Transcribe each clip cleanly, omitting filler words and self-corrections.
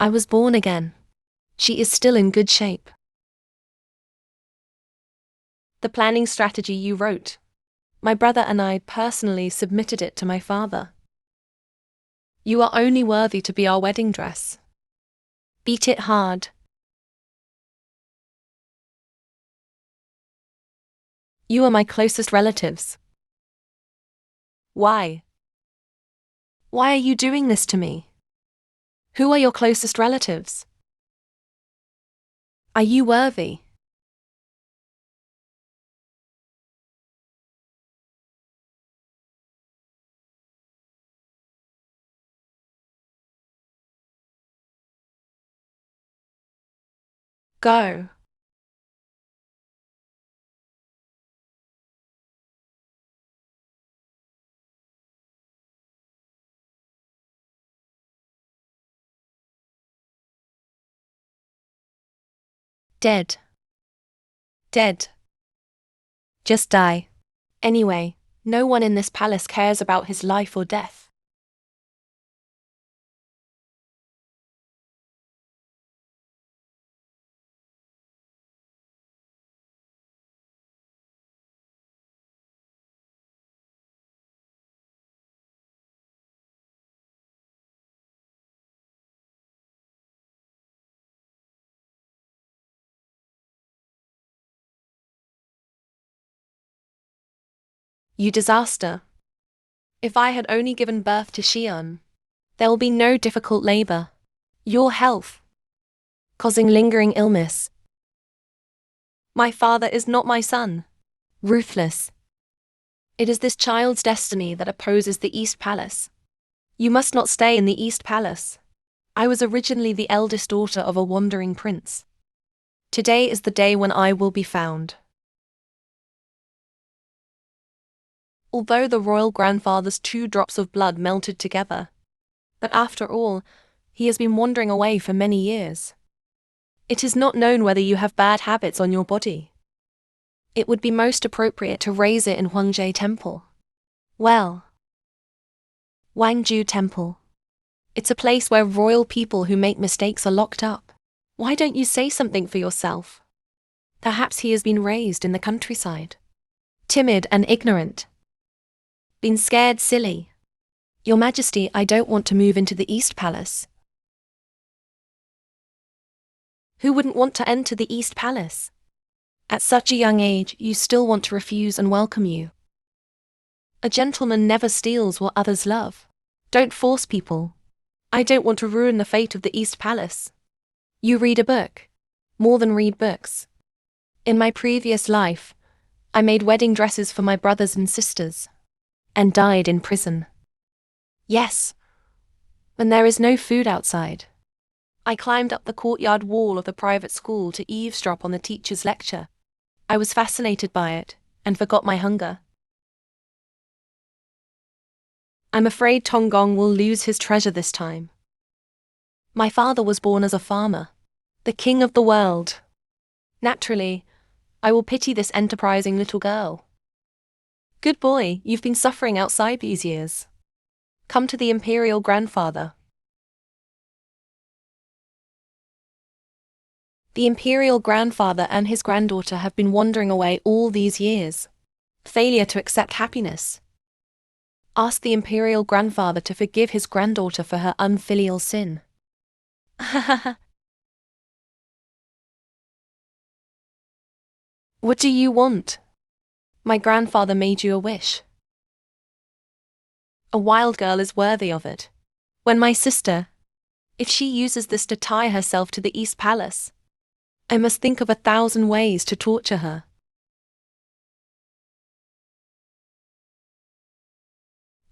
I was born again. She is still in good shape. The planning strategy you wrote. My brother and I personally submitted it to my father. You are only worthy to be our wedding dress. Beat it hard. You are my closest relatives. Why? Why are you doing this to me? Who are your closest relatives? Are you worthy? Go. Dead. Dead. Just die. Anyway, no one in this palace cares about his life or death. You disaster. If I had only given birth to Xion, there will be no difficult labor. Your health, causing lingering illness. My father is not my son. Ruthless. It is this child's destiny that opposes the East Palace. You must not stay in the East Palace. I was originally the eldest daughter of a wandering prince. Today is the day when I will be found. Although the royal grandfather's 2 drops of blood melted together. But after all, he has been wandering away for many years. It is not known whether you have bad habits on your body. It would be most appropriate to raise it in Huangjie Temple. Well, Wangju Temple. It's a place where royal people who make mistakes are locked up. Why don't you say something for yourself? Perhaps he has been raised in the countryside. Timid and ignorant. Been scared silly. Your Majesty, I don't want to move into the East Palace. Who wouldn't want to enter the East Palace? At such a young age, you still want to refuse and welcome you. A gentleman never steals what others love. Don't force people. I don't want to ruin the fate of the East Palace. You read a book. More than read books. In my previous life, I made wedding dresses for my brothers and sisters. And died in prison. Yes. When there is no food outside. I climbed up the courtyard wall of the private school to eavesdrop on the teacher's lecture. I was fascinated by it, and forgot my hunger. I'm afraid Tonggong will lose his treasure this time. My father was born as a farmer, the king of the world. Naturally, I will pity this enterprising little girl. Good boy, you've been suffering outside these years. Come to the imperial grandfather. The imperial grandfather and his granddaughter have been wandering away all these years. Failure to accept happiness. Ask the imperial grandfather to forgive his granddaughter for her unfilial sin. What do you want? My grandfather made you a wish. A wild girl is worthy of it. When my sister, if she uses this to tie herself to the East Palace, I must think of 1,000 ways to torture her.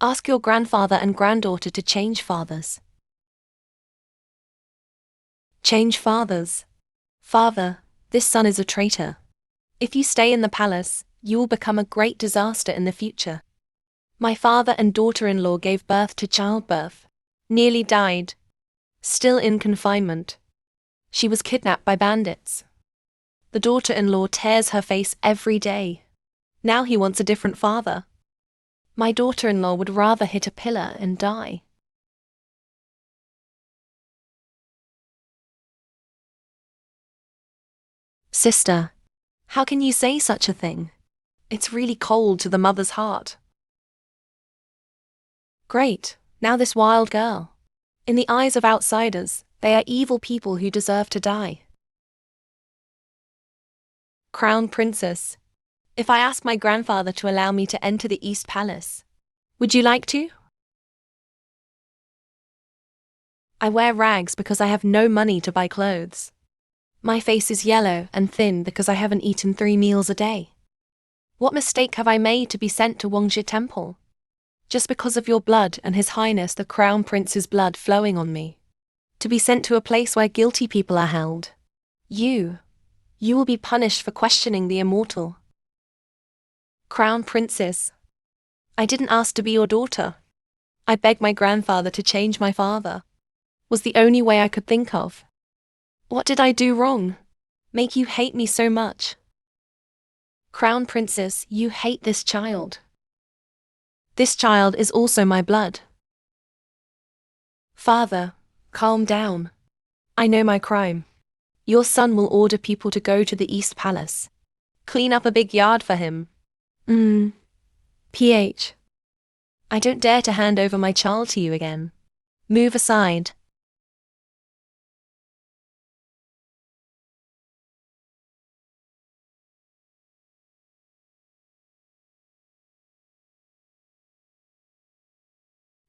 Ask your grandfather and granddaughter to change fathers. Change fathers. Father, this son is a traitor. If you stay in the palace, you will become a great disaster in the future. My father and daughter-in-law gave birth to childbirth. Nearly died. Still in confinement. She was kidnapped by bandits. The daughter-in-law tears her face every day. Now he wants a different father. My daughter-in-law would rather hit a pillar and die. Sister, how can you say such a thing? It's really cold to the mother's heart. Great, now this wild girl. In the eyes of outsiders, they are evil people who deserve to die. Crown Princess, if I ask my grandfather to allow me to enter the East Palace, would you like to? I wear rags because I have no money to buy clothes. My face is yellow and thin because I haven't eaten 3 meals a day. What mistake have I made to be sent to Wangzhe Temple? Just because of your blood and His Highness the Crown Prince's blood flowing on me. To be sent to a place where guilty people are held. You will be punished for questioning the immortal. Crown Princess, I didn't ask to be your daughter. I begged my grandfather to change my father. Was the only way I could think of. What did I do wrong? Make you hate me so much? Crown Princess, you hate this child. This child is also my blood. Father, calm down. I know my crime. Your son will order people to go to the East Palace. Clean up a big yard for him. PH. I don't dare to hand over my child to you again. Move aside.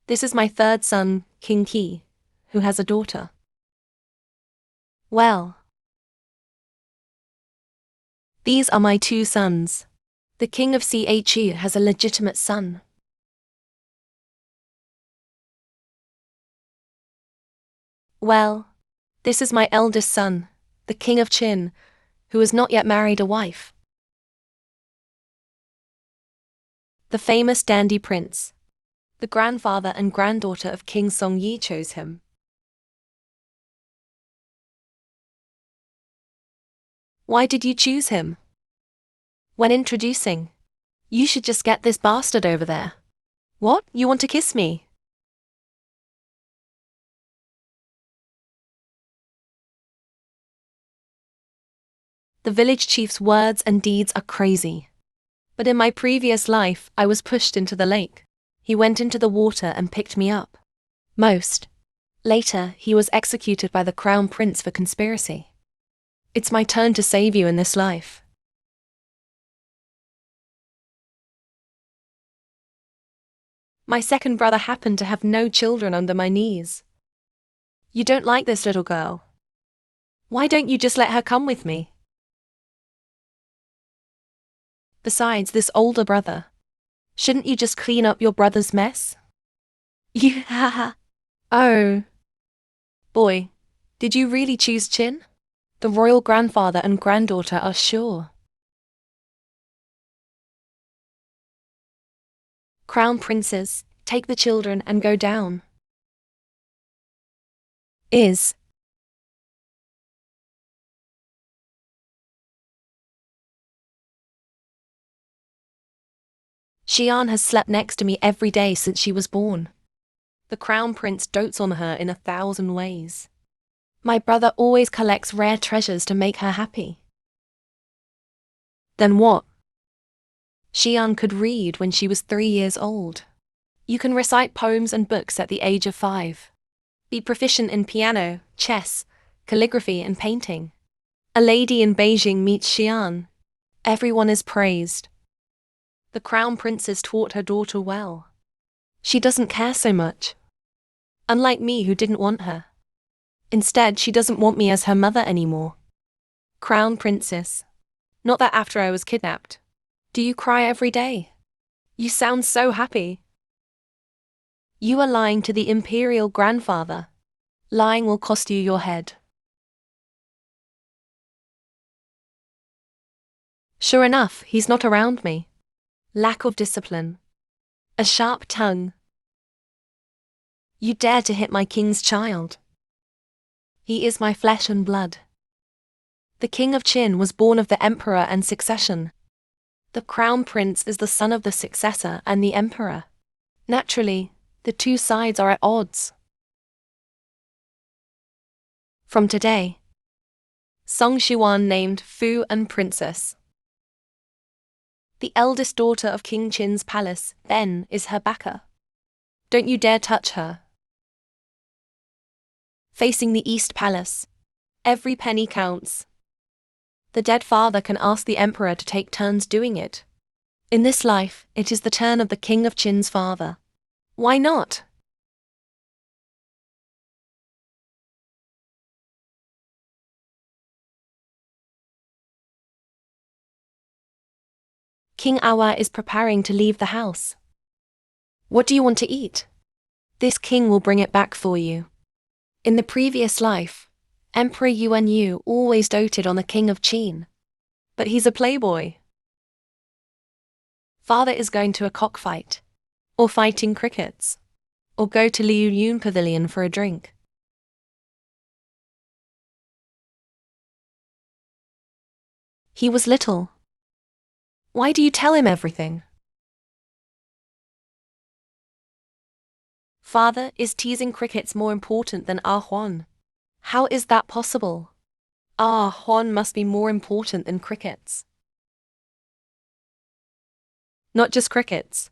This is my 3rd son, King Qi, who has a daughter. Well, these are my 2 sons. The King of Chu has a legitimate son. Well, this is my eldest son, the King of Qin, who has not yet married a wife. The famous dandy prince. The grandfather and granddaughter of King Songyi chose him. Why did you choose him? When introducing, you should just get this bastard over there. What? You want to kiss me? The village chief's words and deeds are crazy. But in my previous life, I was pushed into the lake. He went into the water and picked me up. Later, he was executed by the crown prince for conspiracy. It's my turn to save you in this life. My second brother happened to have no children under my knees. You don't like this little girl. Why don't you just let her come with me? Besides, this older brother. Shouldn't you just clean up your brother's mess? Oh. Boy, did you really choose Qin? The royal grandfather and granddaughter are sure. Crown princes, take the children and go down. Xian has slept next to me every day since she was born. The crown prince dotes on her in 1,000 ways. My brother always collects rare treasures to make her happy. Then what? Xian could read when she was 3 years old. You can recite poems and books at the age of 5. Be proficient in piano, chess, calligraphy and painting. A lady in Beijing meets Xian. Everyone is praised. The crown princess taught her daughter well. She doesn't care so much. Unlike me who didn't want her. Instead, she doesn't want me as her mother anymore. Crown princess. Not that after I was kidnapped. Do you cry every day? You sound so happy. You are lying to the imperial grandfather. Lying will cost you your head. Sure enough, he's not around me. Lack of discipline. A sharp tongue. You dare to hit my king's child. He is my flesh and blood. The king of Qin was born of the emperor and succession. The crown prince is the son of the successor and the emperor. Naturally, the 2 sides are at odds. From today, Song Xuan named Fu and princess. The eldest daughter of King Qin's palace, Ben, is her backer. Don't you dare touch her. Facing the East Palace. Every penny counts. The dead father can ask the emperor to take turns doing it. In this life, it is the turn of the king of Qin's father. Why not? King Awa is preparing to leave the house. What do you want to eat? This king will bring it back for you. In the previous life, Emperor Yuan Yu always doted on the king of Qin. But he's a playboy. Father is going to a cockfight, or fighting crickets, or go to Liu Yun Pavilion for a drink. He was little. Why do you tell him everything? Father, is teasing crickets more important than Ah Huan? How is that possible? Ah Huan must be more important than crickets. Not just crickets.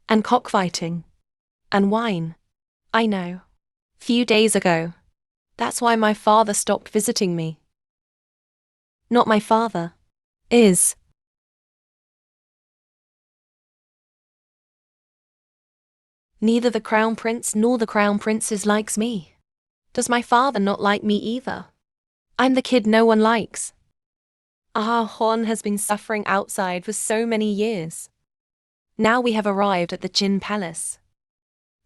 And cockfighting. And wine. I know. Few days ago. That's why my father stopped visiting me. Not my father. Is. Neither the crown prince nor the crown princess likes me. Does my father not like me either? I'm the kid no one likes. Ah Huan has been suffering outside for so many years. Now we have arrived at the Jin Palace.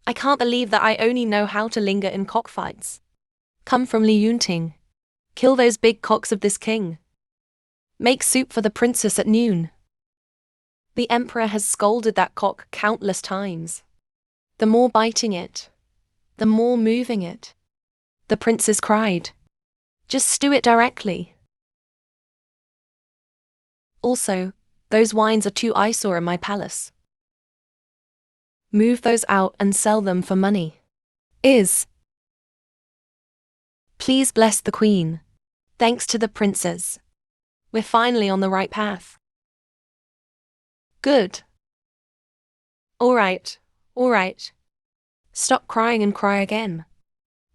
I can't believe that I only know how to linger in cockfights. Come from Li Yunting. Kill those big cocks of this king. Make soup for the princess at noon. The emperor has scolded that cock countless times. The more biting it, the more moving it. The princess cried. Just stew it directly. Also, those wines are too eyesore in my palace. Move those out and sell them for money. Is. Please bless the queen. Thanks to the princess. We're finally on the right path. Good. All right. Stop crying and cry again.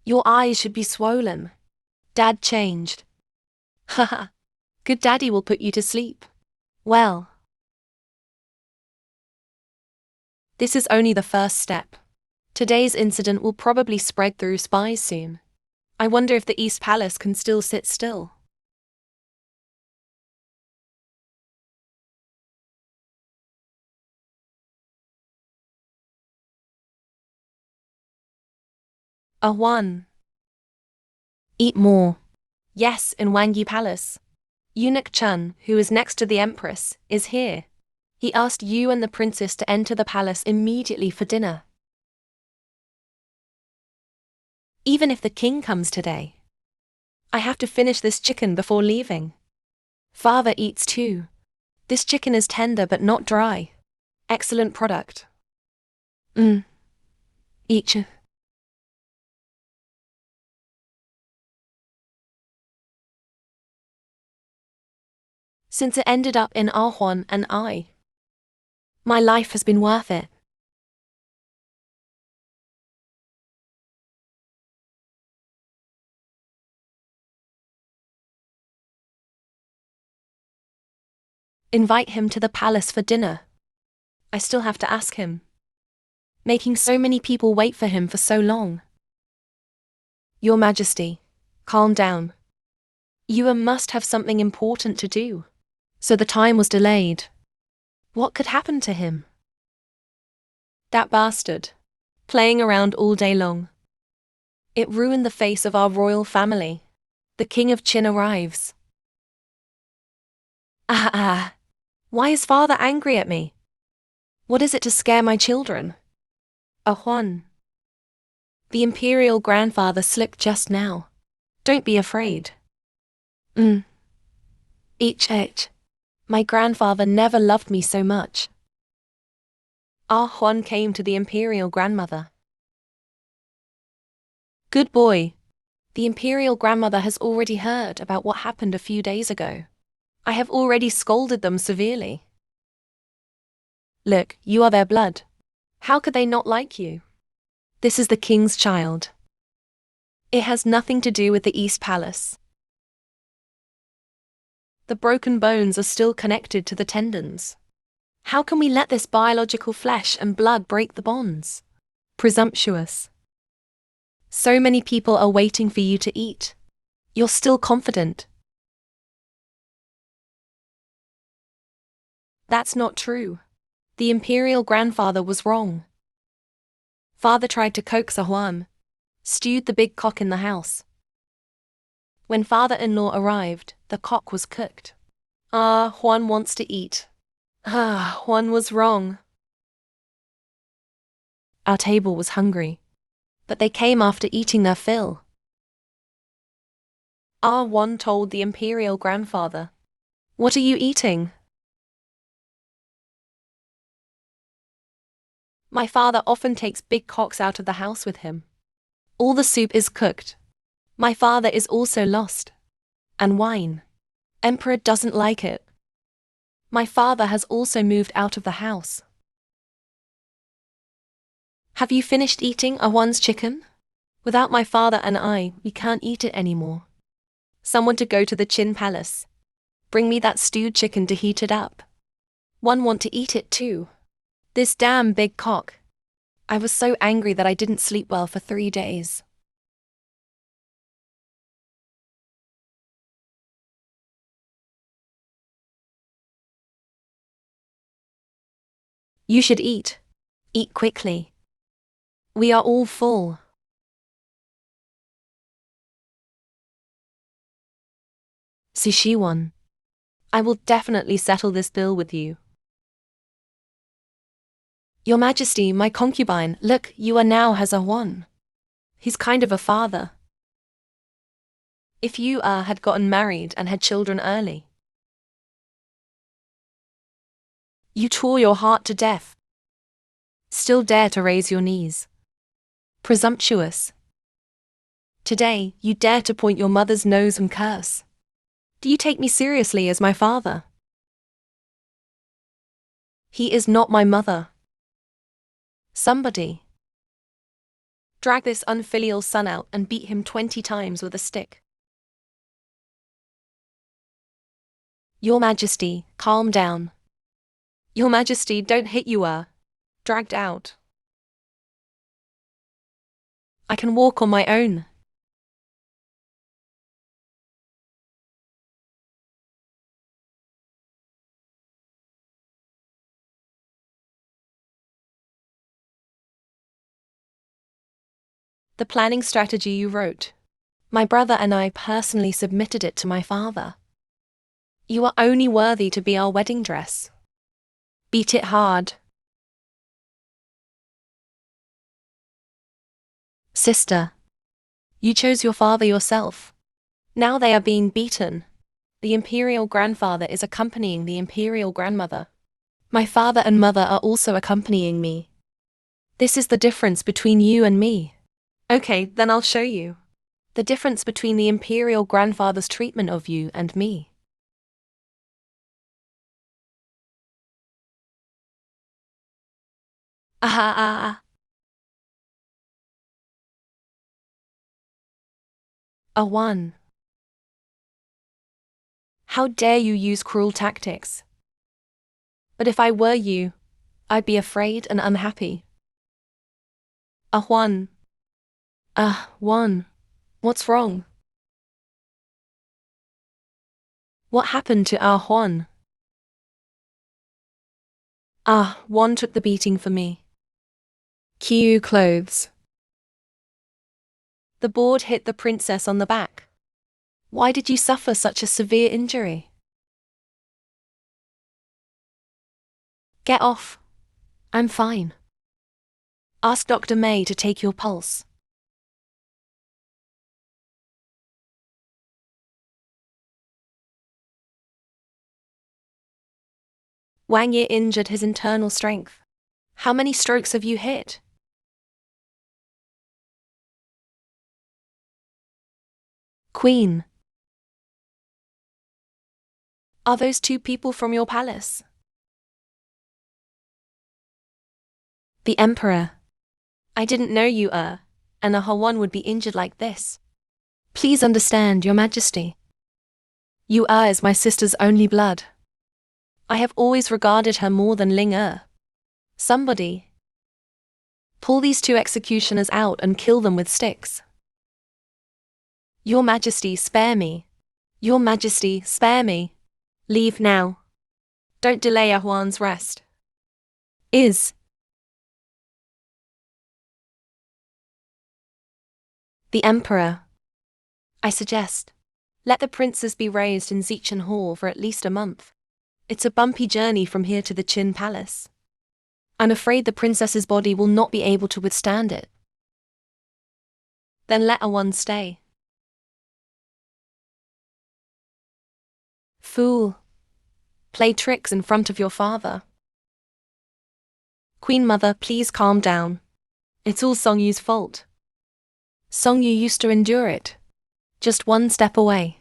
Your eyes should be swollen. Dad changed. Haha. Good daddy will put you to sleep. Well. This is only the first step. Today's incident will probably spread through spies soon. I wonder if the East Palace can still sit still. Ah Huan. Eat more. Yes, in Wangyi Palace. Eunuch Chun, who is next to the Empress, is here. He asked you and the princess to enter the palace immediately for dinner. Even if the king comes today. I have to finish this chicken before leaving. Father eats too. This chicken is tender but not dry. Excellent product. Each. Since it ended up in Ah Huan and I. My life has been worth it. Invite him to the palace for dinner. I still have to ask him. Making so many people wait for him for so long. Your Majesty, calm down. You must have something important to do. So the time was delayed. What could happen to him? That bastard. Playing around all day long. It ruined the face of our royal family. The King of Qin arrives. Why is father angry at me? What is it to scare my children? Ah Huan. The imperial grandfather slipped just now. Don't be afraid. Each. My grandfather never loved me so much. Ah Huan came to the imperial grandmother. Good boy. The imperial grandmother has already heard about what happened a few days ago. I have already scolded them severely. Look, you are their blood. How could they not like you? This is the king's child. It has nothing to do with the East Palace. The broken bones are still connected to the tendons. How can we let this biological flesh and blood break the bonds? Presumptuous. So many people are waiting for you to eat. You're still confident. That's not true. The imperial grandfather was wrong. Father tried to coax Juan, stewed the big cock in the house. When father-in-law arrived, the cock was cooked. Juan wants to eat. Juan was wrong. Our table was hungry, but they came after eating their fill. Juan told the imperial grandfather, "What are you eating?" My father often takes big cocks out of the house with him. All the soup is cooked. My father is also lost. And wine. Emperor doesn't like it. My father has also moved out of the house. Have you finished eating Juan's chicken? Without my father and I, we can't eat it anymore. Someone to go to the Qin Palace. Bring me that stewed chicken to heat it up. One want to eat it too. This damn big cock. I was so angry that I didn't sleep well for 3 days. You should eat. Eat quickly. We are all full. Sushiwon. I will definitely settle this bill with you. Your Majesty, my concubine, look, you are now has a Juan. He's kind of a father. If you had gotten married and had children early. You tore your heart to death. Still dare to raise your knees. Presumptuous. Today, you dare to point your mother's nose and curse. Do you take me seriously as my father? He is not my mother. Somebody. Drag this unfilial son out and beat him 20 times with a stick. Your Majesty, calm down. Your Majesty, don't hit you dragged out. I can walk on my own. The planning strategy you wrote. My brother and I personally submitted it to my father. You are only worthy to be our wedding dress. Beat it hard. Sister. You chose your father yourself. Now they are being beaten. The imperial grandfather is accompanying the imperial grandmother. My father and mother are also accompanying me. This is the difference between you and me. Okay, then I'll show you. The difference between the imperial grandfather's treatment of you and me. A one. How dare you use cruel tactics? But if I were you, I'd be afraid and unhappy. A Juan. Juan. What's wrong? What happened to our Juan? Juan took the beating for me. Cue clothes. The board hit the princess on the back. Why did you suffer such a severe injury? Get off. I'm fine. Ask Dr. May to take your pulse. Wang Yi injured his internal strength. How many strokes have you hit? Queen. Are those two people from your palace? The Emperor. I didn't know you, and a Hawan would be injured like this. Please understand, Your Majesty. You is my sister's only blood. I have always regarded her more than Ling Somebody. Pull these two executioners out and kill them with sticks. Your Majesty, spare me. Your Majesty, spare me. Leave now. Don't delay Ahuan's rest. Is. The Emperor. I suggest. Let the princes be raised in Zichen Hall for at least a month. It's a bumpy journey from here to the Qin Palace. I'm afraid the princess's body will not be able to withstand it. Then let Ahuan stay. Fool. Play tricks in front of your father. Queen Mother, please calm down. It's all Song Yu's fault. Song Yu used to endure it. Just one step away.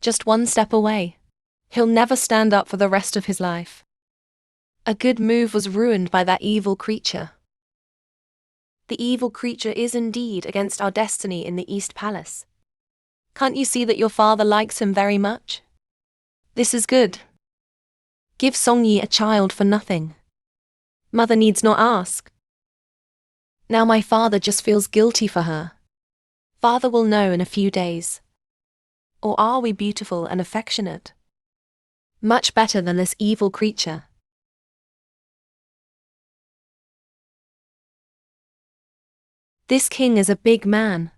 Just one step away. He'll never stand up for the rest of his life. A good move was ruined by that evil creature. The evil creature is indeed against our destiny in the East Palace. Can't you see that your father likes him very much? This is good. Give Song Yi a child for nothing. Mother needs not ask. Now my father just feels guilty for her. Father will know in a few days. Or are we beautiful and affectionate? Much better than this evil creature. This king is a big man.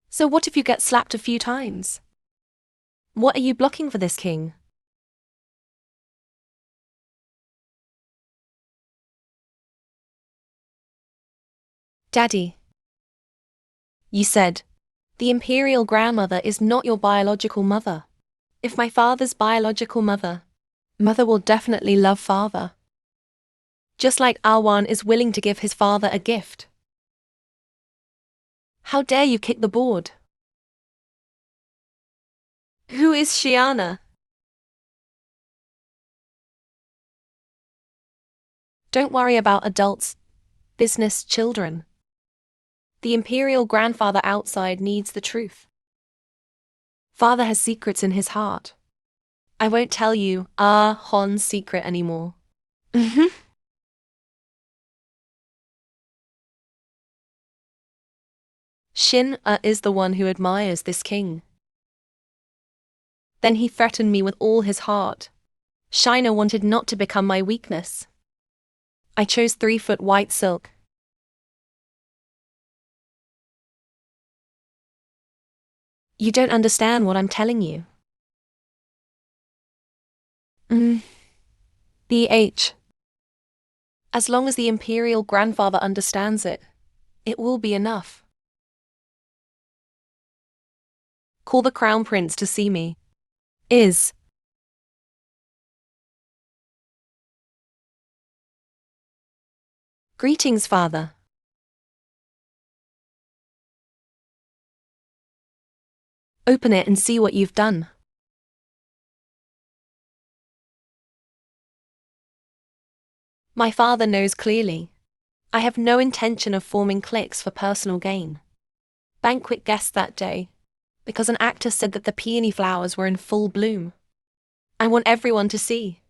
So what if you get slapped a few times? What are you blocking for this king? Daddy. You said, the imperial grandmother is not your biological mother. If my father's biological mother, mother will definitely love father. Just like Ahuan is willing to give his father a gift. How dare you kick the board? Who is Xiana? Don't worry about adults, business children. The imperial grandfather outside needs the truth. Father has secrets in his heart. I won't tell you Hon's secret anymore. Shin is the one who admires this king. Then he threatened me with all his heart. Shina wanted not to become my weakness. I chose 3-foot white silk. You don't understand what I'm telling you. BH. As long as the imperial grandfather understands it, it will be enough. Call the crown prince to see me. Is. Greetings, father. Open it and see what you've done. My father knows clearly. I have no intention of forming cliques for personal gain. Banquet guest that day, because an actor said that the peony flowers were in full bloom. I want everyone to see.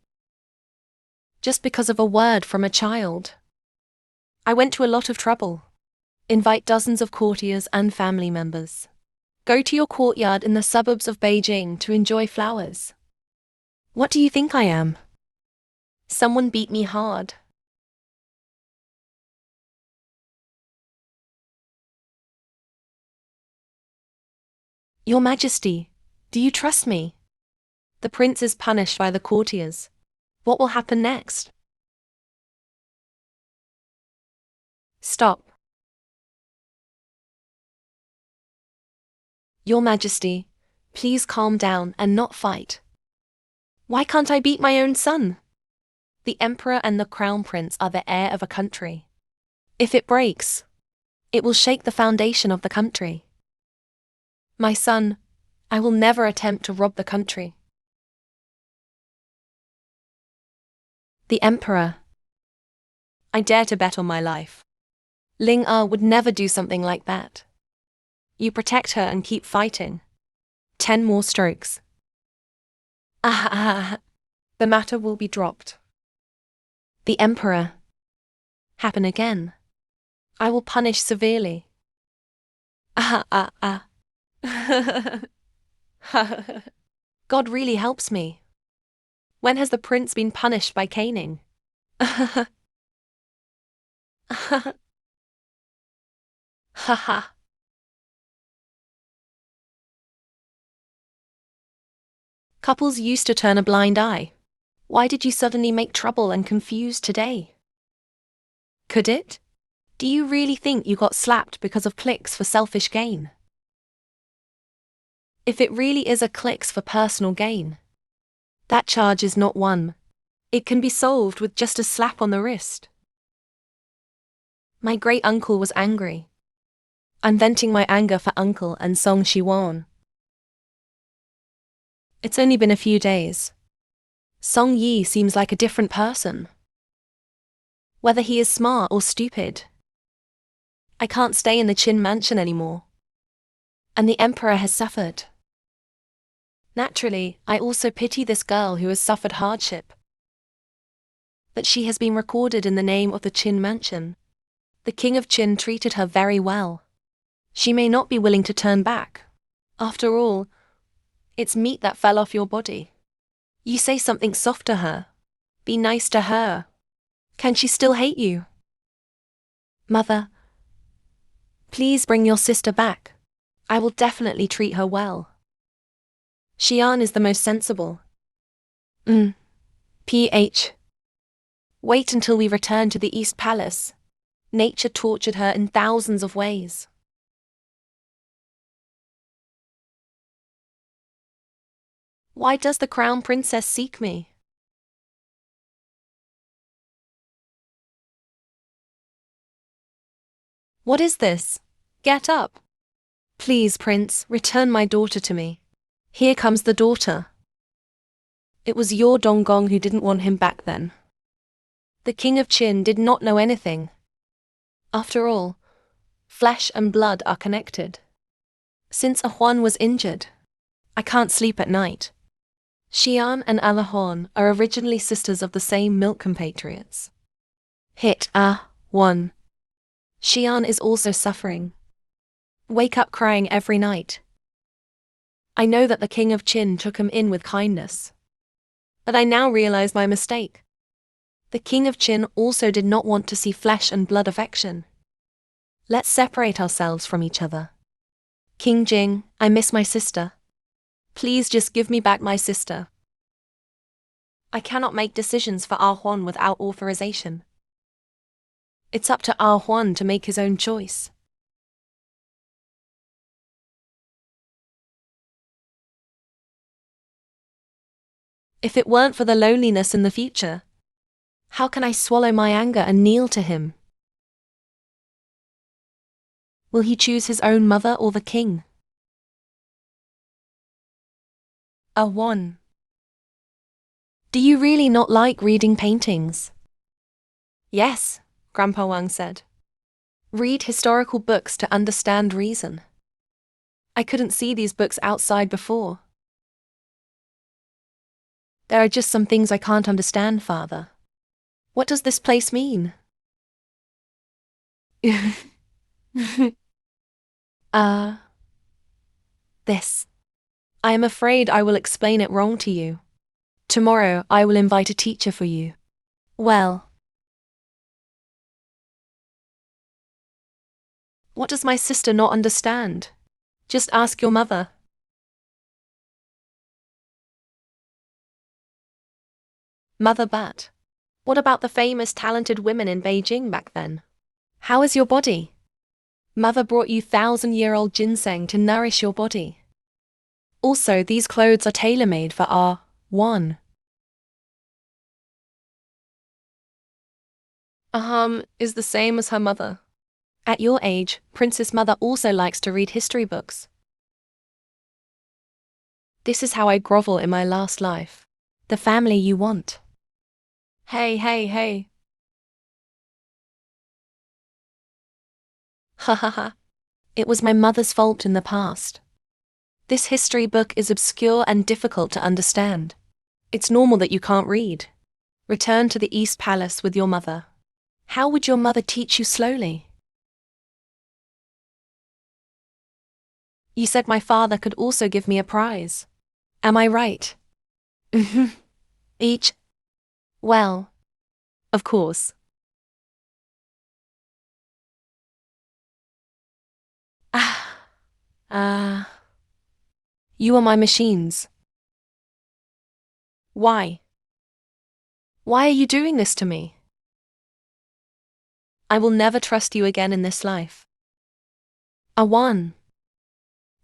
Just because of a word from a child. I went to a lot of trouble. Invite dozens of courtiers and family members. Go to your courtyard in the suburbs of Beijing to enjoy flowers. What do you think I am? Someone beat me hard. Your Majesty, do you trust me? The prince is punished by the courtiers. What will happen next? Stop. Your Majesty, please calm down and not fight. Why can't I beat my own son? The emperor and the crown prince are the heir of a country. If it breaks, it will shake the foundation of the country. My son, I will never attempt to rob the country. The Emperor. I dare to bet on my life. Ling Er would never do something like that. You protect her and keep fighting. 10 more strokes. The matter will be dropped. The Emperor. Happen again. I will punish severely. God really helps me. When has the prince been punished by caning? Couples used to turn a blind eye. Why did you suddenly make trouble and confuse today? Could it? Do you really think you got slapped because of clicks for selfish gain? If it really is a clicks for personal gain, that charge is not one. It can be solved with just a slap on the wrist. My great uncle was angry. I'm venting my anger for uncle and Song Shiwan. It's only been a few days. Song Yi seems like a different person. Whether he is smart or stupid. I can't stay in the Qin mansion anymore. And the emperor has suffered. Naturally, I also pity this girl who has suffered hardship. But she has been recorded in the name of the Qin mansion. The king of Qin treated her very well. She may not be willing to turn back. After all, it's meat that fell off your body. You say something soft to her. Be nice to her. Can she still hate you? Mother, please bring your sister back. I will definitely treat her well. Xian is the most sensible. PH. Wait until we return to the East Palace. Nature tortured her in thousands of ways. Why does the crown princess seek me? What is this? Get up. Please, prince, return my daughter to me. Here comes the daughter. It was your Donggong who didn't want him back then. The king of Qin did not know anything. After all, flesh and blood are connected. Since Ahuan was injured, I can't sleep at night. Xian and Alahon are originally sisters of the same milk compatriots. Hit one. Xian is also suffering. Wake up crying every night. I know that the king of Qin took him in with kindness. But I now realize my mistake. The king of Qin also did not want to see flesh and blood affection. Let's separate ourselves from each other. King Jing, I miss my sister. Please just give me back my sister. I cannot make decisions for Ah Huan without authorization. It's up to Ah Huan to make his own choice. If it weren't for the loneliness in the future, how can I swallow my anger and kneel to him? Will he choose his own mother or the king? Ah Huan. Do you really not like reading paintings? Yes, Grandpa Wang said. Read historical books to understand reason. I couldn't see these books outside before. There are just some things I can't understand, Father. What does this place mean? This. I am afraid I will explain it wrong to you. Tomorrow I will invite a teacher for you. Well. What does my sister not understand? Just ask your mother. Mother Bat. What about the famous talented women in Beijing back then? How is your body? Mother brought you 1,000-year-old ginseng to nourish your body. Also, these clothes are tailor-made for Ah Huan. Is the same as her mother. At your age, Princess Mother also likes to read history books. This is how I grovel in my last life. The family you want. Hey, hey, hey. Ha ha ha. It was my mother's fault in the past. This history book is obscure and difficult to understand. It's normal that you can't read. Return to the East Palace with your mother. How would your mother teach you slowly? You said my father could also give me a prize. Am I right? Each? Well, of course. Ah, ah. You are my machines. Why? Why are you doing this to me? I will never trust you again in this life. Awan.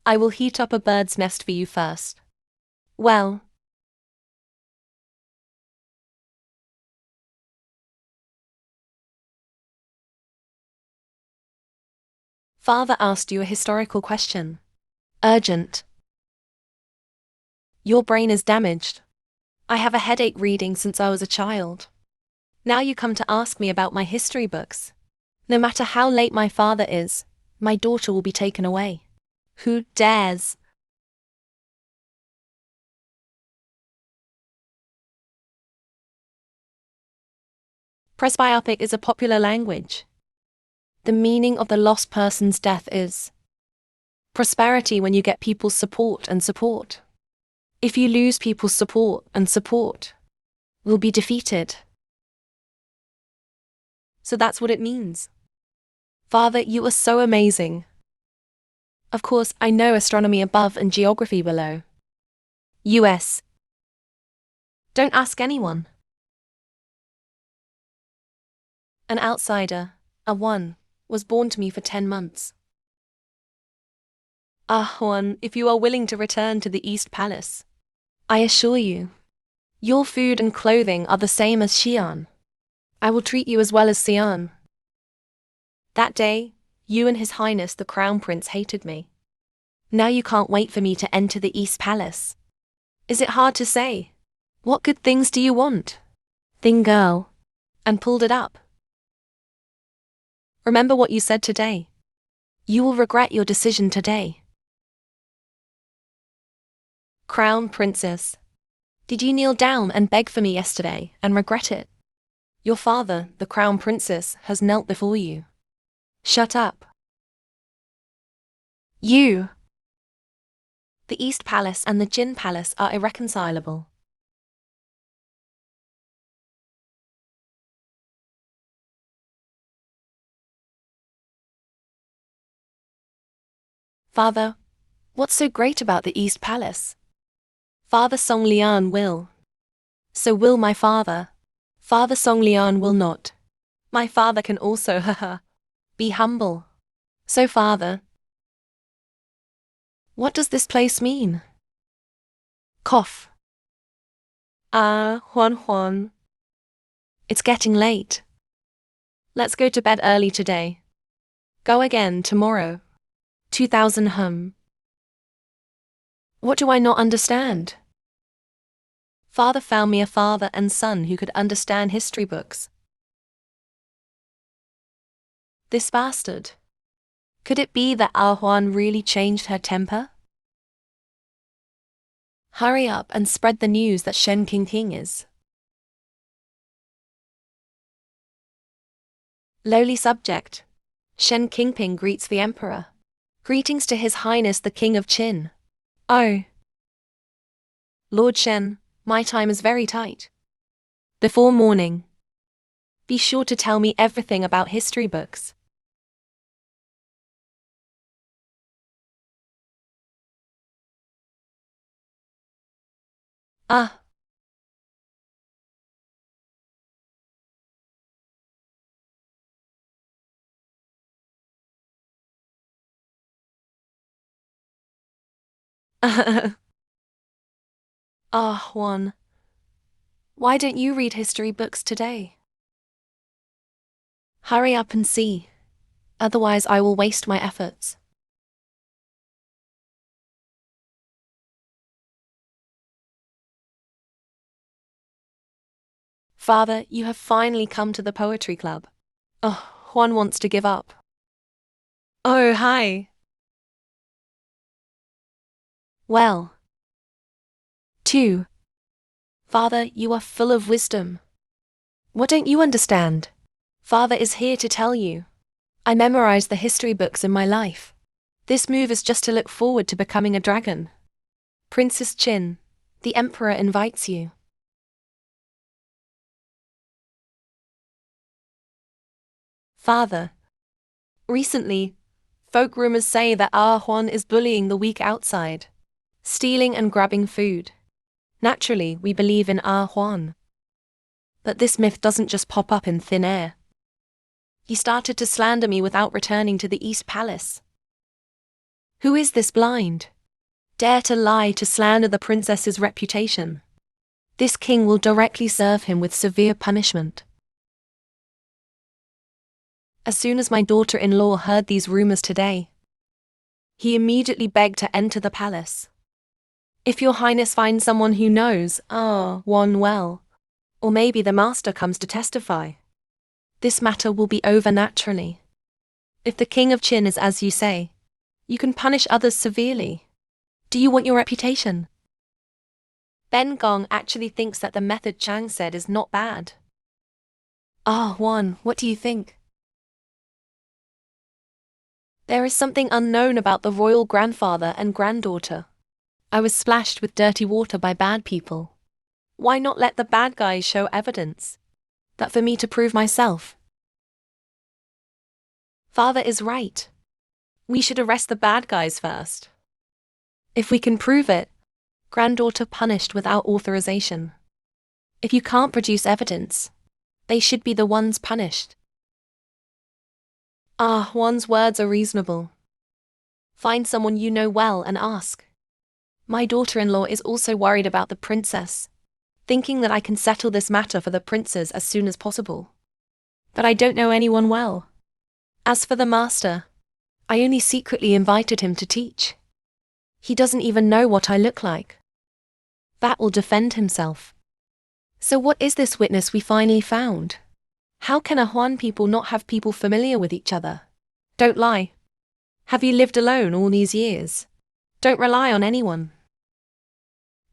I will heat up a bird's nest for you first. Well. Father asked you a historical question. Urgent. Your brain is damaged. I have a headache reading since I was a child. Now you come to ask me about my history books. No matter how late my father is, my daughter will be taken away. Who dares? Presbyopic is a popular language. The meaning of the lost person's death is prosperity when you get people's support and support. If you lose people's support and support, we'll be defeated. So that's what it means. Father, you are so amazing. Of course, I know astronomy above and geography below. US. Don't ask anyone. An outsider, a one, was born to me for 10 months. Ah, Juan, if you are willing to return to the East Palace, I assure you, your food and clothing are the same as Xi'an. I will treat you as well as Xi'an. That day, you and His Highness the Crown Prince hated me. Now you can't wait for me to enter the East Palace. Is it hard to say? What good things do you want? Thing girl. And pulled it up. Remember what you said today. You will regret your decision today. Crown Princess. Did you kneel down and beg for me yesterday and regret it? Your father, the Crown Princess, has knelt before you. Shut up. You. The East Palace and the Jin Palace are irreconcilable. Father, what's so great about the East Palace? Father Song Lian will. So will my father. Father Song Lian will not. My father can also, haha, be humble. So father. What does this place mean? Cough. Ah, Juan. It's getting late. Let's go to bed early today. Go again tomorrow. 2000 hum. What do I not understand? Father found me a father and son who could understand history books. This bastard. Could it be that Ah Huan really changed her temper? Hurry up and spread the news that Shen King is. Lowly subject. Shen Qingping greets the Emperor. Greetings to His Highness the King of Qin. Oh. Lord Shen, my time is very tight. Before morning. Be sure to tell me everything about history books. Ah. Ah, Juan. Why don't you read history books today? Hurry up and see. Otherwise I will waste my efforts. Father, you have finally come to the poetry club. Oh, Juan wants to give up. Oh, hi. Well. 2. Father, you are full of wisdom. What don't you understand? Father is here to tell you. I memorized the history books in my life. This move is just to look forward to becoming a dragon. Princess Qin, the Emperor invites you. Father. Recently, folk rumors say that Juan is bullying the weak outside, stealing and grabbing food. Naturally, we believe in Juan. But this myth doesn't just pop up in thin air. He started to slander me without returning to the East Palace. Who is this blind? Dare to lie to slander the princess's reputation. This king will directly serve him with severe punishment. As soon as my daughter-in-law heard these rumors today, he immediately begged to enter the palace. If your highness finds someone who knows Juan well, or maybe the master comes to testify, this matter will be over naturally. If the king of Qin is as you say, you can punish others severely. Do you want your reputation? Ben Gong actually thinks that the method Chang said is not bad. Juan, what do you think? There is something unknown about the royal grandfather and granddaughter. I was splashed with dirty water by bad people. Why not let the bad guys show evidence? That for me to prove myself. Father is right. We should arrest the bad guys first. If we can prove it, granddaughter punished without authorization. If you can't produce evidence, they should be the ones punished. Juan's words are reasonable. Find someone you know well and ask. My daughter-in-law is also worried about the princess, thinking that I can settle this matter for the princes as soon as possible. But I don't know anyone well. As for the master, I only secretly invited him to teach. He doesn't even know what I look like. That will defend himself. So what is this witness we finally found? How can a Huan people not have people familiar with each other? Don't lie. Have you lived alone all these years? Don't rely on anyone.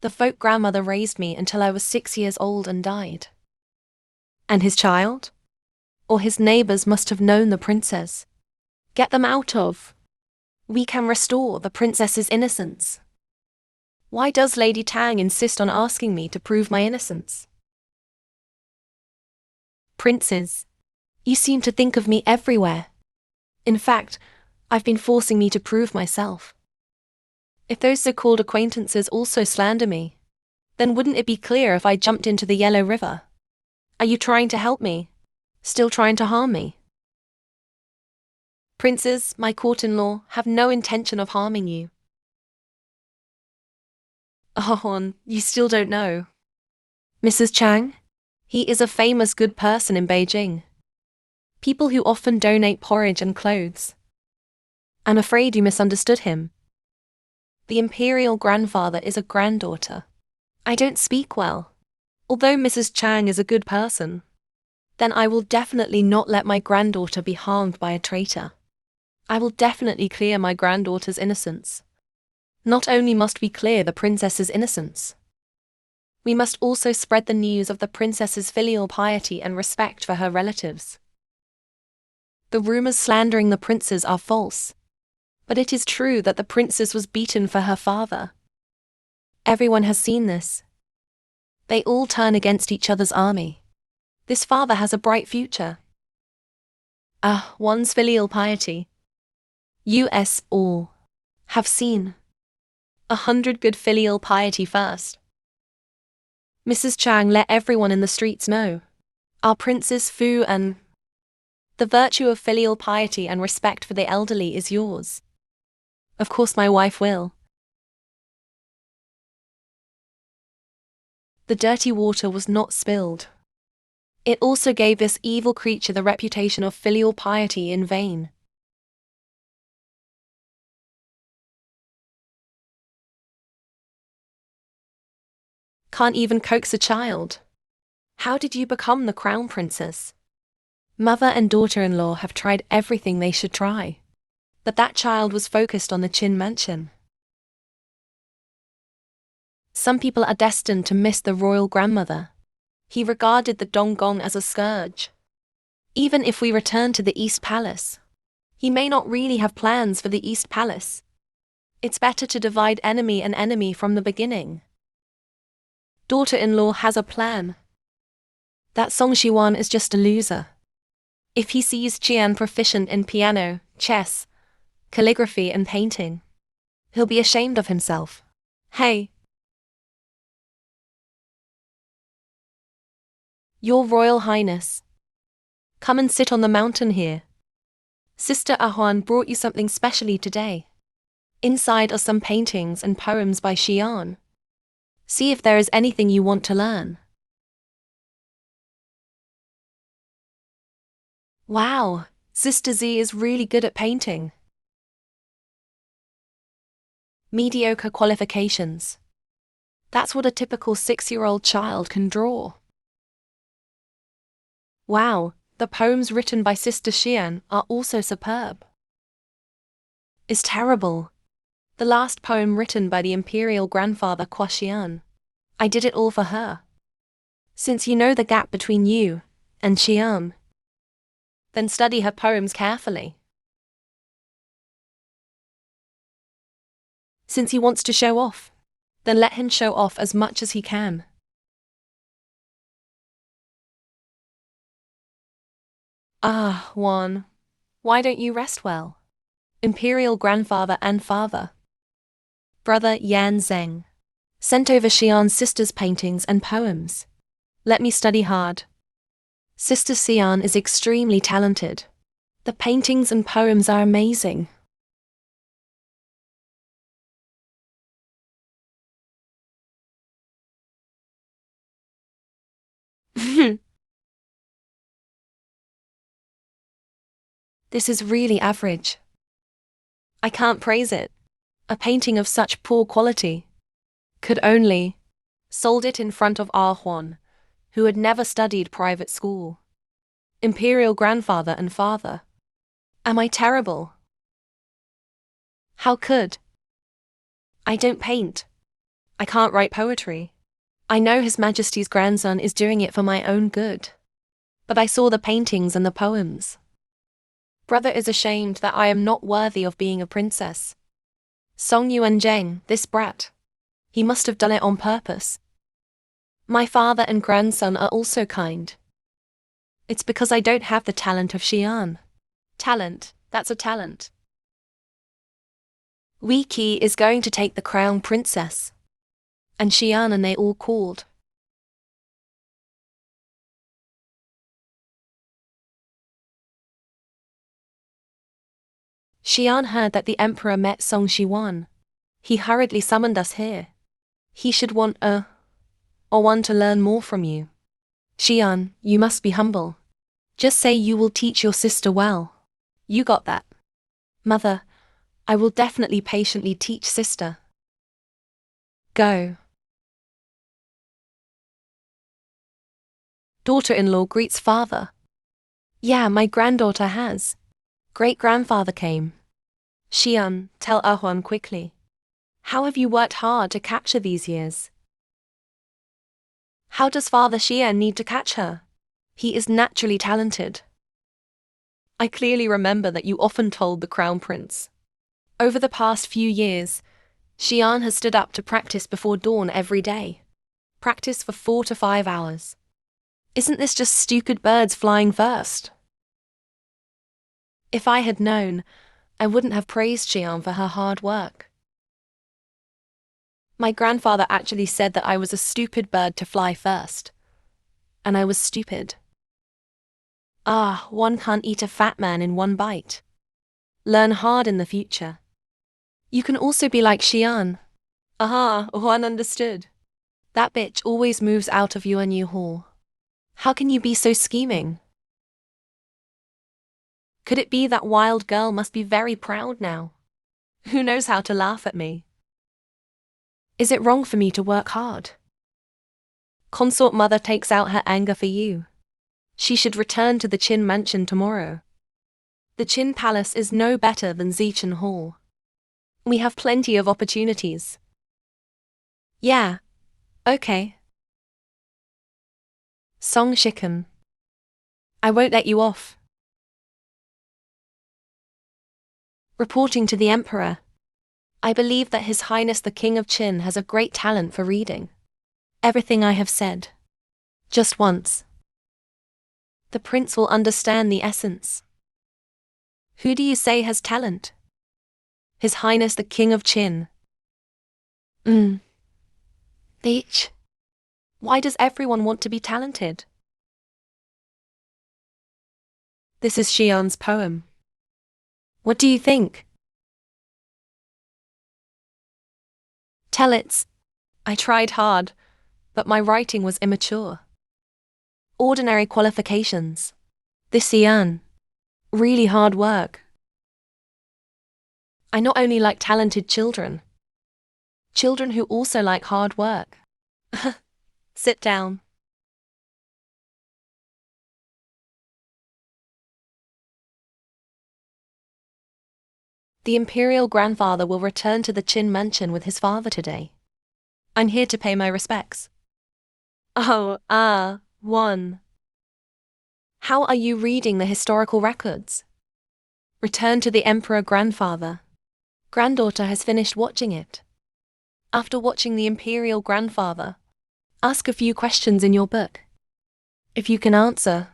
The folk grandmother raised me until I was 6 years old and died. And his child? Or his neighbors must have known the princess. Get them out of. We can restore the princess's innocence. Why does Lady Tang insist on asking me to prove my innocence? Princes, you seem to think of me everywhere. In fact, I've been forcing me to prove myself. If those so-called acquaintances also slander me, then wouldn't it be clear if I jumped into the Yellow River? Are you trying to help me? Still trying to harm me? Princes, my court-in-law, have no intention of harming you. Juan, you still don't know. Mrs. Chang? He is a famous good person in Beijing. People who often donate porridge and clothes. I'm afraid you misunderstood him. The imperial grandfather is a granddaughter. I don't speak well. Although Mrs. Chang is a good person, then I will definitely not let my granddaughter be harmed by a traitor. I will definitely clear my granddaughter's innocence. Not only must we clear the princess's innocence, we must also spread the news of the princess's filial piety and respect for her relatives. The rumors slandering the princes are false, but it is true that the princess was beaten for her father. Everyone has seen this. They all turn against each other's army. This father has a bright future. One's filial piety. US all have seen 100 good filial piety first. Mrs. Chang let everyone in the streets know. Our Princess Fu and the virtue of filial piety and respect for the elderly is yours. Of course my wife will. The dirty water was not spilled. It also gave this evil creature the reputation of filial piety in vain. Can't even coax a child. How did you become the crown princess? Mother and daughter-in-law have tried everything they should try. But that child was focused on the Qin mansion. Some people are destined to miss the royal grandmother. He regarded the Donggong as a scourge. Even if we return to the East Palace, he may not really have plans for the East Palace. It's better to divide enemy and enemy from the beginning. Daughter-in-law has a plan. That Song Xiwan is just a loser. If he sees Qian proficient in piano, chess, calligraphy and painting, he'll be ashamed of himself. Hey! Your Royal Highness. Come and sit on the mountain here. Sister Ahuan brought you something specially today. Inside are some paintings and poems by Xian. See if there is anything you want to learn. Wow, Sister Z is really good at painting. Mediocre qualifications. That's what a typical 6-year-old child can draw. Wow, the poems written by Sister Xian are also superb. Is terrible. The last poem written by the imperial grandfather Kwa Xian. I did it all for her. Since you know the gap between you and Xian, then study her poems carefully. Since he wants to show off, then let him show off as much as he can. Ah, Juan, why don't you rest well? Imperial grandfather and father. Brother Yan Zheng sent over Xian's sister's paintings and poems. Let me study hard. Sister Xian is extremely talented. The paintings and poems are amazing. This is really average. I can't praise it. A painting of such poor quality. Could only sold it in front of Ah Huan, who had never studied private school. Imperial grandfather and father. Am I terrible? How could? I don't paint. I can't write poetry. I know His Majesty's grandson is doing it for my own good. But I saw the paintings and the poems. Brother is ashamed that I am not worthy of being a princess. Song Yuan Zheng, this brat. He must have done it on purpose. My father and grandson are also kind. It's because I don't have the talent of Xian. Talent, that's a talent. Wei Qi is going to take the crown princess. And Xian and they all called. Xian heard that the emperor met Song Xiwan. He hurriedly summoned us here. He should want or one to learn more from you. Xian, you must be humble. Just say you will teach your sister well. You got that. Mother, I will definitely patiently teach sister. Go. Daughter-in-law greets father. Yeah, my granddaughter has. Great-grandfather came. Xian, tell Ahuan quickly. How have you worked hard to capture these years? How does Father Xian need to catch her? He is naturally talented. I clearly remember that you often told the crown prince. Over the past few years, Xian has stood up to practice before dawn every day. Practice for 4 to 5 hours. Isn't this just stupid birds flying first? If I had known, I wouldn't have praised Xian for her hard work. My grandfather actually said that I was a stupid bird to fly first. And I was stupid. Ah, one can't eat a fat man in one bite. Learn hard in the future. You can also be like Xian. Aha, one understood. That bitch always moves out of your new hall. How can you be so scheming? Could it be that wild girl must be very proud now? Who knows how to laugh at me? Is it wrong for me to work hard? Consort mother takes out her anger for you. She should return to the Qin mansion tomorrow. The Qin palace is no better than Zichen Hall. We have plenty of opportunities. Yeah, okay. Song Shikan. I won't let you off. Reporting to the Emperor. I believe that His Highness the King of Qin has a great talent for reading everything I have said. Just once. The prince will understand the essence. Who do you say has talent? His Highness the King of Qin. Each. Why does everyone want to be talented? This is Xian's poem. What do you think? Tell it. I tried hard, but my writing was immature. Ordinary qualifications. This Xian. Really hard work. I not only like talented children who also like hard work. Sit down. The imperial grandfather will return to the Qin mansion with his father today. I'm here to pay my respects. One. How are you reading the historical records? Return to the emperor grandfather. Granddaughter has finished watching it. After watching the imperial grandfather, ask a few questions in your book. If you can answer,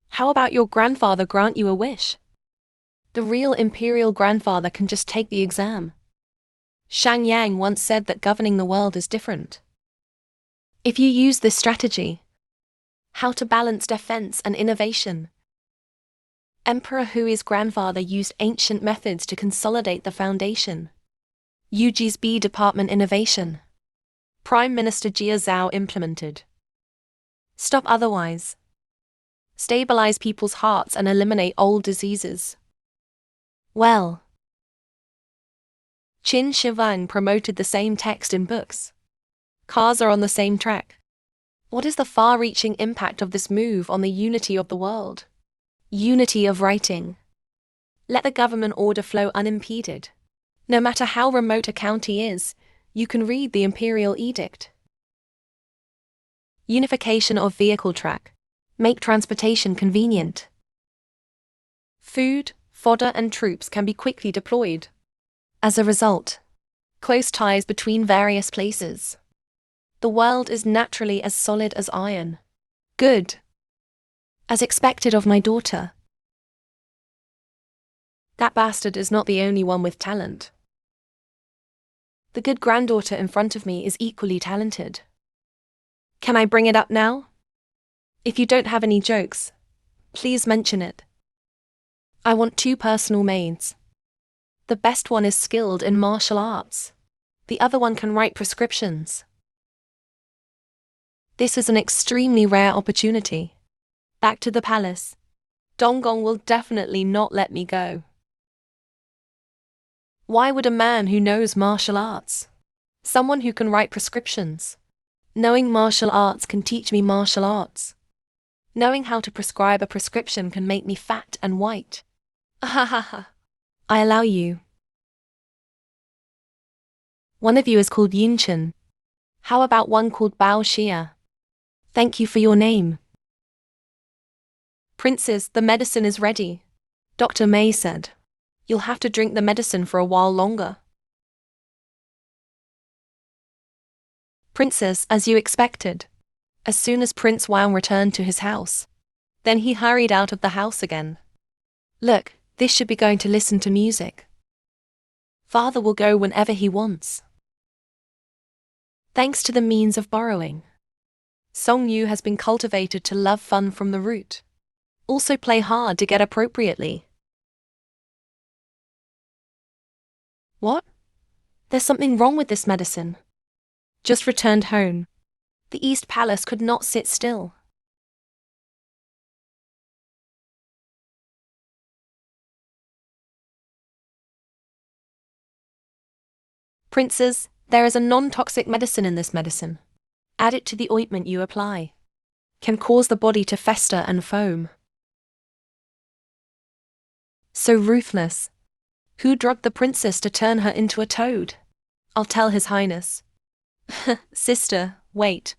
how about your grandfather grant you a wish? The real imperial grandfather can just take the exam. Shang Yang once said that governing the world is different. If you use this strategy, how to balance defense and innovation. Emperor Hui's grandfather used ancient methods to consolidate the foundation. Yuji's B department innovation. Prime Minister Jia Zhao implemented. Stop otherwise. Stabilize people's hearts and eliminate old diseases. Well. Qin Shivang promoted the same text in books. Cars are on the same track. What is the far-reaching impact of this move on the unity of the world? Unity of writing. Let the government order flow unimpeded. No matter how remote a county is, you can read the imperial edict. Unification of vehicle track. Make transportation convenient. Food, fodder and troops can be quickly deployed. As a result, close ties between various places. The world is naturally as solid as iron. Good. As expected of my daughter. That bastard is not the only one with talent. The good granddaughter in front of me is equally talented. Can I bring it up now? If you don't have any jokes, please mention it. I want 2 personal maids. The best one is skilled in martial arts. The other one can write prescriptions. This is an extremely rare opportunity. Back to the palace. Donggong will definitely not let me go. Why would a man who knows martial arts? Someone who can write prescriptions. Knowing martial arts can teach me martial arts. Knowing how to prescribe a prescription can make me fat and white. I allow you. One of you is called Yinchen. How about one called Bao Xia? Thank you for your name. Princes, the medicine is ready. Dr. May said. You'll have to drink the medicine for a while longer. Princess, as you expected. As soon as Prince Wang returned to his house. Then he hurried out of the house again. Look, this should be going to listen to music. Father will go whenever he wants. Thanks to the means of borrowing. Song Yu has been cultivated to love fun from the root. Also play hard to get appropriately. What? There's something wrong with this medicine. Just returned home. The East Palace could not sit still. Princes, there is a non-toxic medicine in this medicine. Add it to the ointment you apply. Can cause the body to fester and foam. So ruthless. Who drugged the princess to turn her into a toad? I'll tell His Highness. Sister, wait.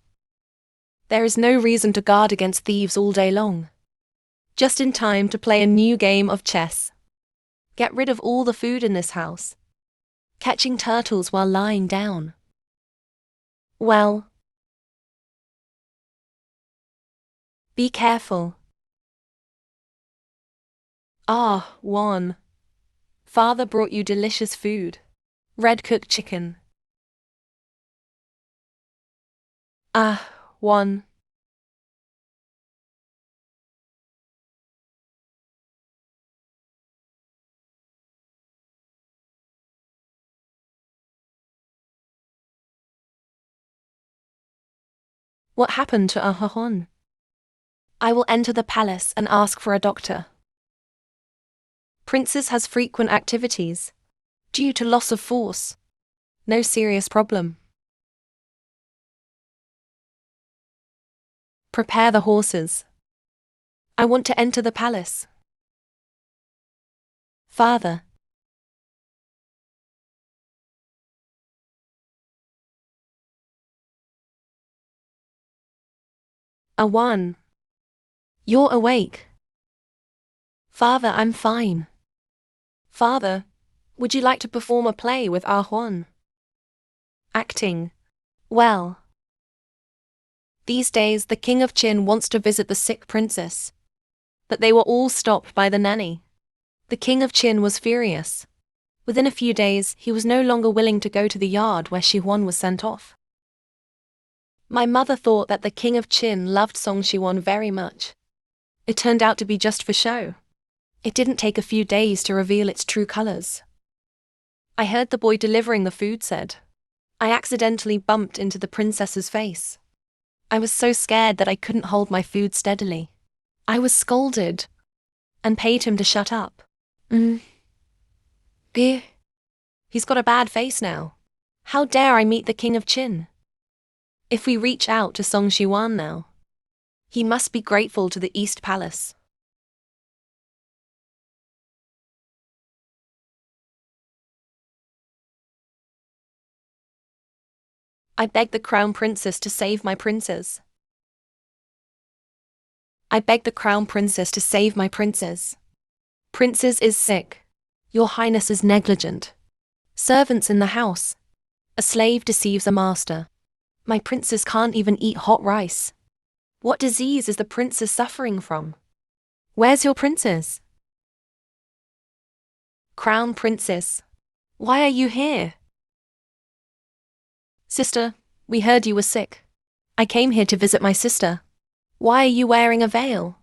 There is no reason to guard against thieves all day long. Just in time to play a new game of chess. Get rid of all the food in this house. Catching turtles while lying down. Well. Be careful. Ah, Juan. Father brought you delicious food. Red-cooked chicken. Ah, Juan. What happened to Ahahon? I will enter the palace and ask for a doctor. Princess has frequent activities. Due to loss of force. No serious problem. Prepare the horses. I want to enter the palace. Father. Awan. You're awake. Father, I'm fine. Father, would you like to perform a play with Ahwan? Acting. Well. These days the King of Qin wants to visit the sick princess. But they were all stopped by the nanny. The King of Qin was furious. Within a few days he was no longer willing to go to the yard where Shihuan was sent off. My mother thought that the King of Qin loved Song Shihuan very much. It turned out to be just for show. It didn't take a few days to reveal its true colors. I heard the boy delivering the food said, I accidentally bumped into the princess's face. I was so scared that I couldn't hold my food steadily. I was scolded and paid him to shut up. He's got a bad face now. How dare I meet the King of Qin? If we reach out to Song Shihuan now, he must be grateful to the East Palace. I beg the Crown Princess to save my princess. I beg the Crown Princess to save my princess. Princess is sick. Your Highness is negligent. Servants in the house. A slave deceives a master. My princess can't even eat hot rice. What disease is the princess suffering from? Where's your princess? Crown Princess. Why are you here? Sister, we heard you were sick. I came here to visit my sister. Why are you wearing a veil?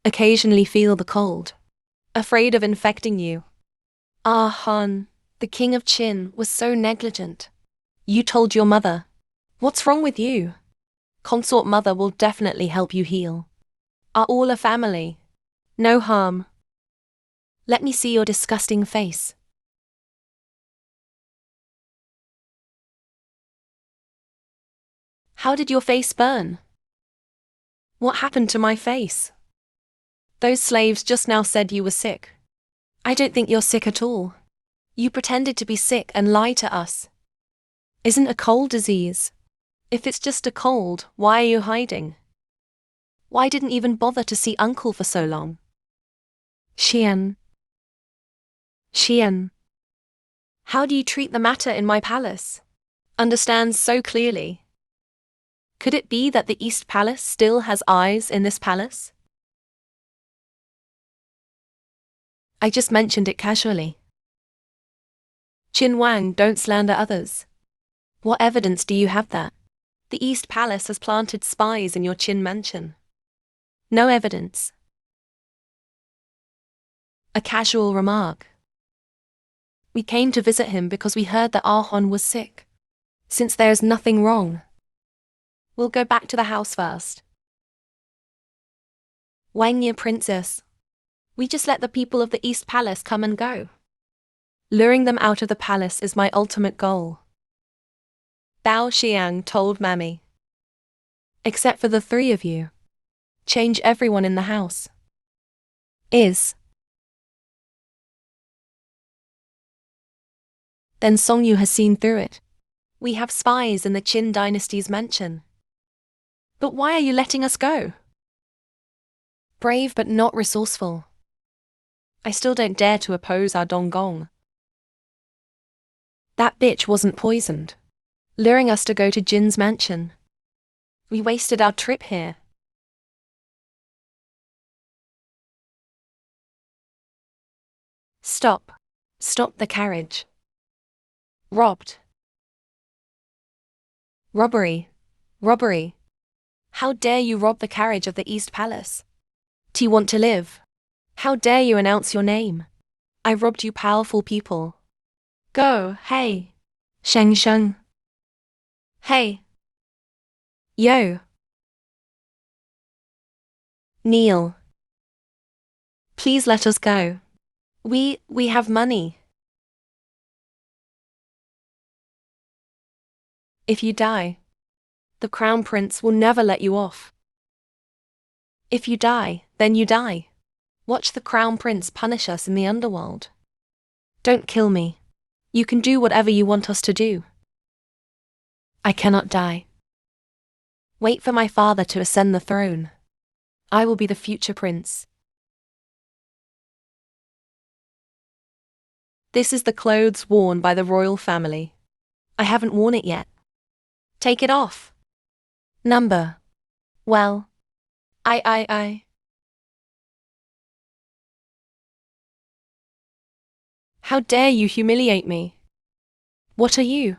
Occasionally feel the cold. Afraid of infecting you. Ah, Han, the King of Qin was so negligent. You told your mother. What's wrong with you? Consort mother will definitely help you heal. Are all a family? No harm. Let me see your disgusting face. How did your face burn? What happened to my face? Those slaves just now said you were sick. I don't think you're sick at all. You pretended to be sick and lied to us. Isn't a cold disease? If it's just a cold, why are you hiding? Why didn't even bother to see uncle for so long? Xian. How do you treat the matter in my palace? Understands so clearly. Could it be that the East Palace still has eyes in this palace? I just mentioned it casually. Qin Wang, don't slander others. What evidence do you have that? The East Palace has planted spies in your Qin mansion. No evidence. A casual remark. We came to visit him because we heard that Ahon was sick. Since there is nothing wrong, we'll go back to the house first. Wang Ye Princess. We just let the people of the East Palace come and go. Luring them out of the palace is my ultimate goal. Bao Xiang told Mammy. Except for the three of you. Change everyone in the house. Is. Then Songyu has seen through it. We have spies in the Qin dynasty's mansion. But why are you letting us go? Brave but not resourceful. I still don't dare to oppose our Donggong. That bitch wasn't poisoned, luring us to go to Jin's mansion. We wasted our trip here. Stop. Stop the carriage. Robbed. Robbery. Robbery. How dare you rob the carriage of the East Palace? Do you want to live? How dare you announce your name? I robbed you powerful people. Go, hey. Sheng Sheng. Hey. Yo. Kneel. Please let us go. We have money. If you die, the Crown Prince will never let you off. If you die, then you die. Watch the Crown Prince punish us in the underworld. Don't kill me. You can do whatever you want us to do. I cannot die. Wait for my father to ascend the throne. I will be the future prince. This is the clothes worn by the royal family. I haven't worn it yet. Take it off. Number. Well. I. How dare you humiliate me? What are you?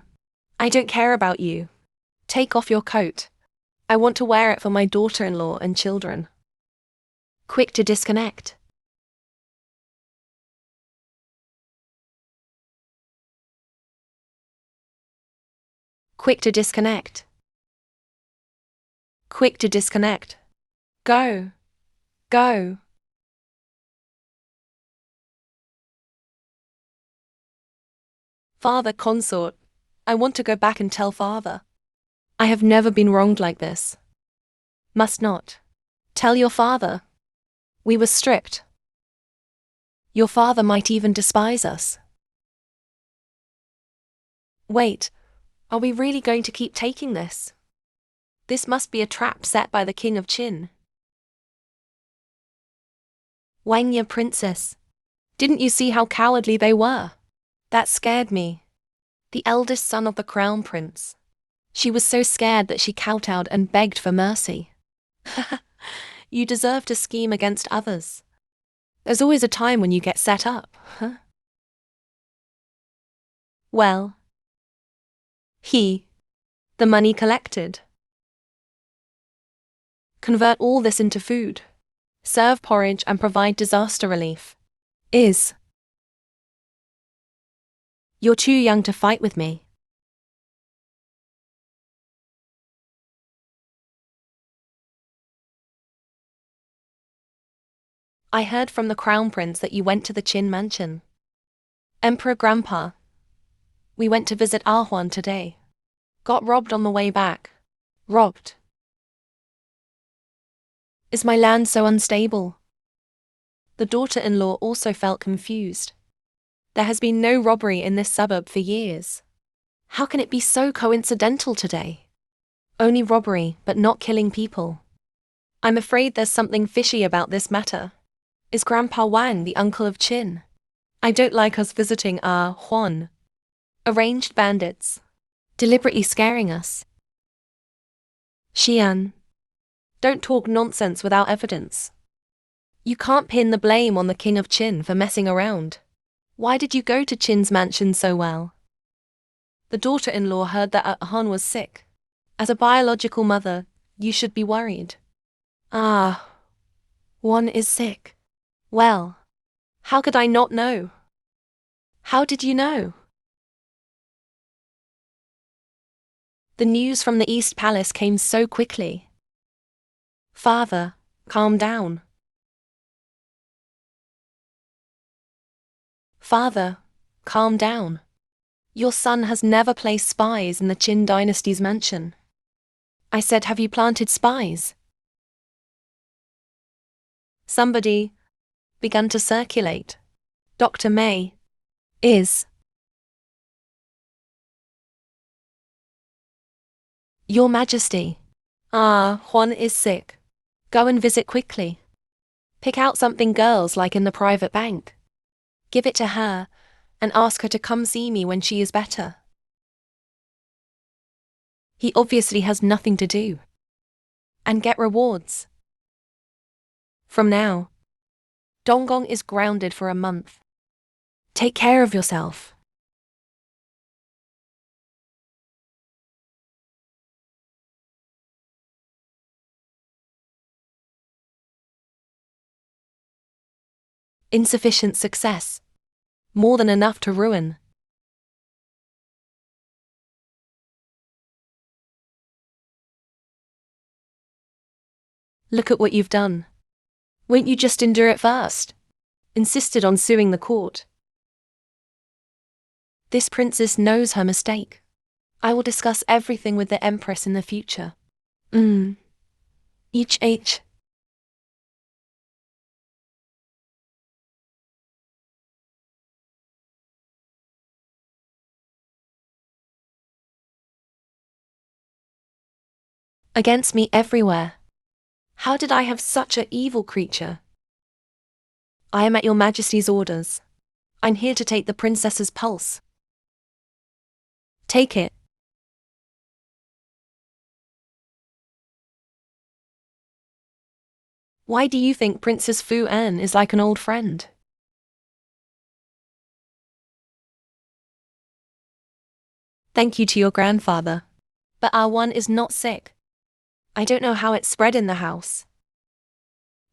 I don't care about you. Take off your coat. I want to wear it for my daughter-in-law and children. Quick to disconnect. Quick to disconnect. Quick to disconnect. Go. Go. Father consort, I want to go back and tell father. I have never been wronged like this. Must not. Tell your father. We were stripped. Your father might even despise us. Wait, are we really going to keep taking this? This must be a trap set by the King of Qin. Wangya princess. Didn't you see how cowardly they were? That scared me. The eldest son of the crown prince. She was so scared that she kowtowed and begged for mercy. You deserve to scheme against others. There's always a time when you get set up, huh? Well. The money collected. Convert all this into food. Serve porridge and provide disaster relief. You're too young to fight with me. I heard from the Crown Prince that you went to the Qin mansion. Emperor Grandpa. We went to visit Ahuan today. Got robbed on the way back. Robbed. Is my land so unstable? The daughter-in-law also felt confused. There has been no robbery in this suburb for years. How can it be so coincidental today? Only robbery, but not killing people. I'm afraid there's something fishy about this matter. Is Grandpa Wang the uncle of Qin? I don't like us visiting our Huan. Arranged bandits. Deliberately scaring us. Xian. Don't talk nonsense without evidence. You can't pin the blame on the King of Qin for messing around. Why did you go to Qin's mansion so well? The daughter-in-law heard that Han was sick. As a biological mother, you should be worried. One is sick. Well, how could I not know? How did you know? The news from the East Palace came so quickly. Father, calm down. Father, calm down. Your son has never placed spies in the Qin dynasty's mansion. I said, have you planted spies? Somebody began to circulate. Dr. May is. Your Majesty. Ah, Juan is sick. Go and visit quickly. Pick out something girls like in the private bank. Give it to her, and ask her to come see me when she is better. He obviously has nothing to do. And get rewards. From now, Donggong is grounded for a month. Take care of yourself. Insufficient success. More than enough to ruin. Look at what you've done. Won't you just endure it first? Insisted on suing the court. This princess knows her mistake. I will discuss everything with the Empress in the future. H. Against me everywhere. How did I have such an evil creature? I am at your Majesty's orders. I'm here to take the princess's pulse. Take it. Why do you think Princess Fu An is like an old friend? Thank you to your grandfather. But our one is not sick. I don't know how it spread in the house.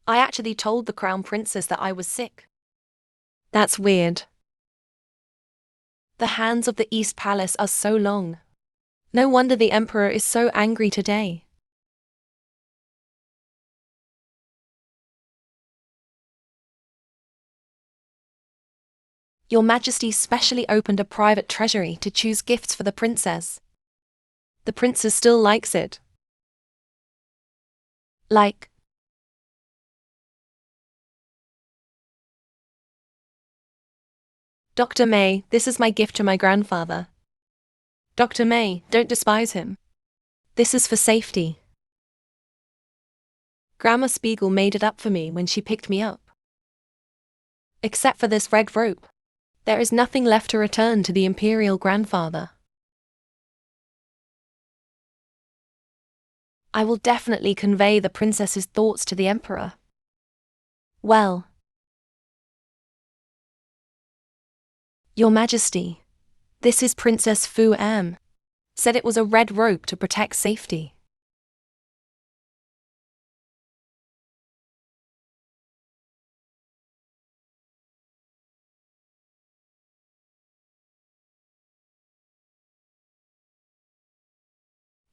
I actually told the crown princess that I was sick. That's weird. The hands of the East Palace are so long. No wonder the emperor is so angry today. Your Majesty specially opened a private treasury to choose gifts for the princess. The princess still likes it. Like. Dr. May, this is my gift to my grandfather. Dr. May, don't despise him. This is for safety. Grandma Spiegel made it up for me when she picked me up. Except for this red rope. There is nothing left to return to the imperial grandfather. I will definitely convey the princess's thoughts to the emperor. Well. Your Majesty, this is Princess Fu An. Said it was a red rope to protect safety.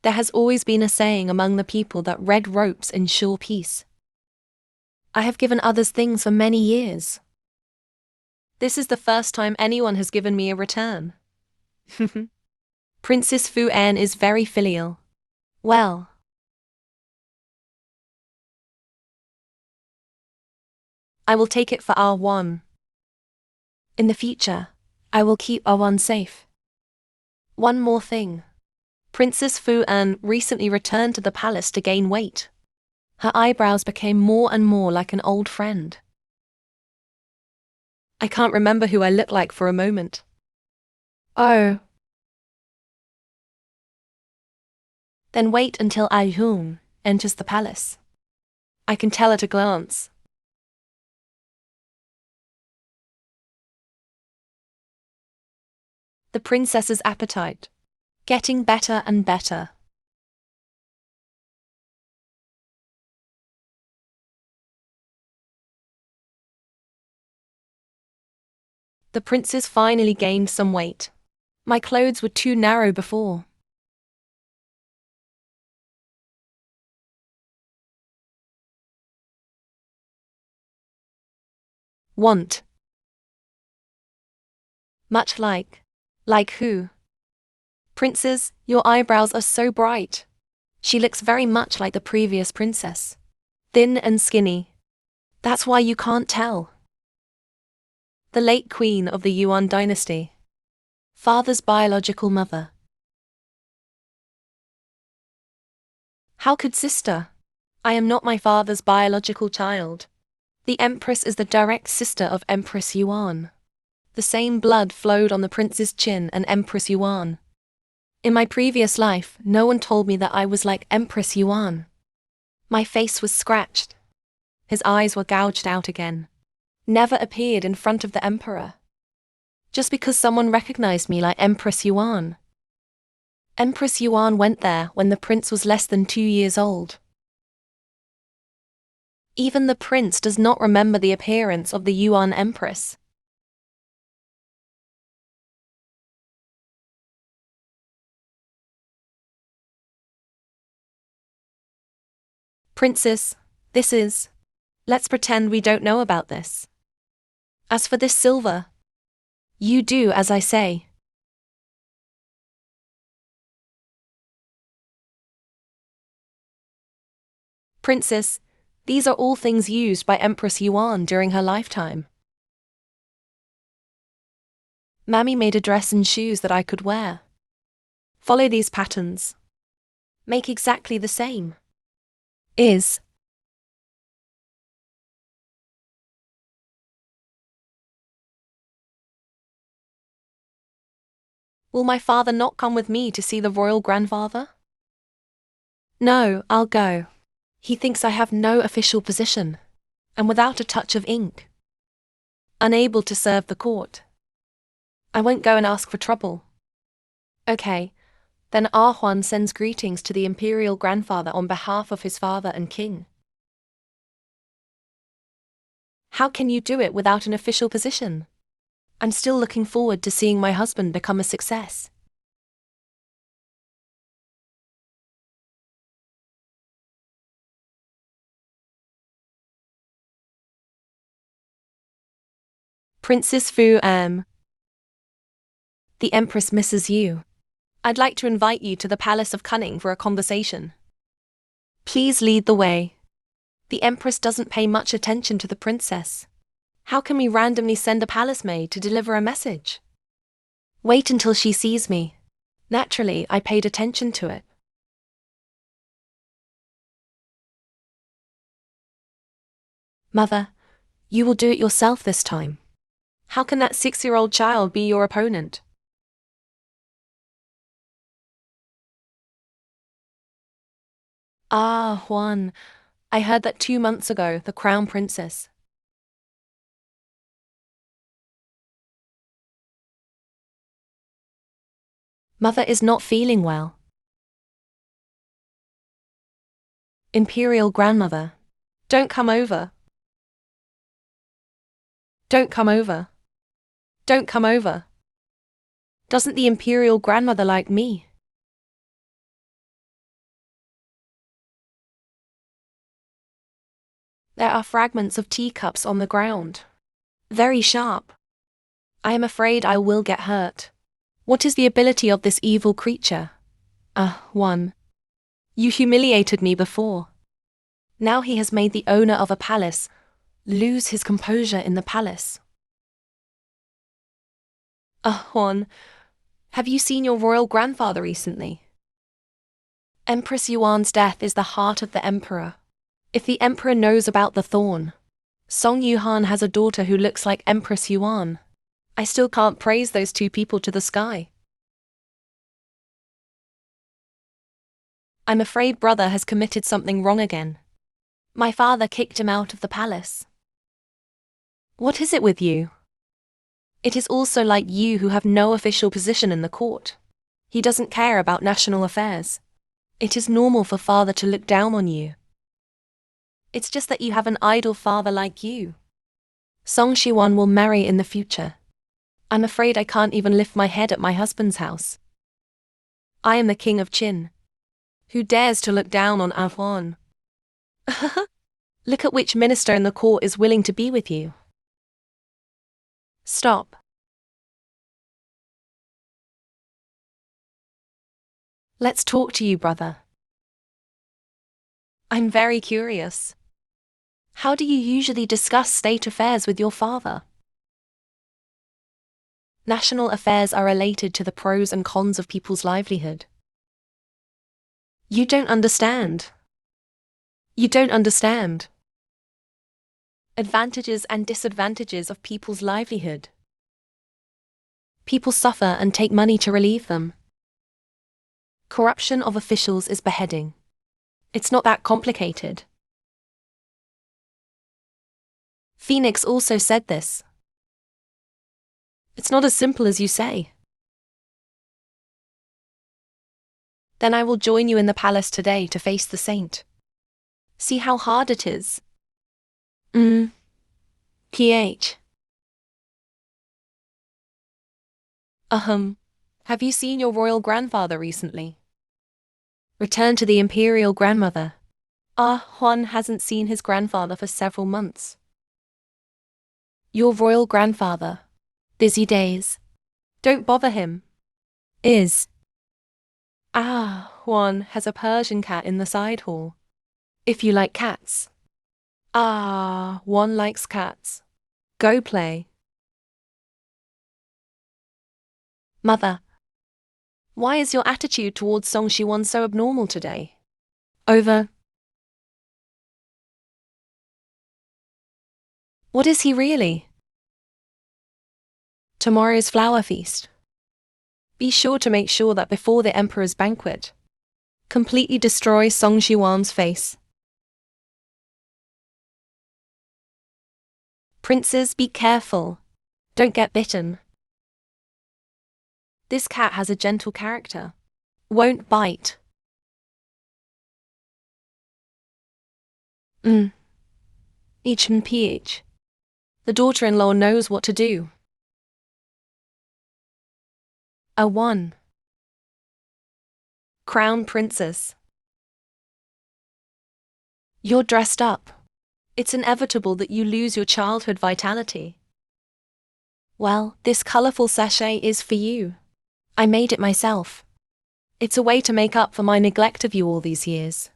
There has always been a saying among the people that red ropes ensure peace. I have given others things for many years. This is the first time anyone has given me a return. Princess Fu An is very filial. Well. I will take it for R1. In the future, I will keep R1 safe. One more thing. Princess Fu An recently returned to the palace to gain weight. Her eyebrows became more and more like an old friend. I can't remember who I look like for a moment. Oh. Then wait until Ai Hun enters the palace. I can tell at a glance. The princess's appetite. Getting better and better. The princess finally gained some weight. My clothes were too narrow before. Want. Much like. Like who? Princess, your eyebrows are so bright. She looks very much like the previous princess. Thin and skinny. That's why you can't tell. The late queen of the Yuan dynasty. Father's biological mother. How could sister? I am not my father's biological child. The empress is the direct sister of Empress Yuan. The same blood flowed on the prince's chin and Empress Yuan. In my previous life, no one told me that I was like Empress Yuan. My face was scratched. His eyes were gouged out again. Never appeared in front of the emperor. Just because someone recognized me like Empress Yuan. Empress Yuan went there when the prince was less than 2 years old. Even the prince does not remember the appearance of the Yuan empress. Princess, this is. Let's pretend we don't know about this. As for this silver, you do as I say. Princess, these are all things used by Empress Yuan during her lifetime. Mammy made a dress and shoes that I could wear. Follow these patterns. Make exactly the same. Is. Will my father not come with me to see the royal grandfather? No, I'll go. He thinks I have no official position, and without a touch of ink. Unable to serve the court. I won't go and ask for trouble. Okay, then Ah Huan sends greetings to the imperial grandfather on behalf of his father and king. How can you do it without an official position? I'm still looking forward to seeing my husband become a success. Princess Fu Am. The Empress misses you. I'd like to invite you to the Palace of Cunning for a conversation. Please lead the way. The Empress doesn't pay much attention to the princess. How can we randomly send a palace maid to deliver a message? Wait until she sees me. Naturally, I paid attention to it. Mother, you will do it yourself this time. How can that 6-year-old child be your opponent? Ah, Huan, I heard that 2 months ago, the crown princess. Mother is not feeling well. Imperial grandmother. Don't come over. Don't come over. Don't come over. Doesn't the imperial grandmother like me? There are fragments of teacups on the ground. Very sharp. I am afraid I will get hurt. What is the ability of this evil creature? One. You humiliated me before. Now he has made the owner of a palace lose his composure in the palace. Huan, have you seen your royal grandfather recently? Empress Yuan's death is the heart of the emperor. If the emperor knows about the thorn, Song Yuhan has a daughter who looks like Empress Yuan. I still can't praise those two people to the sky. I'm afraid brother has committed something wrong again. My father kicked him out of the palace. What is it with you? It is also like you who have no official position in the court. He doesn't care about national affairs. It is normal for father to look down on you. It's just that you have an idle father like you. Song Shiwan will marry in the future. I'm afraid I can't even lift my head at my husband's house. I am the king of Qin. Who dares to look down on Ahuan? Look at which minister in the court is willing to be with you. Stop. Let's talk to you, brother. I'm very curious. How do you usually discuss state affairs with your father? National affairs are related to the pros and cons of people's livelihood. You don't understand. You don't understand. Advantages and disadvantages of people's livelihood. People suffer and take money to relieve them. Corruption of officials is beheading. It's not that complicated. Phoenix also said this. It's not as simple as you say. Then I will join you in the palace today to face the saint. See how hard it is. PH. Have you seen your royal grandfather recently? Return to the imperial grandmother. Juan hasn't seen his grandfather for several months. Your royal grandfather. Busy days. Don't bother him. Juan has a Persian cat in the side hall. If you like cats. Juan likes cats. Go play. Mother. Why is your attitude towards Song Shiwan so abnormal today? Over. What is he really? Tomorrow's flower feast. Be sure to make sure that before the emperor's banquet, completely destroy Song Shiwan's face. Princes, be careful. Don't get bitten. This cat has a gentle character. Won't bite. Each and PH. The daughter-in-law knows what to do. A 1. Crown Princess. You're dressed up. It's inevitable that you lose your childhood vitality. Well, this colorful sachet is for you. I made it myself. It's a way to make up for my neglect of you all these years.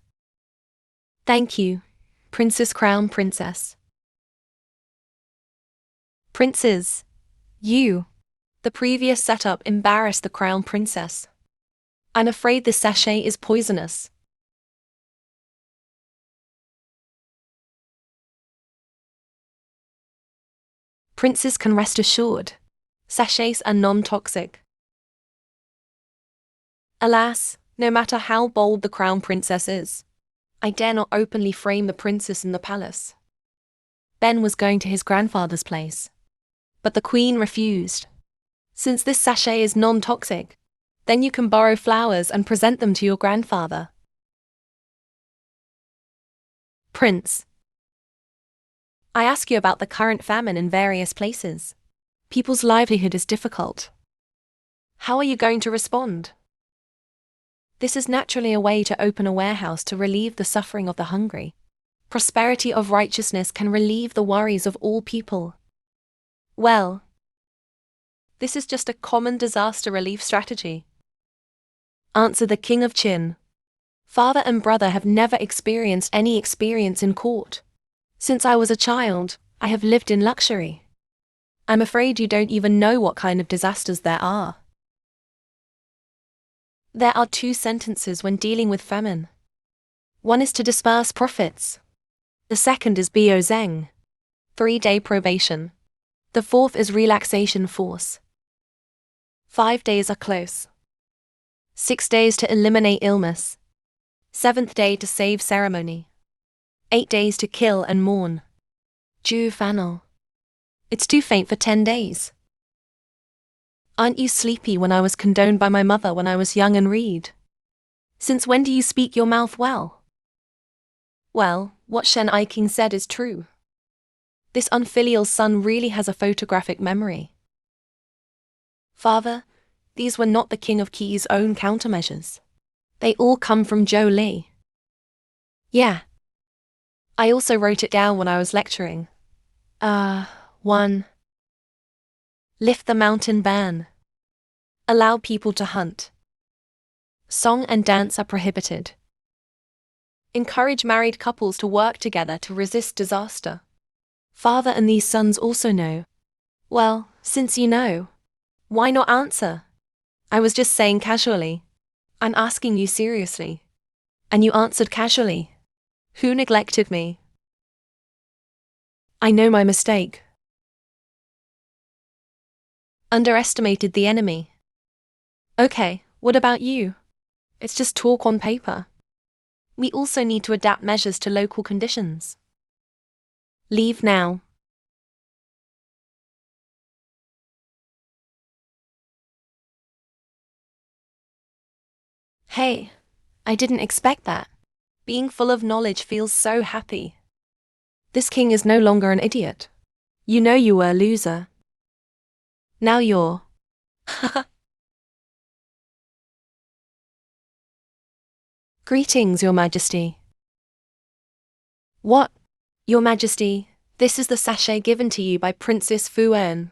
Thank you, Princess Crown Princess. Princes, you. The previous setup embarrassed the Crown Princess. I'm afraid this sachet is poisonous. Princes can rest assured. Sachets are non-toxic. Alas, no matter how bold the Crown Princess is, I dare not openly frame the princess in the palace. Ben was going to his grandfather's place, but the Queen refused. Since this sachet is non-toxic, then you can borrow flowers and present them to your grandfather. Prince. I ask you about the current famine in various places. People's livelihood is difficult. How are you going to respond? This is naturally a way to open a warehouse to relieve the suffering of the hungry. Prosperity of righteousness can relieve the worries of all people. Well, this is just a common disaster relief strategy. Answer the King of Qin. Father and brother have never experienced any experience in court. Since I was a child, I have lived in luxury. I'm afraid you don't even know what kind of disasters there are. There are 2 sentences when dealing with famine. One is to disperse profits. The second is Bo Zeng. 3-day probation. The fourth is relaxation force. 5 days are close. 6 days to eliminate illness. 7th day to save ceremony. 8 days to kill and mourn. Ju Fanel. It's too faint for 10 days. Aren't you sleepy when I was condoned by my mother when I was young and read? Since when do you speak your mouth well? Well, what Shen Aiking said is true. This unfilial son really has a photographic memory. Father, these were not the King of Qi's own countermeasures. They all come from Zhou Li. Yeah. I also wrote it down when I was lecturing. 1. Lift the mountain ban. Allow people to hunt. Song and dance are prohibited. encourage married couples to work together to resist disaster. Father and these sons also know. Well, since you know, why not answer? I was just saying casually. I'm asking you seriously. And you answered casually. Who neglected me? I know my mistake. Underestimated the enemy. Okay, what about you? It's just talk on paper. We also need to adapt measures to local conditions. Leave now. Hey, I didn't expect that. Being full of knowledge feels so happy. This king is no longer an idiot. You know you were a loser. Now you're. Greetings, Your Majesty. What? Your Majesty, this is the sachet given to you by Princess Fuan.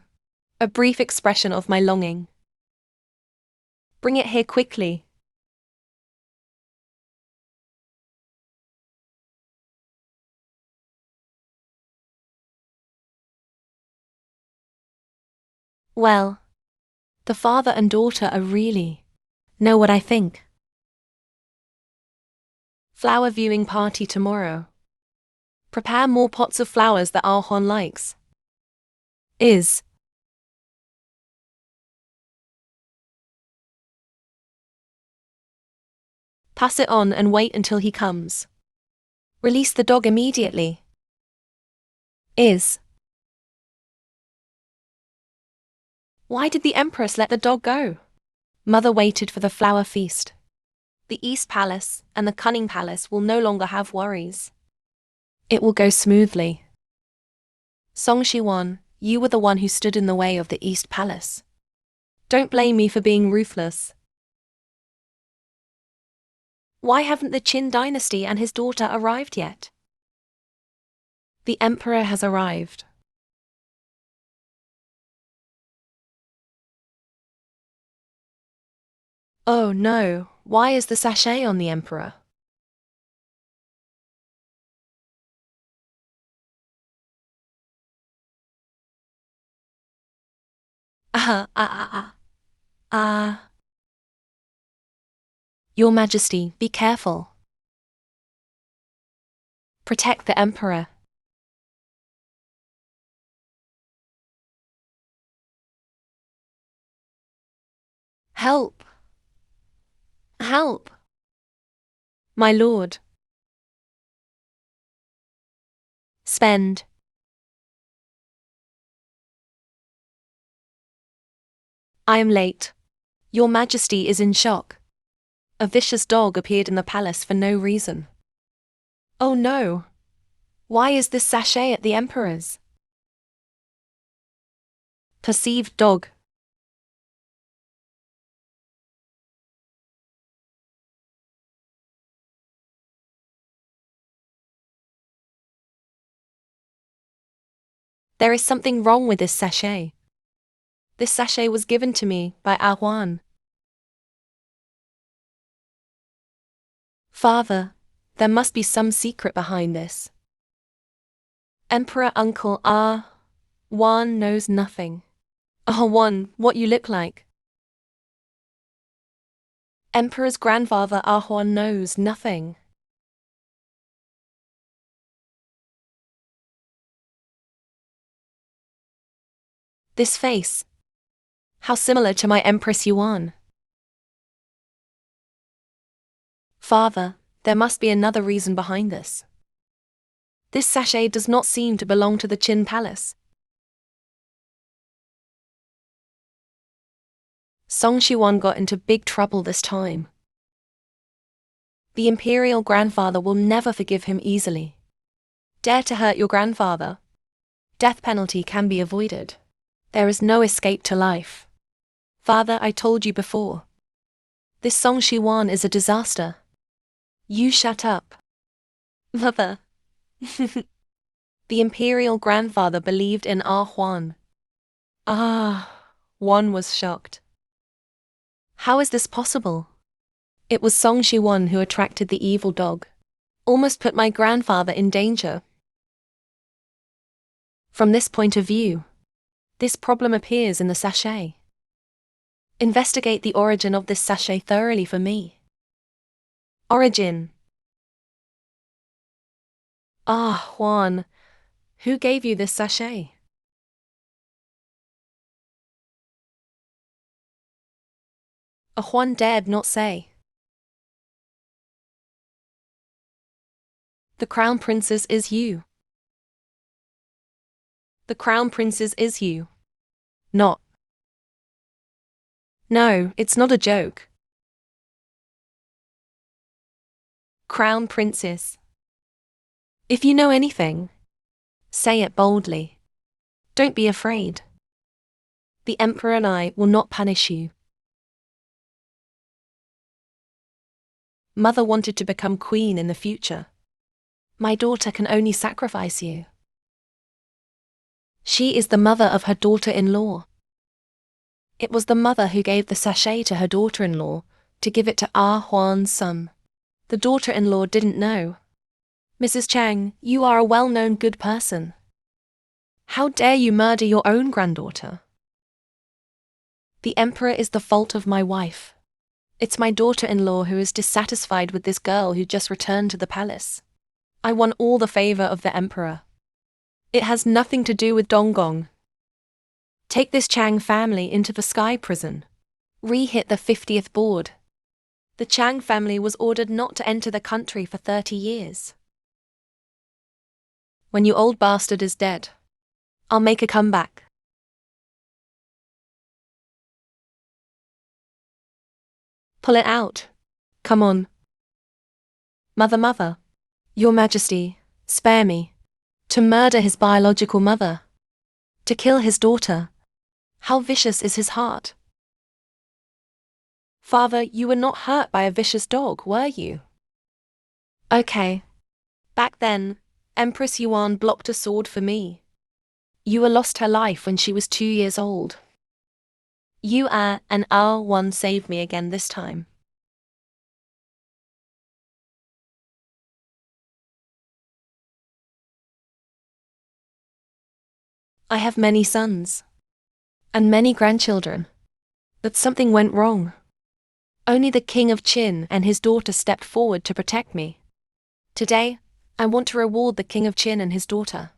A brief expression of my longing. Bring it here quickly. Well, the father and daughter are really. Know what I think? Flower viewing party tomorrow. Prepare more pots of flowers that Ahon likes. Is. Pass it on and wait until he comes. Release the dog immediately. Is. Why did the Empress let the dog go? Mother waited for the flower feast. The East Palace and the Cunning Palace will no longer have worries. It will go smoothly. Song Shiwan, you were the one who stood in the way of the East Palace. Don't blame me for being ruthless. Why haven't the Qin dynasty and his daughter arrived yet? The Emperor has arrived. Oh no, why is the sachet on the Emperor? Ah, ah, ah, ah. Ah. Your Majesty, be careful. Protect the Emperor. Help! Help! My lord. Spend. I am late. Your Majesty is in shock. A vicious dog appeared in the palace for no reason. Oh no! Why is this sachet at the Emperor's? Perceived dog. There is something wrong with this sachet. This sachet was given to me by Ahuan. Father, there must be some secret behind this. Emperor Uncle Wan knows nothing. Wan, what you look like. Emperor's grandfather Ahuan knows nothing. This face. How similar to my Empress Yuan. Father, there must be another reason behind this. This sachet does not seem to belong to the Qin Palace. Song Shiwan got into big trouble this time. The imperial grandfather will never forgive him easily. Dare to hurt your grandfather? Death penalty can be avoided. There is no escape to life. Father, I told you before. This Song Shiwan is a disaster. You shut up. Mother. The imperial grandfather believed in Huan. Wan was shocked. How is this possible? It was Song Shiwan who attracted the evil dog. almost put my grandfather in danger. From this point of view, this problem appears in the sachet. Investigate the origin of this sachet thoroughly for me. Origin. Ah, Juan, who gave you this sachet? Juan dared not say. The Crown Princess is you. The Crown Princess is you. Not. No, it's not a joke. Crown Princess. If you know anything, say it boldly. Don't be afraid. The Emperor and I will not punish you. Mother wanted to become queen in the future. My daughter can only sacrifice you. She is the mother of her daughter-in-law. It was the mother who gave the sachet to her daughter-in-law to give it to Juan's son. The daughter-in-law didn't know. Mrs. Chang, you are a well-known good person. How dare you murder your own granddaughter? The Emperor is the fault of my wife. It's my daughter-in-law who is dissatisfied with this girl who just returned to the palace. I won all the favor of the Emperor. It has nothing to do with Donggong. Take this Chang family into the sky prison. Re-hit the 50th board. The Chang family was ordered not to enter the country for 30 years. When your old bastard is dead, I'll make a comeback. Pull it out. Come on. Mother, Your Majesty, spare me. To murder his biological mother. To kill his daughter. How vicious is his heart? Father, you were not hurt by a vicious dog, were you? Okay. Back then, Empress Yuan blocked a sword for me. Yua lost her life when she was 2 years old. Yua and R1 saved me again this time. I have many sons. And many grandchildren. But something went wrong. Only the King of Qin and his daughter stepped forward to protect me. Today, I want to reward the King of Qin and his daughter.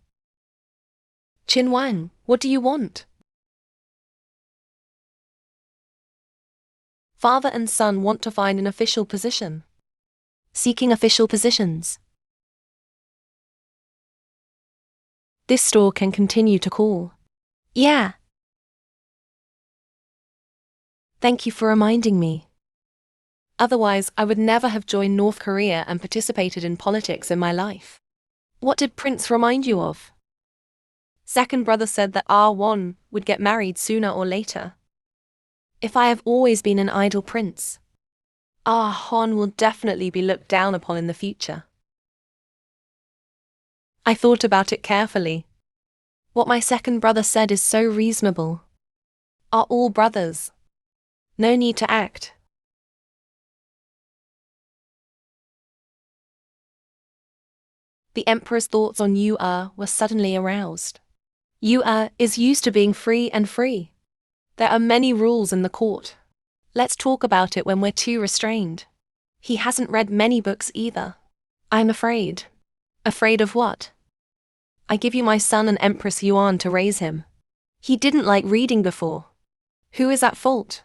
Qin Wang, what do you want? Father and son want to find an official position. Seeking official positions. This store can continue to call. Yeah. Thank you for reminding me. Otherwise, I would never have joined North Korea and participated in politics in my life. What did Prince remind you of? Second brother said that R1 would get married sooner or later. If I have always been an idle prince, R1 will definitely be looked down upon in the future. I thought about it carefully. What my second brother said is so reasonable. Are all brothers. No need to act. The Emperor's thoughts on Yua were suddenly aroused. Yua is used to being free and free. There are many rules in the court. Let's talk about it when we're too restrained. He hasn't read many books either. I'm afraid. Afraid of what? I give you my son and Empress Yuan to raise him. He didn't like reading before. Who is at fault?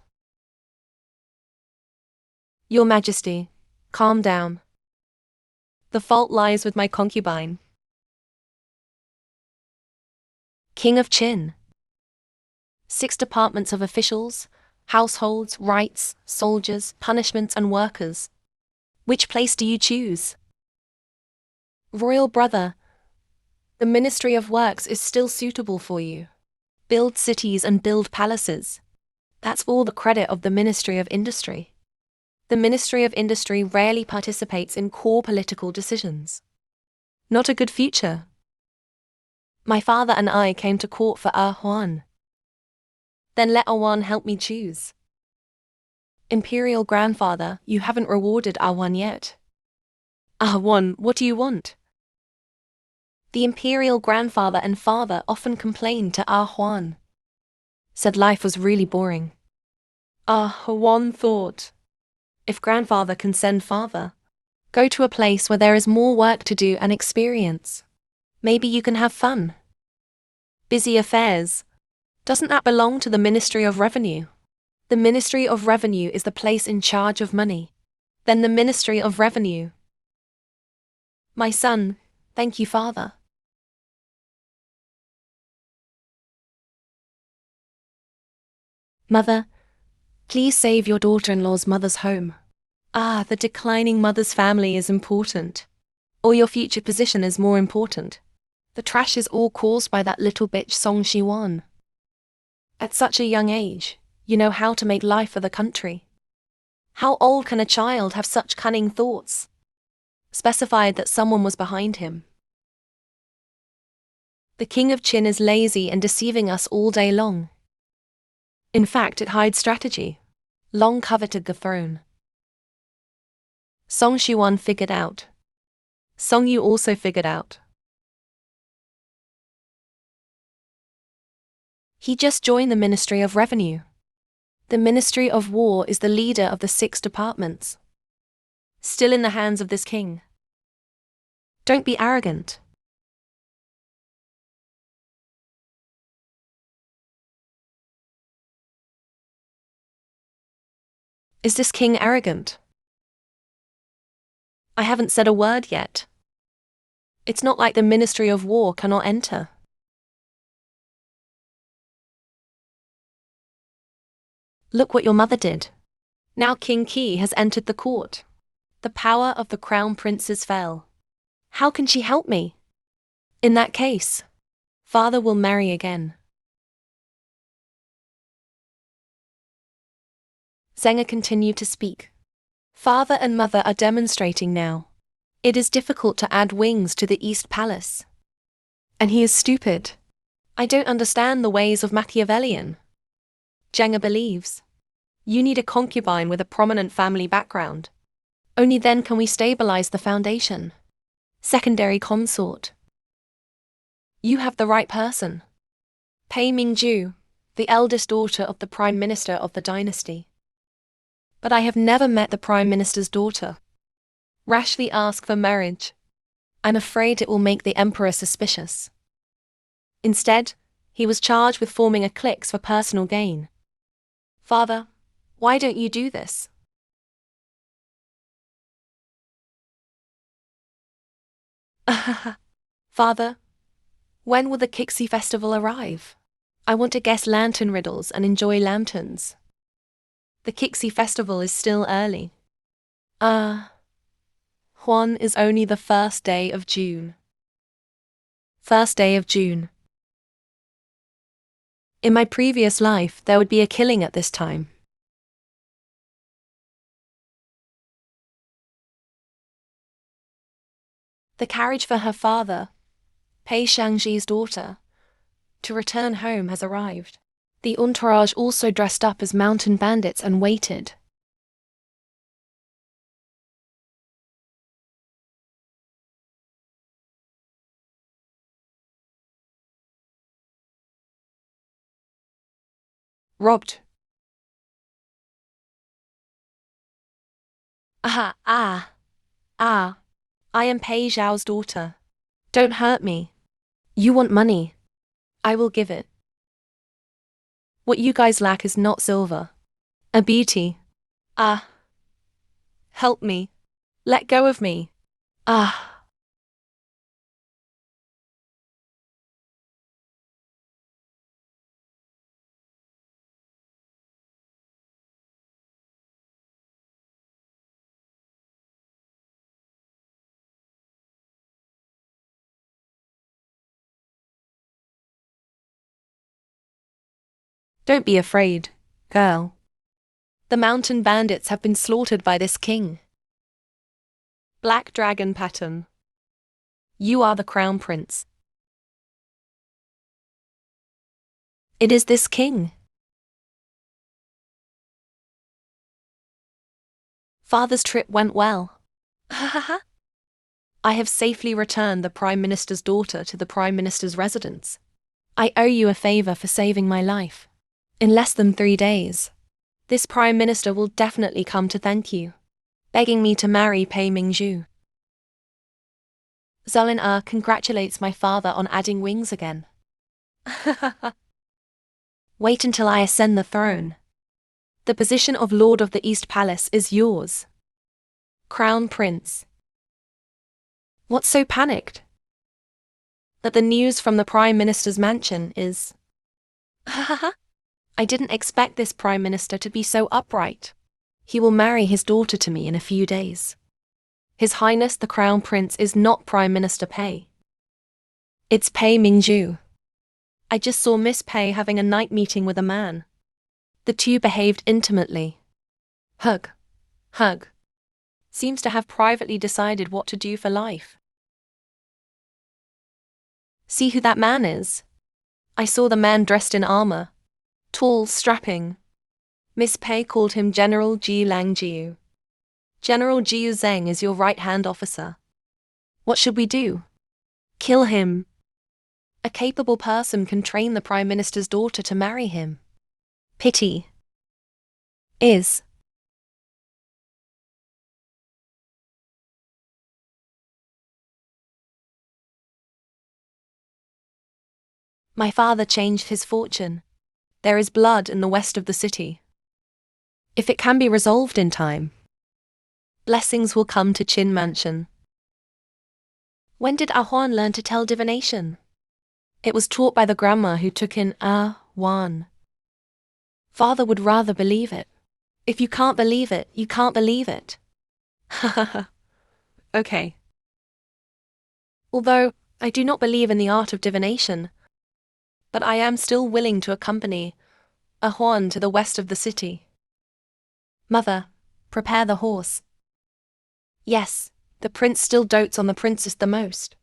Your Majesty, calm down. The fault lies with my concubine. King of Qin. 6 departments of officials, households, rights, soldiers, punishments and workers. Which place do you choose? Royal brother, the Ministry of Works is still suitable for you. Build cities and build palaces. That's all the credit of the Ministry of Industry. The Ministry of Industry rarely participates in core political decisions. Not a good future. My father and I came to court for Juan. Then let Juan help me choose. Imperial grandfather, you haven't rewarded Juan yet. Ah, Wan, what do you want? The imperial grandfather and father often complained to Ah Huan. Said life was really boring. Ah Huan thought, if grandfather can send father, go to a place where there is more work to do and experience. Maybe you can have fun. Busy affairs. Doesn't that belong to the Ministry of Revenue? The Ministry of Revenue is the place in charge of money. Then the Ministry of Revenue. My son, thank you, father. Mother, please save your daughter-in-law's mother's home. Ah, the declining mother's family is important. Or your future position is more important. The trash is all caused by that little bitch Song Shiwan. At such a young age, you know how to make life for the country. How old can a child have such cunning thoughts? Specified that someone was behind him. The king of Qin is lazy and deceiving us all day long. In fact, it hides strategy. Long coveted the throne. Song Shiwan figured out. Song Yu also figured out. He just joined the Ministry of Revenue. The Ministry of War is the leader of the 6 departments. Still in the hands of this king. Don't be arrogant. Is this king arrogant? I haven't said a word yet. It's not like the Ministry of War cannot enter. Look what your mother did. Now King Qi has entered the court. The power of the crown princes fell. How can she help me? In that case, father will marry again. Zenga continued to speak. Father and mother are demonstrating now. It is difficult to add wings to the East Palace. And he is stupid. I don't understand the ways of Machiavellian. Jenga believes. You need a concubine with a prominent family background. Only then can we stabilize the foundation. Secondary consort. You have the right person. Pei Mingju, the eldest daughter of the Prime Minister of the dynasty. But I have never met the Prime Minister's daughter. Rashly ask for marriage. I'm afraid it will make the Emperor suspicious. Instead, he was charged with forming a clique for personal gain. Father, why don't you do this? Father, when will the Kixi festival arrive? I want to guess lantern riddles and enjoy lanterns. The Kixi festival is still early. Huan is only the first day of June. First day of June. In my previous life, there would be a killing at this time. The carriage for her father, Pei Shangji's daughter, to return home has arrived. The entourage also dressed up as mountain bandits and waited. Robbed. I am Pei Zhao's daughter. Don't hurt me. You want money. I will give it. What you guys lack is not silver. A beauty. Help me. Let go of me. Don't be afraid, girl. The mountain bandits have been slaughtered by this king. Black dragon pattern. You are the crown prince. It is this king. Father's trip went well. I have safely returned the Prime Minister's daughter to the Prime Minister's residence. I owe you a favor for saving my life. In less than 3 days, this Prime Minister will definitely come to thank you, begging me to marry Pei Mingzhu. Zolin congratulates my father on adding wings again. Wait until I ascend the throne. The position of Lord of the East Palace is yours. Crown Prince. What's so panicked? That the news from the Prime Minister's mansion is... I didn't expect this Prime Minister to be so upright. He will marry his daughter to me in a few days. His Highness the Crown Prince is not Prime Minister Pei. It's Pei Mingzhu. I just saw Miss Pei having a night meeting with a man. The two behaved intimately. Hug. Seems to have privately decided what to do for life. See who that man is? I saw the man dressed in armor. Tall, strapping. Miss Pei called him General Ji Langjiu. General Jiu Zheng is your right-hand officer. What should we do? Kill him. A capable person can train the Prime Minister's daughter to marry him. Pity. Is. My father changed his fortune. There is blood in the west of the city. If it can be resolved in time, blessings will come to Qin Mansion. When did Huan learn to tell divination? It was taught by the grandma who took in Huan. Father would rather believe it. If you can't believe it, you can't believe it. Okay. Although I do not believe in the art of divination, but I am still willing to accompany Huan to the west of the city. Mother, prepare the horse. Yes, the prince still dotes on the princess the most.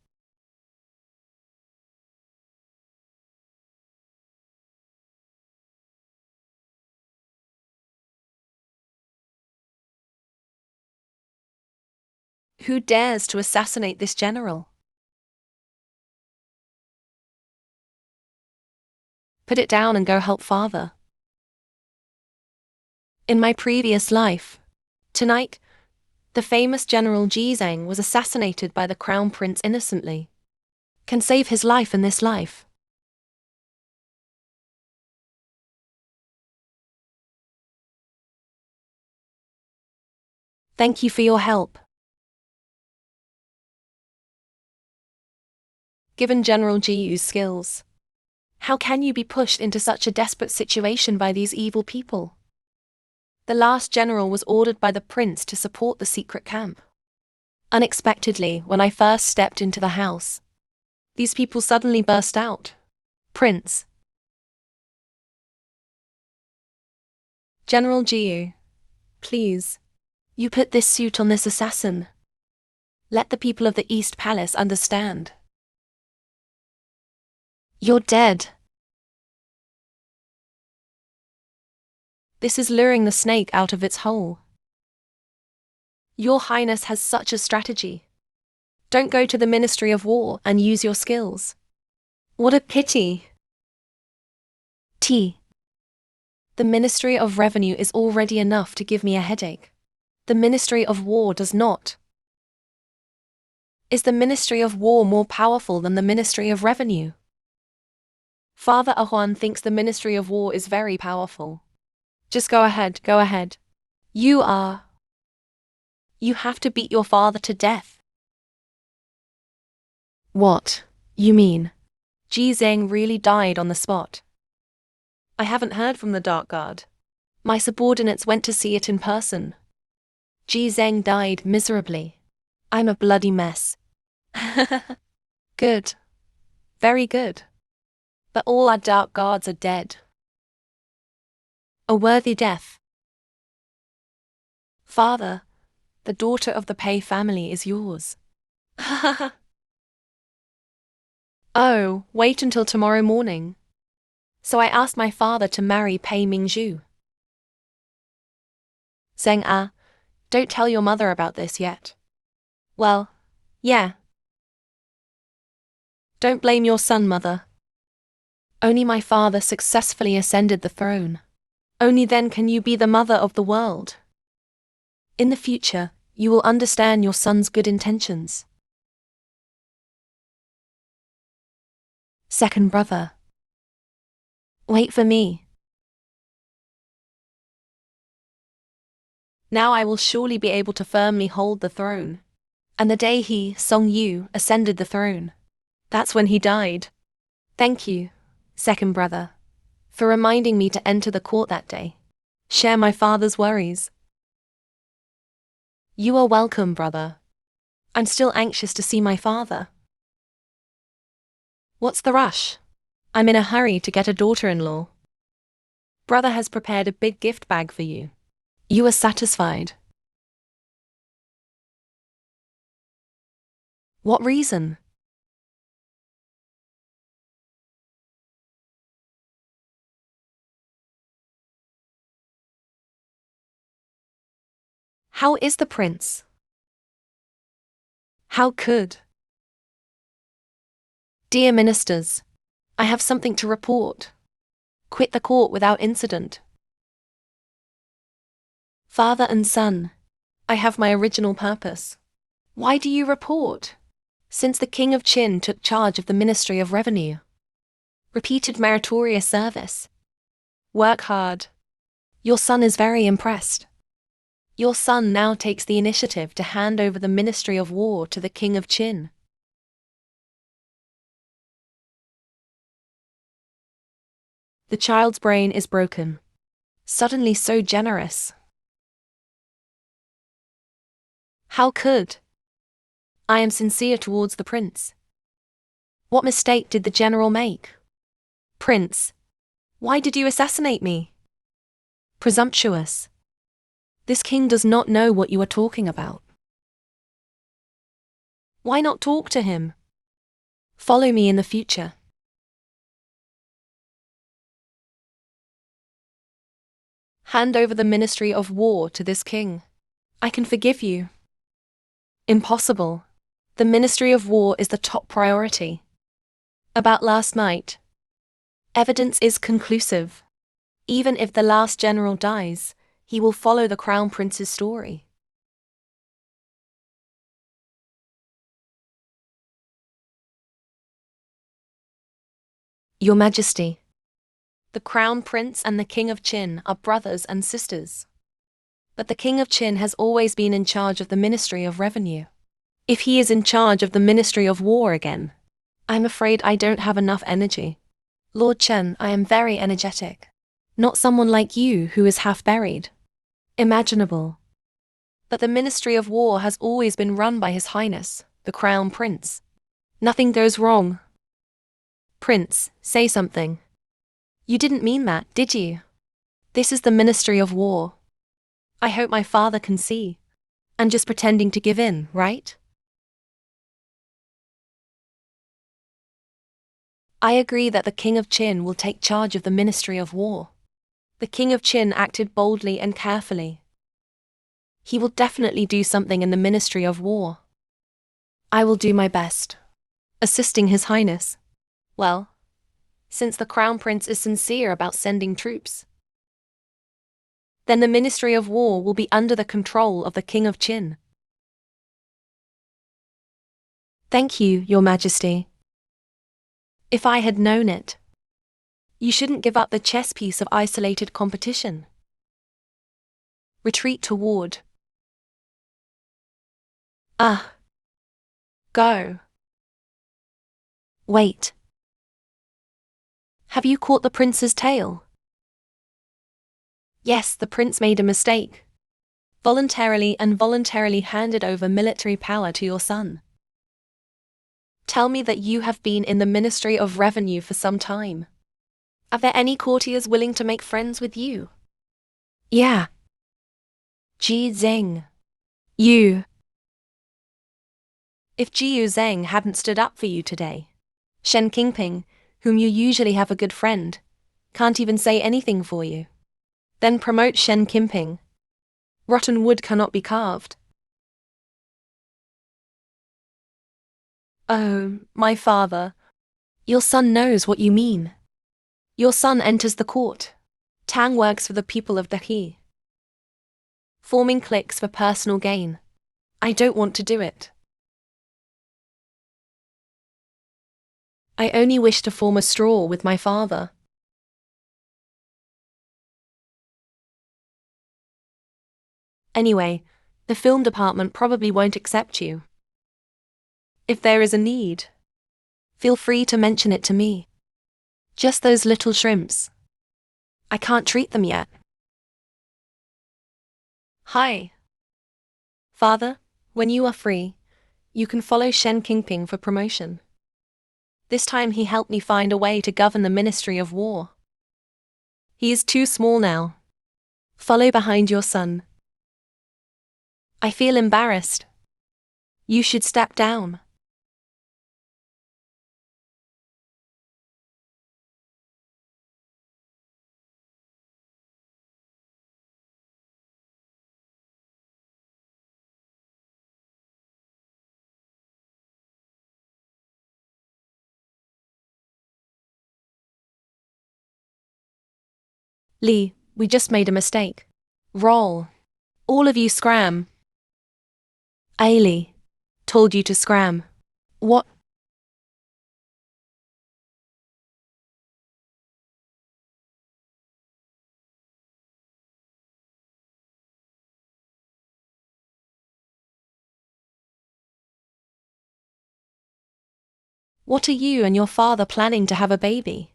Who dares to assassinate this general? Put it down and go help father. In my previous life, tonight, the famous General Ji Zheng was assassinated by the Crown Prince innocently. Can save his life in this life. Thank you for your help. Given General Jiu's skills, how can you be pushed into such a desperate situation by these evil people? The last general was ordered by the prince to support the secret camp. Unexpectedly, when I first stepped into the house, these people suddenly burst out. Prince. General Jiu, please, you put this suit on this assassin. Let the people of the East Palace understand. You're dead. This is luring the snake out of its hole. Your Highness has such a strategy. Don't go to the Ministry of War and use your skills. What a pity. The Ministry of Revenue is already enough to give me a headache. The Ministry of War does not. Is the Ministry of War more powerful than the Ministry of Revenue? Father Huan thinks the Ministry of War is very powerful. Just go ahead. You have to beat your father to death. What? You mean? Ji Zheng really died on the spot? I haven't heard from the Dark Guard. My subordinates went to see it in person. Ji Zheng died miserably. I'm a bloody mess. Good. Very good. But all our Dark Guards are dead. A worthy death. Father, the daughter of the Pei family is yours. Oh, wait until tomorrow morning. So I asked my father to marry Pei Mingzhu. Zheng don't tell your mother about this yet. Well, Yeah. Don't blame your son, mother. Only my father successfully ascended the throne. Only then can you be the mother of the world. In the future, you will understand your son's good intentions. Second brother. Wait for me. Now I will surely be able to firmly hold the throne. And the day he, Song Yu, ascended the throne, that's when he died. Thank you, second brother, for reminding me to enter the court that day. Share my father's worries. You are welcome, brother. I'm still anxious to see my father. What's the rush? I'm in a hurry to get a daughter-in-law. Brother has prepared a big gift bag for you. You are satisfied. What reason? How is the prince? How could? Dear ministers, I have something to report. Quit the court without incident. Father and son, I have my original purpose. Why do you report? Since the King of Qin took charge of the Ministry of Revenue. Repeated meritorious service. Work hard. Your son is very impressed. Your son now takes the initiative to hand over the Ministry of War to the King of Qin. The child's brain is broken. Suddenly so generous. How could? I am sincere towards the prince. What mistake did the general make? Prince, why did you assassinate me? Presumptuous. This king does not know what you are talking about. Why not talk to him? Follow me in the future. Hand over the Ministry of War to this king. I can forgive you. Impossible. The Ministry of War is the top priority. About last night. Evidence is conclusive. Even if the last general dies, he will follow the Crown Prince's story. Your Majesty, the Crown Prince and the King of Qin are brothers and sisters. But the King of Qin has always been in charge of the Ministry of Revenue. If he is in charge of the Ministry of War again, I'm afraid I don't have enough energy. Lord Chen, I am very energetic. Not someone like you who is half buried. Imaginable. But the Ministry of War has always been run by His Highness, the Crown Prince. Nothing goes wrong. Prince, say something. You didn't mean that, did you? This is the Ministry of War. I hope my father can see. And just pretending to give in, right? I agree that the King of Qin will take charge of the Ministry of War. The King of Qin acted boldly and carefully. He will definitely do something in the Ministry of War. I will do my best. Assisting His Highness. Well, since the Crown Prince is sincere about sending troops, then the Ministry of War will be under the control of the King of Qin. Thank you, Your Majesty. If I had known it. You shouldn't give up the chess piece of isolated competition. Retreat toward. Go. Wait. Have you caught the prince's tail? Yes, the prince made a mistake. Voluntarily and voluntarily handed over military power to your son. Tell me that you have been in the Ministry of Revenue for some time. Are there any courtiers willing to make friends with you? Yeah. Ji Zheng. You. If Jiu Zheng hadn't stood up for you today, Shen Qingping, whom you usually have a good friend, can't even say anything for you. Then promote Shen Qingping. Rotten wood cannot be carved. Oh, my father. Your son knows what you mean. Your son enters the court. Tang works for the people of Dahi, forming cliques for personal gain. I don't want to do it. I only wish to form a straw with my father. Anyway, the film department probably won't accept you. If there is a need, feel free to mention it to me. Just those little shrimps. I can't treat them yet. Hi. Father, when you are free, you can follow Shen Qingping for promotion. This time he helped me find a way to govern the Ministry of War. He is too small now. Follow behind your son. I feel embarrassed. You should step down. Lee, we just made a mistake. Roll. All of you scram. Ailey. Told you to scram. What? What are you and your father planning to have a baby?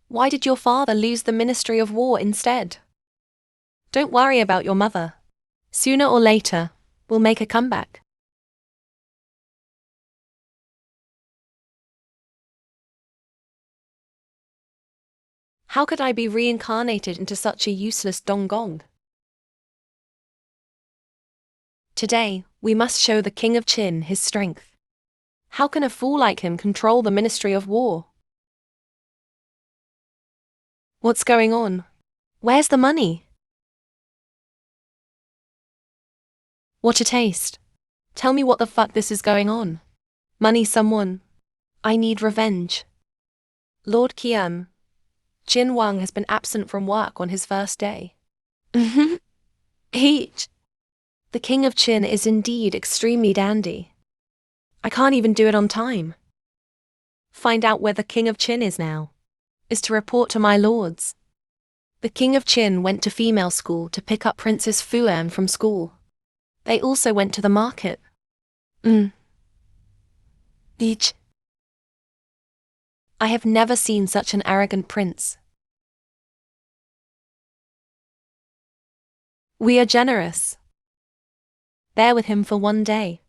Why did your father lose the Ministry of War instead? Don't worry about your mother. Sooner or later, we'll make a comeback. How could I be reincarnated into such a useless donggong? Today, we must show the King of Qin his strength. How can a fool like him control the Ministry of War? What's going on? Where's the money? What a taste. Tell me what the fuck this is going on. Money someone. I need revenge. Lord Qian. Jin Wang has been absent from work on his first day. Heat. The King of Qin is indeed extremely dandy. I can't even do it on time. Find out where the King of Qin is now. Is to report to my lords. The King of Qin went to female school to pick up Princess Fuan from school. They also went to the market. Each. I have never seen such an arrogant prince. We are generous. Bear with him for one day.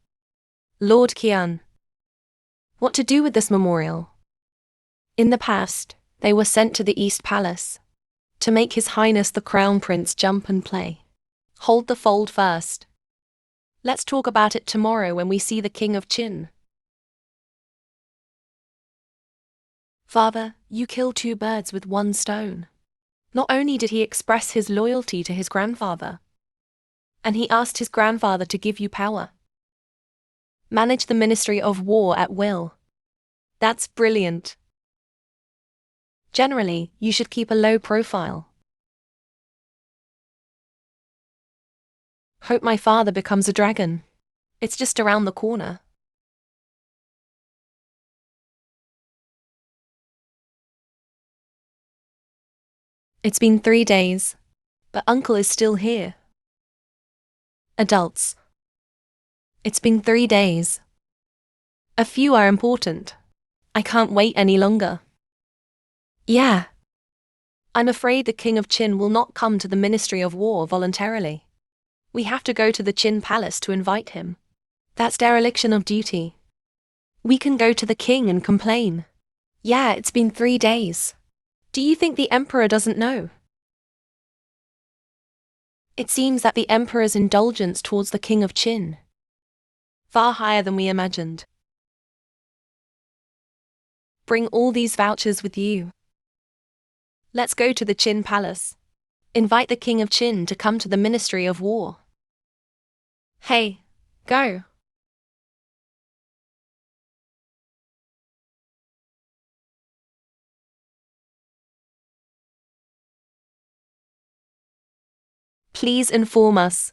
Lord Qian. What to do with this memorial? In the past, they were sent to the East Palace to make His Highness the Crown Prince jump and play. Hold the fold first. Let's talk about it tomorrow when we see the King of Qin. Father, you killed two birds with one stone. Not only did he express his loyalty to his grandfather, and he asked his grandfather to give you power. Manage the Ministry of War at will. That's brilliant. Generally, you should keep a low profile. Hope my father becomes a dragon. It's just around the corner. It's been 3 days, but uncle is still here. Adults. It's been 3 days. A few are important. I can't wait any longer. Yeah. I'm afraid the King of Qin will not come to the Ministry of War voluntarily. We have to go to the Qin Palace to invite him. That's dereliction of duty. We can go to the king and complain. Yeah, it's been 3 days. Do you think the emperor doesn't know? It seems that the emperor's indulgence towards the King of Qin far higher than we imagined. Bring all these vouchers with you. Let's go to the Qin Palace. Invite the King of Qin to come to the Ministry of War. Hey, go. Please inform us.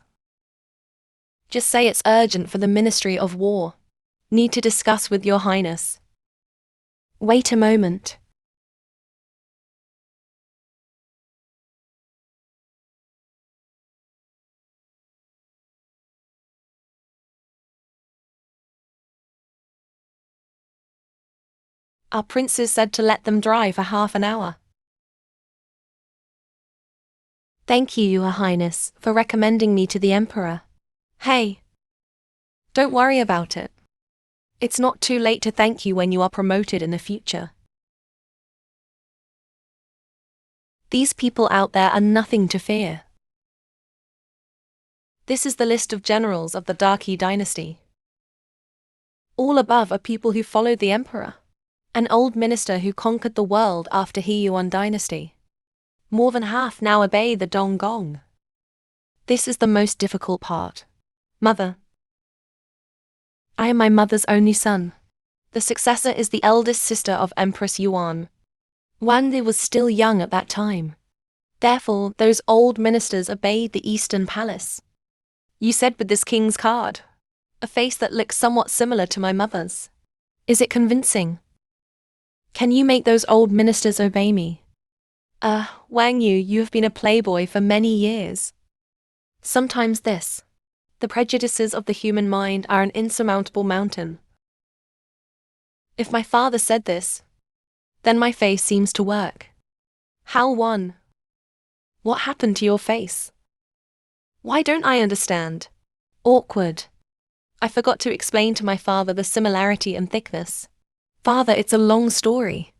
Just say it's urgent for the Ministry of War. Need to discuss with Your Highness. Wait a moment. Our princes said to let them dry for half an hour. Thank you, Your Highness, for recommending me to the Emperor. Hey, don't worry about it. It's not too late to thank you when you are promoted in the future. These people out there are nothing to fear. This is the list of generals of the Darky dynasty. All above are people who followed the Emperor. An old minister who conquered the world after He Yuan dynasty. More than half now obey the Dong Gong. This is the most difficult part. Mother. I am my mother's only son. The successor is the eldest sister of Empress Yuan. Wang Di was still young at that time. Therefore, those old ministers obeyed the Eastern Palace. You said with this king's card. A face that looks somewhat similar to my mother's. Is it convincing? Can you make those old ministers obey me? Wang Yu, you have been a playboy for many years. Sometimes the prejudices of the human mind are an insurmountable mountain. If my father said this, then my face seems to work. How one? What happened to your face? Why don't I understand? Awkward. I forgot to explain to my father the similarity and thickness. Father, it's a long story.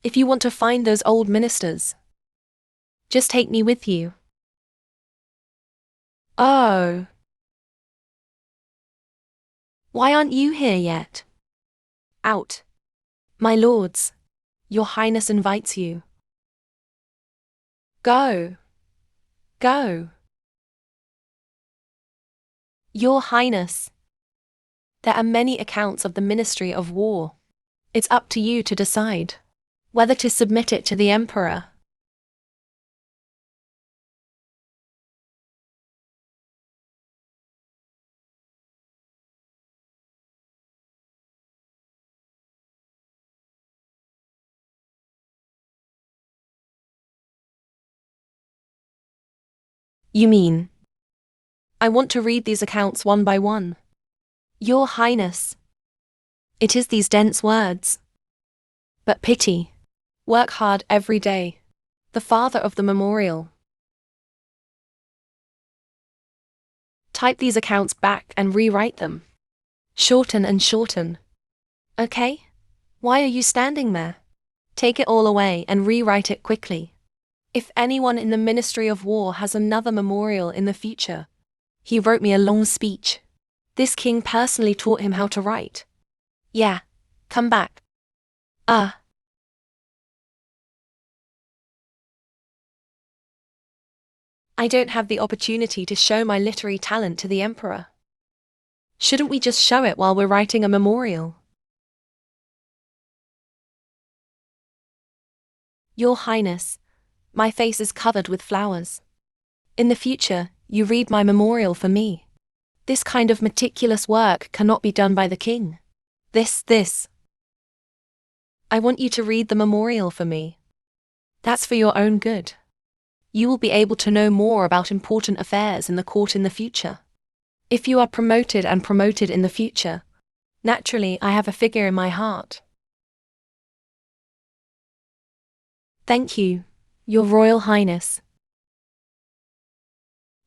If you want to find those old ministers, just take me with you. Oh. Why aren't you here yet? Out. My lords, Your Highness invites you. Go. Go. Your Highness. There are many accounts of the Ministry of War. It's up to you to decide whether to submit it to the Emperor. You mean? I want to read these accounts one by one. Your Highness. It is these dense words. But pity. Work hard every day. The father of the memorial. Type these accounts back and rewrite them. Shorten and shorten. Okay? Why are you standing there? Take it all away and rewrite it quickly. If anyone in the Ministry of War has another memorial in the future, he wrote me a long speech. This king personally taught him how to write. Yeah, come back. I don't have the opportunity to show my literary talent to the Emperor. Shouldn't we just show it while we're writing a memorial? Your Highness, my face is covered with flowers. In the future, you read my memorial for me. This kind of meticulous work cannot be done by the king. This. I want you to read the memorial for me. That's for your own good. You will be able to know more about important affairs in the court in the future. If you are promoted in the future, naturally I have a figure in my heart. Thank you, Your Royal Highness.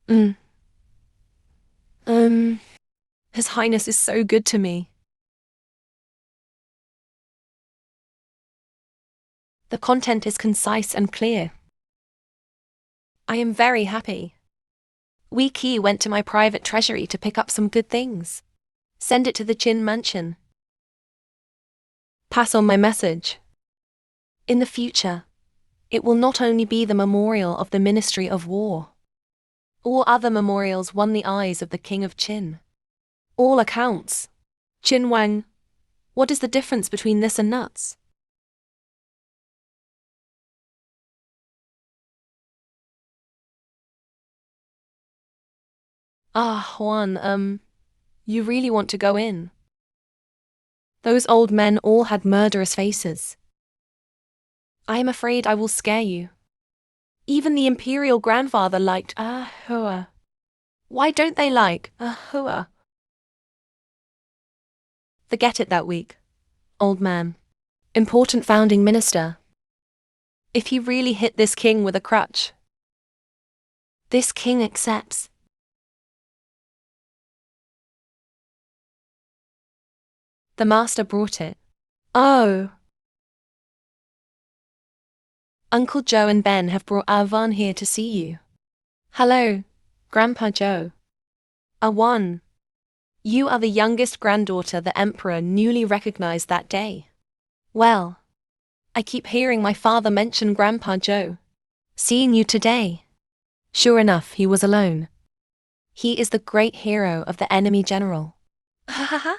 His Highness is so good to me. The content is concise and clear. I am very happy. Wei Qi went to my private treasury to pick up some good things. Send it to the Qin mansion. Pass on my message. In the future, it will not only be the memorial of the Ministry of War. All other memorials won the eyes of the King of Qin. All accounts. Qin Wang, what is the difference between this and nuts? Ah, Juan, you really want to go in? Those old men all had murderous faces. I am afraid I will scare you. Even the imperial grandfather liked Hua. Why don't they like Hua? Forget it that week. Old man. Important founding minister. If he really hit this king with a crutch. This king accepts. The master brought it. Oh. Uncle Joe and Ben have brought Avan here to see you. Hello, Grandpa Joe. Awan. You are the youngest granddaughter the emperor newly recognized that day. Well, I keep hearing my father mention Grandpa Joe. Seeing you today. Sure enough, he was alone. He is the great hero of the enemy general. Ha ha ha.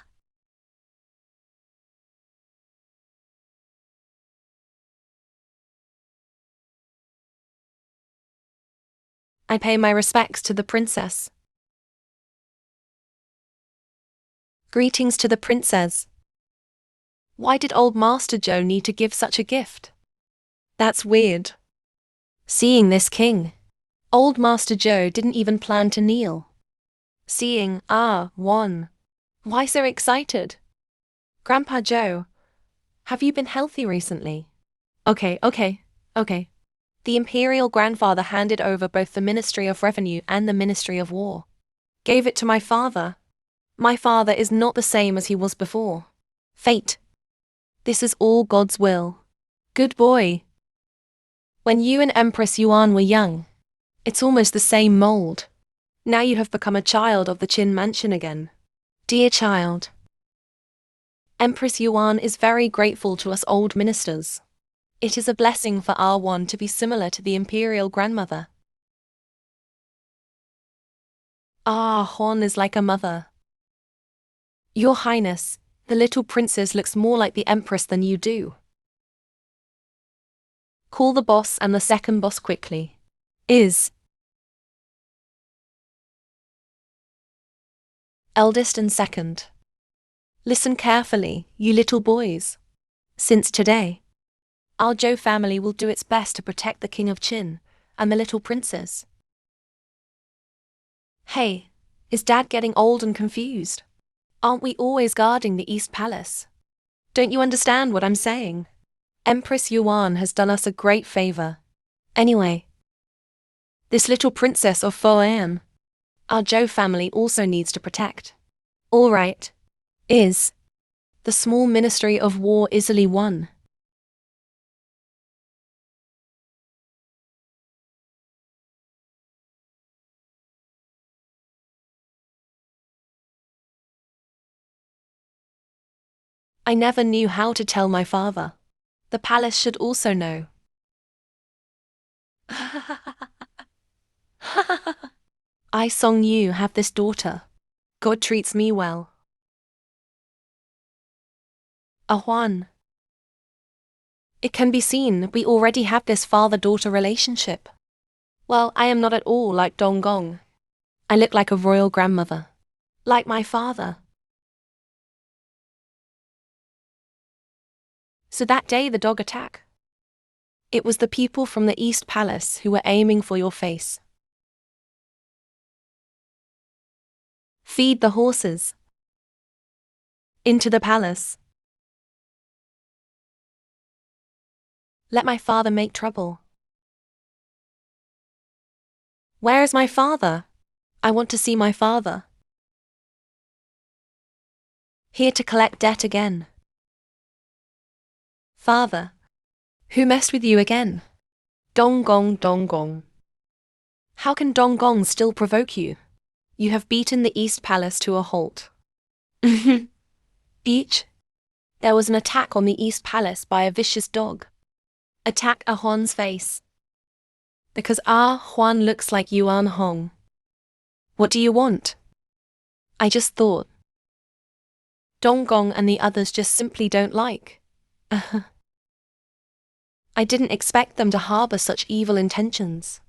I pay my respects to the princess. Greetings to the princess. Why did old Master Joe need to give such a gift? That's weird. Seeing this king. Old Master Joe didn't even plan to kneel. Seeing Juan. Why so excited? Grandpa Joe, have you been healthy recently? Okay. The imperial grandfather handed over both the Ministry of Revenue and the Ministry of War. Gave it to my father. My father is not the same as he was before. Fate. This is all God's will. Good boy. When you and Empress Yuan were young, it's almost the same mold. Now you have become a child of the Qin mansion again. Dear child. Empress Yuan is very grateful to us old ministers. It is a blessing for R1 to be similar to the imperial grandmother. Huan is like a mother. Your Highness, the little princess looks more like the empress than you do. Call the boss and the second boss quickly. Eldest and second. Listen carefully, you little boys. Since today, our Zhou family will do its best to protect the King of Qin and the little princess. Hey, is Dad getting old and confused? Aren't we always guarding the East Palace? Don't you understand what I'm saying? Empress Yuan has done us a great favor. Anyway, this little princess of Foan, our Zhou family also needs to protect. All right. The small Ministry of War easily won. I never knew how to tell my father. The palace should also know. I Song Yu have this daughter. God treats me well. Juan. It can be seen we already have this father-daughter relationship. Well, I am not at all like Donggong. I look like a royal grandmother. Like my father. So that day the dog attack. It was the people from the East Palace who were aiming for your face. Feed the horses. Into the palace. Let my father make trouble. Where is my father? I want to see my father. Here to collect debt again. Father. Who messed with you again? Donggong. How can Donggong still provoke you? You have beaten the East Palace to a halt. Each. There was an attack on the East Palace by a vicious dog. Attack Juan's face. Because Juan looks like Yuan Hong. What do you want? I just thought. Donggong and the others just simply don't like. I didn't expect them to harbor such evil intentions.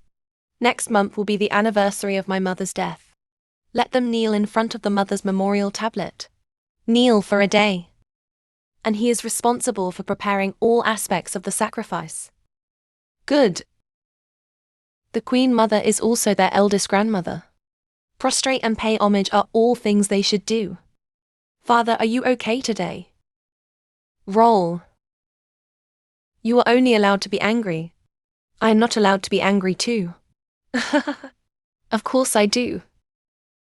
Next month will be the anniversary of my mother's death. Let them kneel in front of the mother's memorial tablet. Kneel for a day. And he is responsible for preparing all aspects of the sacrifice. Good. The Queen Mother is also their eldest grandmother. Prostrate and pay homage are all things they should do. Father, are you okay today? Roll. You are only allowed to be angry. I am not allowed to be angry too. Of course I do.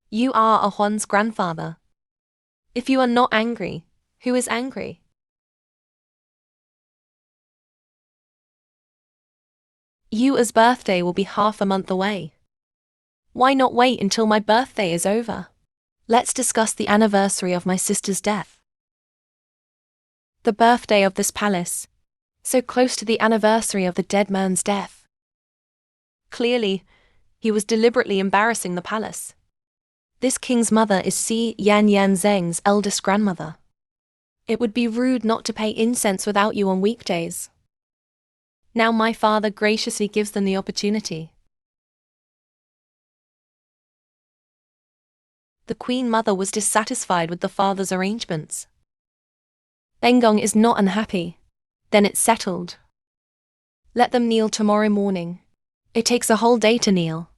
You are a Juan's grandfather. If you are not angry, who is angry? Yu's birthday will be half a month away. Why not wait until my birthday is over? Let's discuss the anniversary of my sister's death. The birthday of this palace, so close to the anniversary of the dead man's death. Clearly, he was deliberately embarrassing the palace. This king's mother is Si Yan Yan Zheng's eldest grandmother. It would be rude not to pay incense without you on weekdays. Now my father graciously gives them the opportunity. The Queen Mother was dissatisfied with the father's arrangements. Bengong is not unhappy. Then it's settled. Let them kneel tomorrow morning. It takes a whole day to kneel.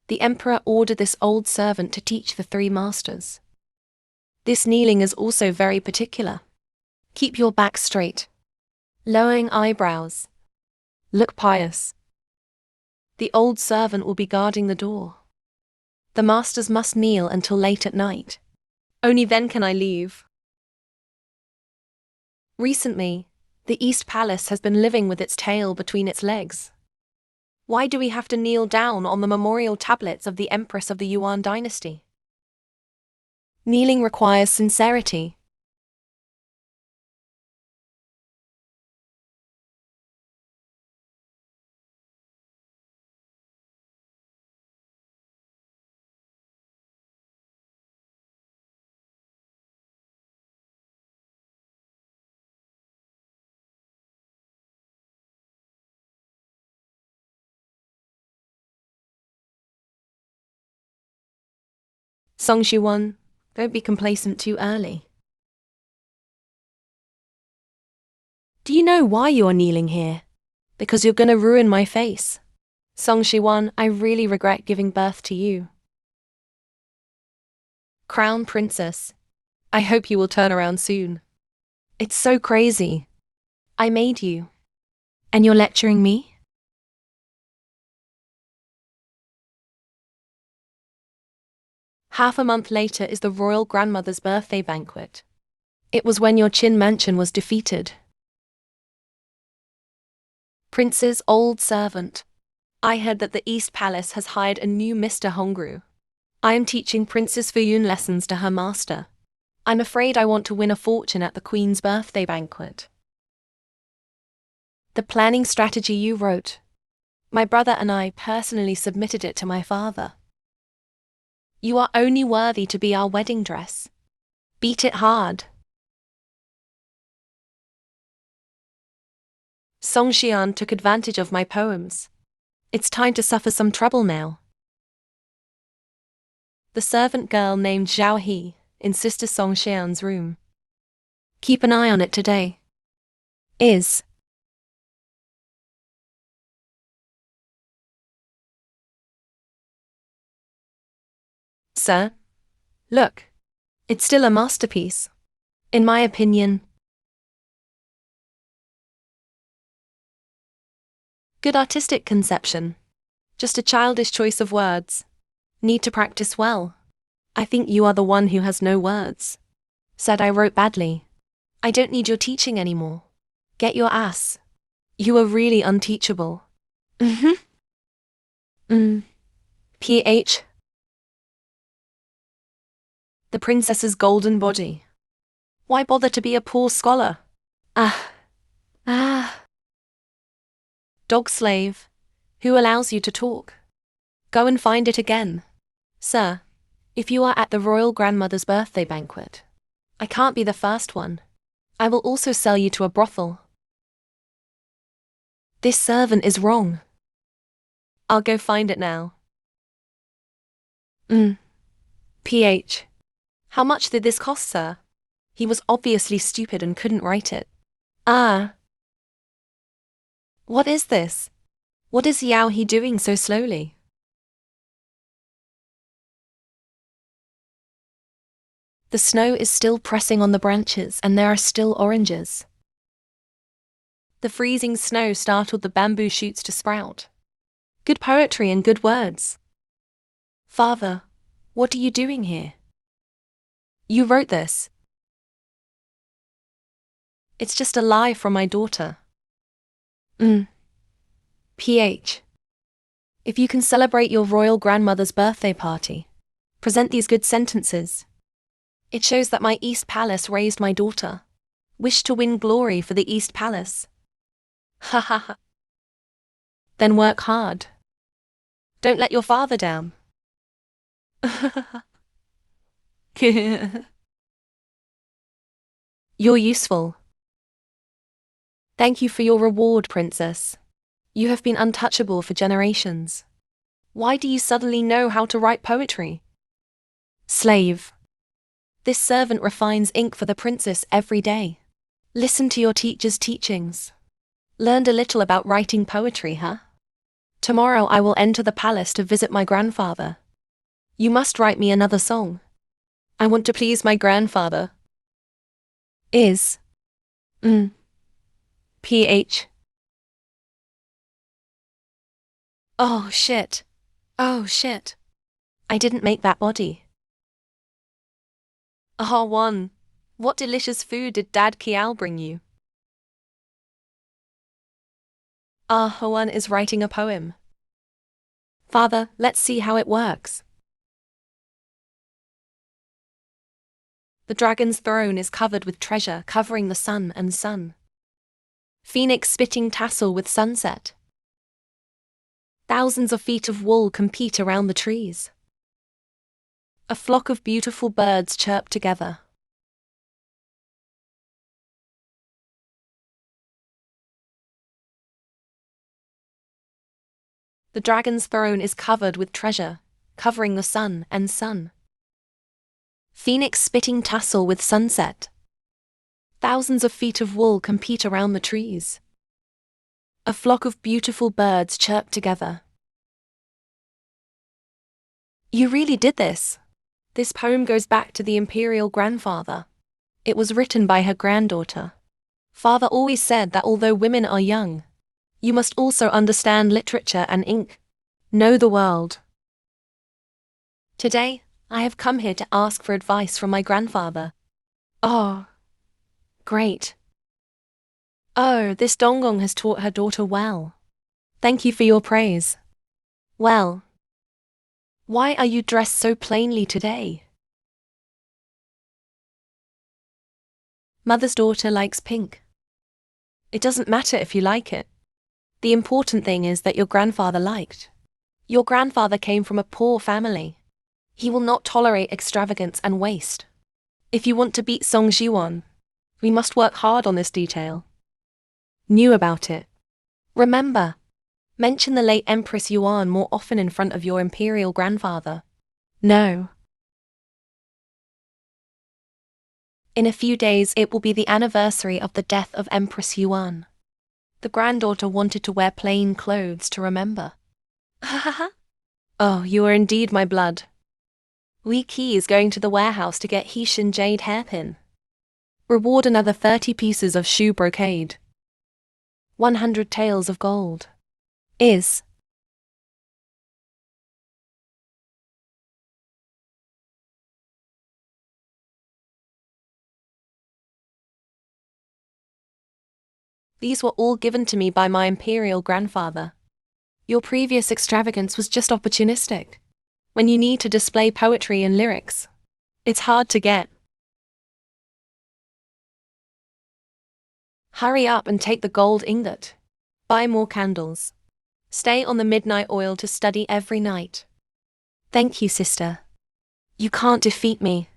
The emperor ordered this old servant to teach the three masters. This kneeling is also very particular. Keep your back straight. Lowering eyebrows. Look pious. The old servant will be guarding the door. The masters must kneel until late at night. Only then can I leave. Recently, the East Palace has been living with its tail between its legs. Why do we have to kneel down on the memorial tablets of the Empress of the Yuan dynasty? Kneeling requires sincerity. Song Xuan, don't be complacent too early. Do you know why you are kneeling here? Because you're gonna ruin my face. Song Xuan, I really regret giving birth to you. Crown Princess, I hope you will turn around soon. It's so crazy. I made you. And you're lecturing me? Half a month later is the royal grandmother's birthday banquet. It was when your Qin mansion was defeated. Prince's old servant. I heard that the East Palace has hired a new Mr. Hongru. I am teaching Princess Fuyun lessons to her master. I'm afraid I want to win a fortune at the Queen's birthday banquet. The planning strategy you wrote. My brother and I personally submitted it to my father. You are only worthy to be our wedding dress. Beat it hard. Song Xian took advantage of my poems. It's time to suffer some trouble now. The servant girl named Xiao He in Sister Song Xian's room. Keep an eye on it today. Is. Sir? Look. It's still a masterpiece. In my opinion. Good artistic conception. Just a childish choice of words. Need to practice well. I think you are the one who has no words. Said I wrote badly. I don't need your teaching anymore. Get your ass. You are really unteachable. PH. The princess's golden body. Why bother to be a poor scholar? Dog slave. Who allows you to talk? Go and find it again. Sir, if you are at the royal grandmother's birthday banquet, I can't be the first one. I will also sell you to a brothel. This servant is wrong. I'll go find it now. PH. How much did this cost, sir? He was obviously stupid and couldn't write it. Ah. What is this? What is Xiaowei doing so slowly? The snow is still pressing on the branches and there are still oranges. The freezing snow startled the bamboo shoots to sprout. Good poetry and good words. Father, what are you doing here? You wrote this. It's just a lie from my daughter. PH. If you can celebrate your royal grandmother's birthday party, present these good sentences. It shows that my East Palace raised my daughter. Wish to win glory for the East Palace. Ha ha ha. Then work hard. Don't let your father down. You're useful. Thank you for your reward, princess. You have been untouchable for generations. Why do you suddenly know how to write poetry? Slave. This servant refines ink for the princess every day. Listen to your teacher's teachings. Learned a little about writing poetry, huh? Tomorrow I will enter the palace to visit my grandfather. You must write me another song. I want to please my grandfather. Is. PH. Oh shit. Oh shit. I didn't make that body. Ah, one. What delicious food did Dad Kiao bring you? Ah, Hoan is writing a poem. Father, let's see how it works. The dragon's throne is covered with treasure covering the sun and sun. Phoenix spitting tassel with sunset. Thousands of feet of wool compete around the trees. A flock of beautiful birds chirp together. The dragon's throne is covered with treasure, covering the sun and sun. Phoenix spitting tassel with sunset. Thousands of feet of wool compete around the trees. A flock of beautiful birds chirp together. You really did this. This poem goes back to the imperial grandfather. It was written by her granddaughter. Father always said that although women are young, you must also understand literature and ink. Know the world. Today, I have come here to ask for advice from my grandfather. Oh, great. Oh, this Donggong has taught her daughter well. Thank you for your praise. Well, why are you dressed so plainly today? Mother's daughter likes pink. It doesn't matter if you like it. The important thing is that your grandfather liked. Your grandfather came from a poor family. He will not tolerate extravagance and waste. If you want to beat Song Jiwon, we must work hard on this detail. Knew about it. Remember, mention the late Empress Yuan more often in front of your imperial grandfather. No. In a few days it will be the anniversary of the death of Empress Yuan. The granddaughter wanted to wear plain clothes to remember. Ha ha ha. Oh, you are indeed my blood. Wee Qi is going to the warehouse to get Heshin jade hairpin. Reward another 30 pieces of shoe brocade. 100 taels of gold. Is. These were all given to me by my imperial grandfather. Your previous extravagance was just opportunistic. When you need to display poetry and lyrics, it's hard to get. Hurry up and take the gold ingot. Buy more candles. Stay on the midnight oil to study every night. Thank you, sister. You can't defeat me.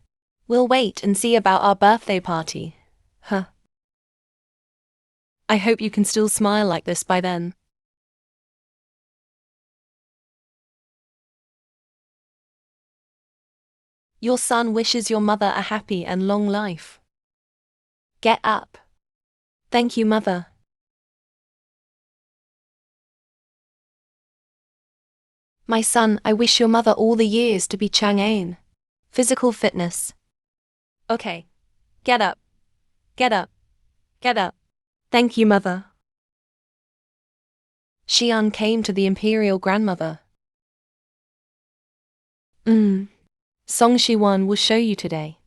We'll wait and see about our birthday party. Huh. I hope you can still smile like this by then. Your son wishes your mother a happy and long life. Get up. Thank you, mother. My son, I wish your mother all the years to be Chang'an. Physical fitness. Okay. Get up. Get up. Get up. Thank you, mother. Xian came to the imperial grandmother. Song Shiwan will show you today.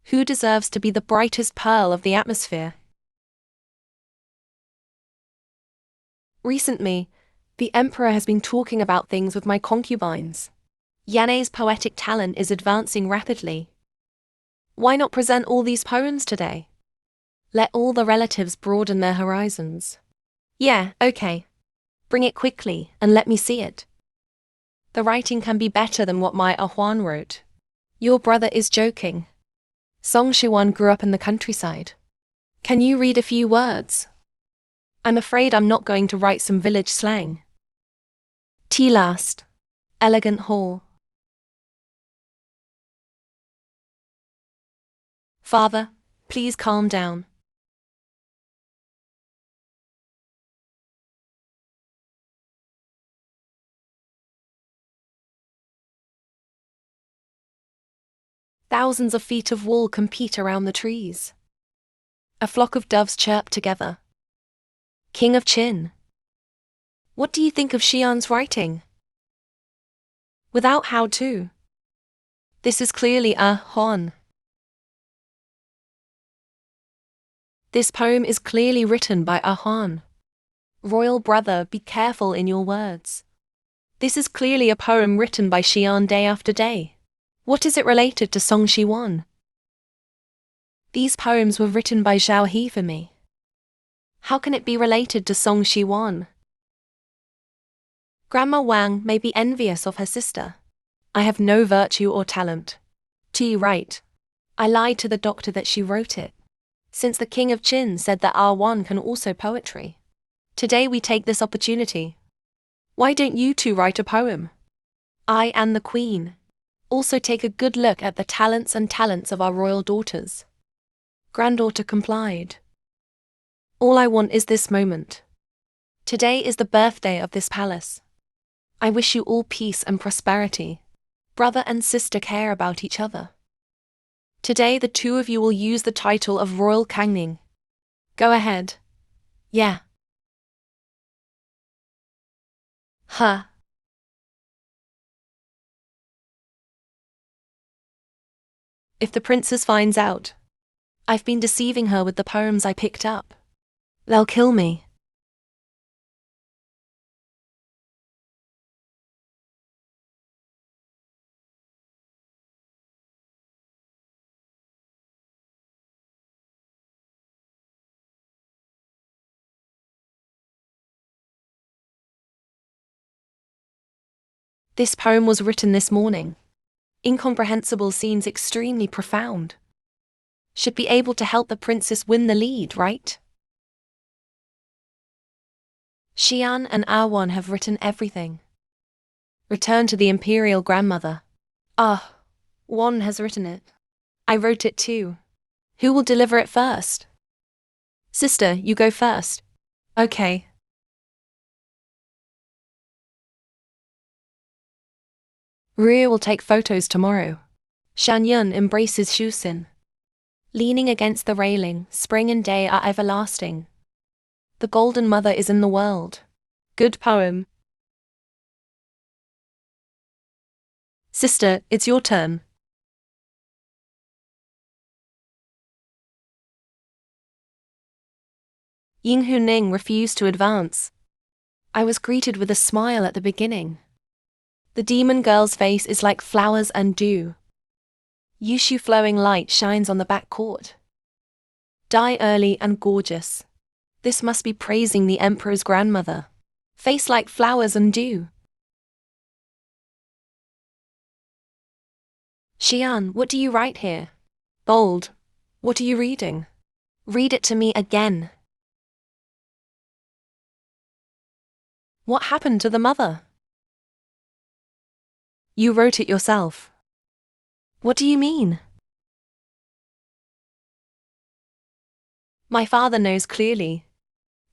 Who deserves to be the brightest pearl of the atmosphere? Recently, the emperor has been talking about things with my concubines. Yanei's poetic talent is advancing rapidly. Why not present all these poems today? Let all the relatives broaden their horizons. Yeah, okay. Bring it quickly and let me see it. The writing can be better than what my Ahuan wrote. Your brother is joking. Song Shiwan grew up in the countryside. Can you read a few words? I'm afraid I'm not going to write some village slang. Tea last. Elegant hall. Father, please calm down. Thousands of feet of wall compete around the trees. A flock of doves chirp together. King of Qin. What do you think of Xian's writing? Without how to. This is clearly a Hon. This poem is clearly written by a Han. Royal brother, be careful in your words. This is clearly a poem written by Xian day after day. What is it related to Song Shiwan? These poems were written by Xiao He for me. How can it be related to Song Shiwan? Grandma Wang may be envious of her sister. I have no virtue or talent. Right. I lied to the doctor that she wrote it. Since the King of Qin said that R1 can also poetry. Today we take this opportunity. Why don't you two write a poem? I and the Queen. Also take a good look at the talents of our royal daughters. Granddaughter complied. All I want is this moment. Today is the birthday of this palace. I wish you all peace and prosperity. Brother and sister care about each other. Today the two of you will use the title of Royal Kangning. Go ahead. Yeah. Huh. If the princess finds out, I've been deceiving her with the poems I picked up. They'll kill me. This poem was written this morning. Incomprehensible scenes extremely profound. Should be able to help the princess win the lead, right? Xian and Awan have written everything. Return to the imperial grandmother. Ah, Wan has written it. I wrote it too. Who will deliver it first? Sister, you go first. Okay. Ria will take photos tomorrow. Shan Yun embraces Shusin. Leaning against the railing, spring and day are everlasting. The golden mother is in the world. Good poem. Sister, it's your turn. Ying Huning refused to advance. I was greeted with a smile at the beginning. The demon girl's face is like flowers and dew. Yushu flowing light shines on the back court. Die early and gorgeous. This must be praising the emperor's grandmother. Face like flowers and dew. Xian, what do you write here? Bold. What are you reading? Read it to me again. What happened to the mother? You wrote it yourself. What do you mean? My father knows clearly.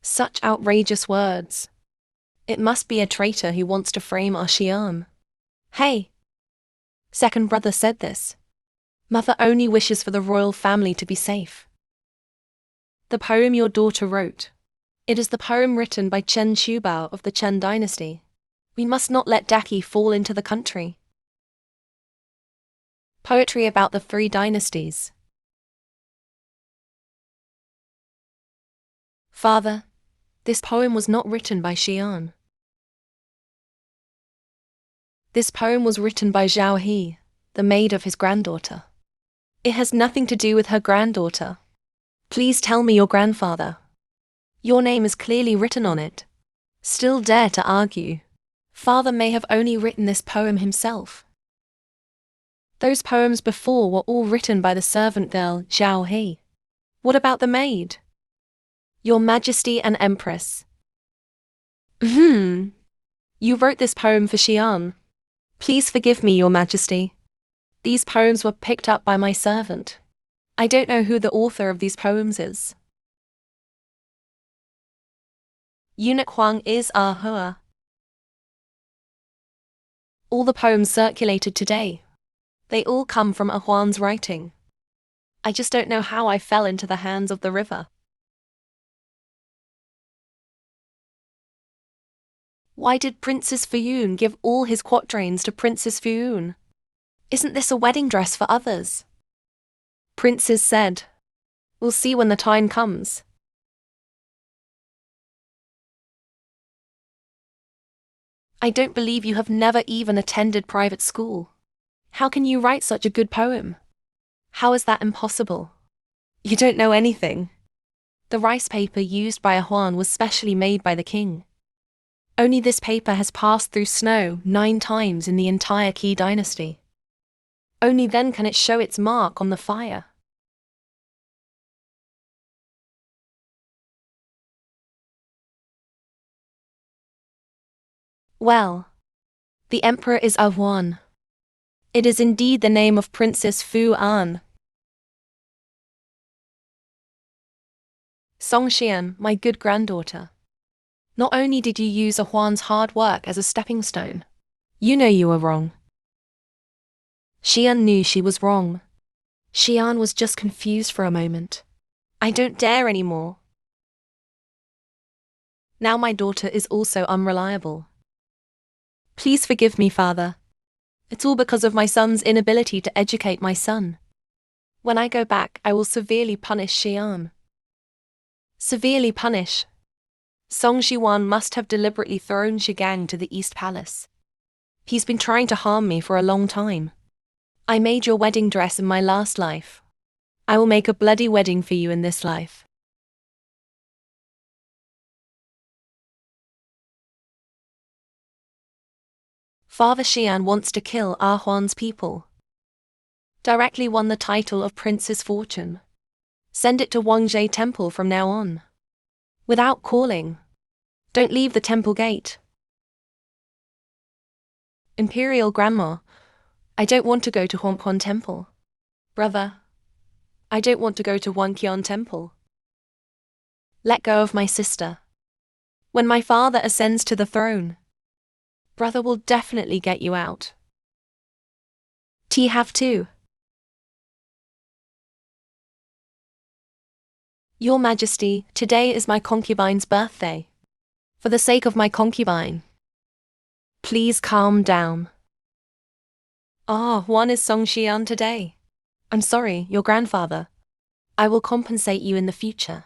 Such outrageous words. It must be a traitor who wants to frame our Xian. Hey! Second brother said this. Mother only wishes for the royal family to be safe. The poem your daughter wrote. It is the poem written by Chen Shubao of the Chen dynasty. We must not let Daki fall into the country. Poetry about the 3 dynasties. Father, this poem was not written by Xian. This poem was written by Xiao He, the maid of his granddaughter. It has nothing to do with her granddaughter. Please tell me your grandfather. Your name is clearly written on it. Still dare to argue. Father may have only written this poem himself. Those poems before were all written by the servant girl Xiao He. What about the maid? Your Majesty and Empress. You wrote this poem for Xian. Please forgive me, Your Majesty. These poems were picked up by my servant. I don't know who the author of these poems is. Eunuch Huang is our Hua. All the poems circulated today. They all come from a Huan's writing. I just don't know how I fell into the hands of the river. Why did Princess Fuyun give all his quatrains to Princess Fuyun? Isn't this a wedding dress for others? Princess said, "We'll see when the time comes." I don't believe you have never even attended private school. How can you write such a good poem? How is that impossible? You don't know anything. The rice paper used by a Huan was specially made by the king. Only this paper has passed through snow 9 times in the entire Qi dynasty. Only then can it show its mark on the fire. Well, the emperor is a Huan. It is indeed the name of Princess Fu An. Songxian, my good granddaughter. Not only did you use a Huan's hard work as a stepping stone, you know you were wrong. Xian knew she was wrong. Xian was just confused for a moment. I don't dare anymore. Now my daughter is also unreliable. Please forgive me, father. It's all because of my son's inability to educate my son. When I go back, I will severely punish Xian. Severely punish. Song Shiwan must have deliberately thrown Shigang to the East Palace. He's been trying to harm me for a long time. I made your wedding dress in my last life. I will make a bloody wedding for you in this life. Father Xian wants to kill Ah Huan's people. Directly won the title of Princess Fortune. Send it to Wangjie Temple from now on. Without calling. Don't leave the temple gate. Imperial Grandma, I don't want to go to Huangquan Temple. Brother, I don't want to go to Wanqian Temple. Let go of my sister. When my father ascends to the throne, brother will definitely get you out. T have to. Your Majesty, today is my concubine's birthday. For the sake of my concubine, please calm down. One is Songxian today. I'm sorry, your grandfather. I will compensate you in the future.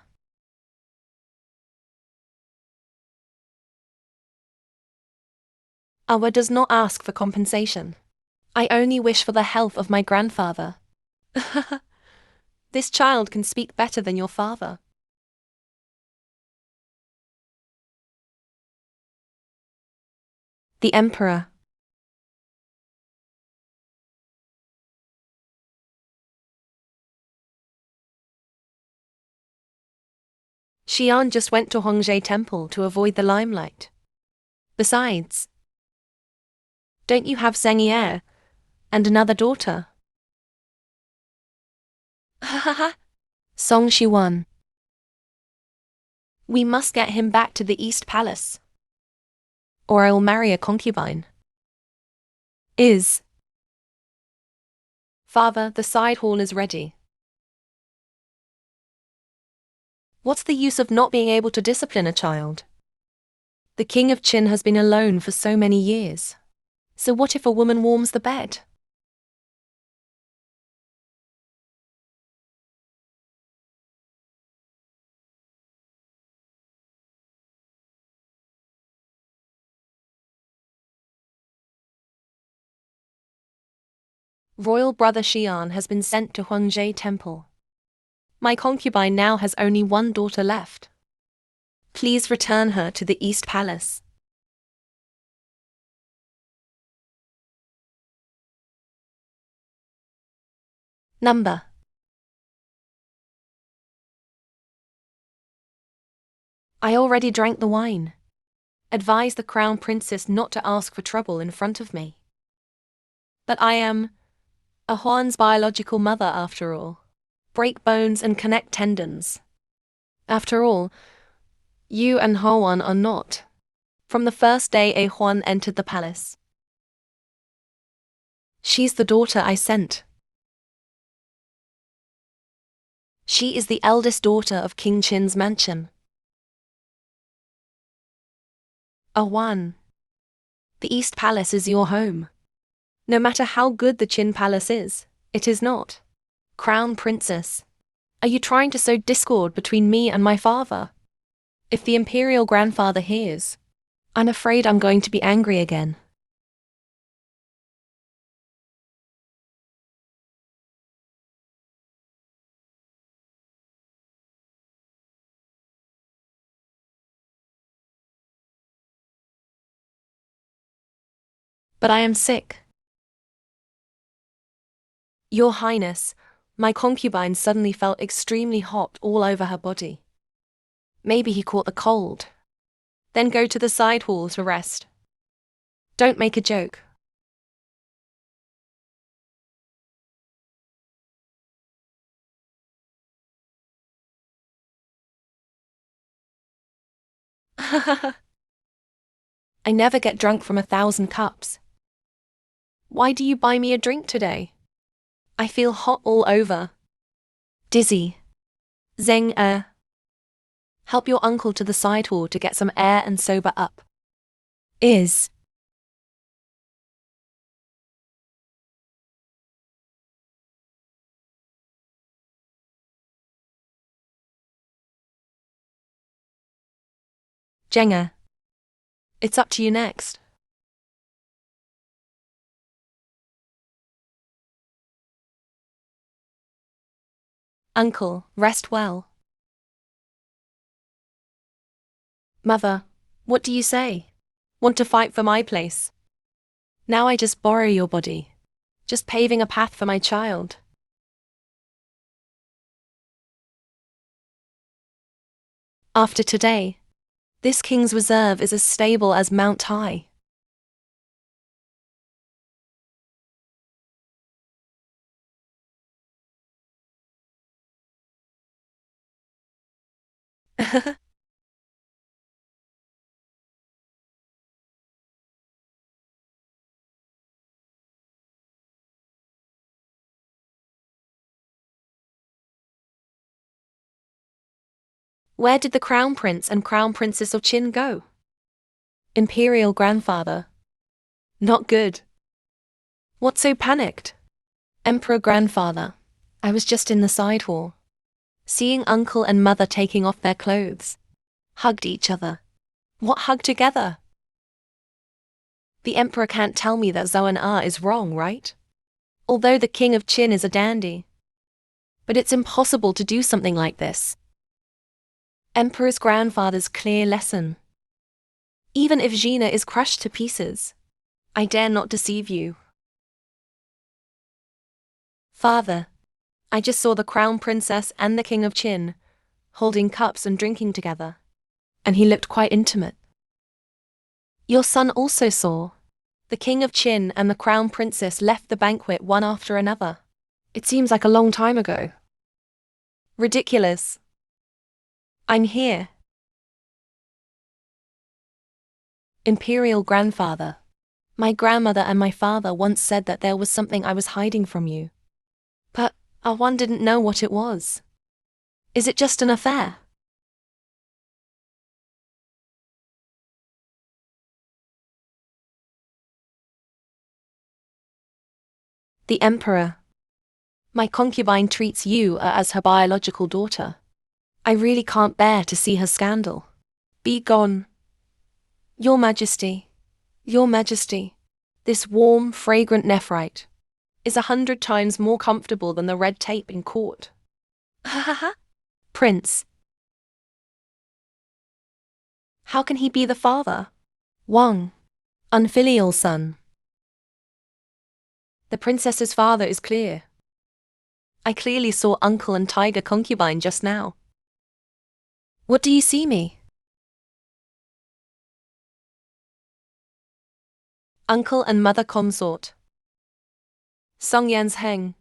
Awa does not ask for compensation. I only wish for the health of my grandfather. This child can speak better than your father. The Emperor. Xian just went to Hongzhe Temple to avoid the limelight. Besides, don't you have Zheng Ye and another daughter? Ha ha ha. Song Shiwan. We must get him back to the East Palace, or I will marry a concubine. Father, the side hall is ready. What's the use of not being able to discipline a child? The king of Qin has been alone for so many years. So what if a woman warms the bed? Royal brother Xian has been sent to Huangjie Temple. My concubine now has only one daughter left. Please return her to the East Palace. Number. I already drank the wine. Advise the crown princess not to ask for trouble in front of me. But I am a Huan's biological mother after all. Break bones and connect tendons. After all, you and Huan are not. From the first day a Huan entered the palace. She's the daughter I sent. She is the eldest daughter of King Qin's mansion. A Huan. The East Palace is your home. No matter how good the Qin Palace is, it is not. Crown Princess, are you trying to sow discord between me and my father? If the imperial grandfather hears, I'm afraid I'm going to be angry again. But I am sick. Your Highness, my concubine suddenly felt extremely hot all over her body. Maybe he caught the cold. Then go to the side hall to rest. Don't make a joke. I never get drunk from 1,000 cups. Why do you buy me a drink today? I feel hot all over. Dizzy. Zheng Ye. Help your uncle to the side hall to get some air and sober up. Zheng Ye. It's up to you next. Uncle, rest well. Mother, what do you say? Want to fight for my place? Now I just borrow your body. Just paving a path for my child. After today, this king's reserve is as stable as Mount High. Where did the crown prince and crown princess of Qin go? Imperial grandfather. Not good. What so panicked? Emperor grandfather. I was just in the side hall, seeing uncle and mother taking off their clothes. Hugged each other. What hug together? The emperor can't tell me that Zhou is wrong, right? Although the king of Qin is a dandy. But it's impossible to do something like this. Emperor's grandfather's clear lesson. Even if Gina is crushed to pieces, I dare not deceive you. Father, I just saw the crown princess and the king of Qin holding cups and drinking together, and he looked quite intimate. Your son also saw. The king of Qin and the crown princess left the banquet one after another. It seems like a long time ago. Ridiculous. I'm here. Imperial grandfather. My grandmother and my father once said that there was something I was hiding from you. But one didn't know what it was. Is it just an affair? The emperor. My concubine treats you as her biological daughter. I really can't bear to see her scandal. Be gone. Your Majesty. Your Majesty. This warm, fragrant nephrite is 100 times more comfortable than the red tape in court. Ha ha ha. Prince. How can he be the father? Wang. Unfilial son. The princess's father is clear. I clearly saw uncle and tiger concubine just now. What do you see me? Uncle and mother consort. Song Yan's Heng.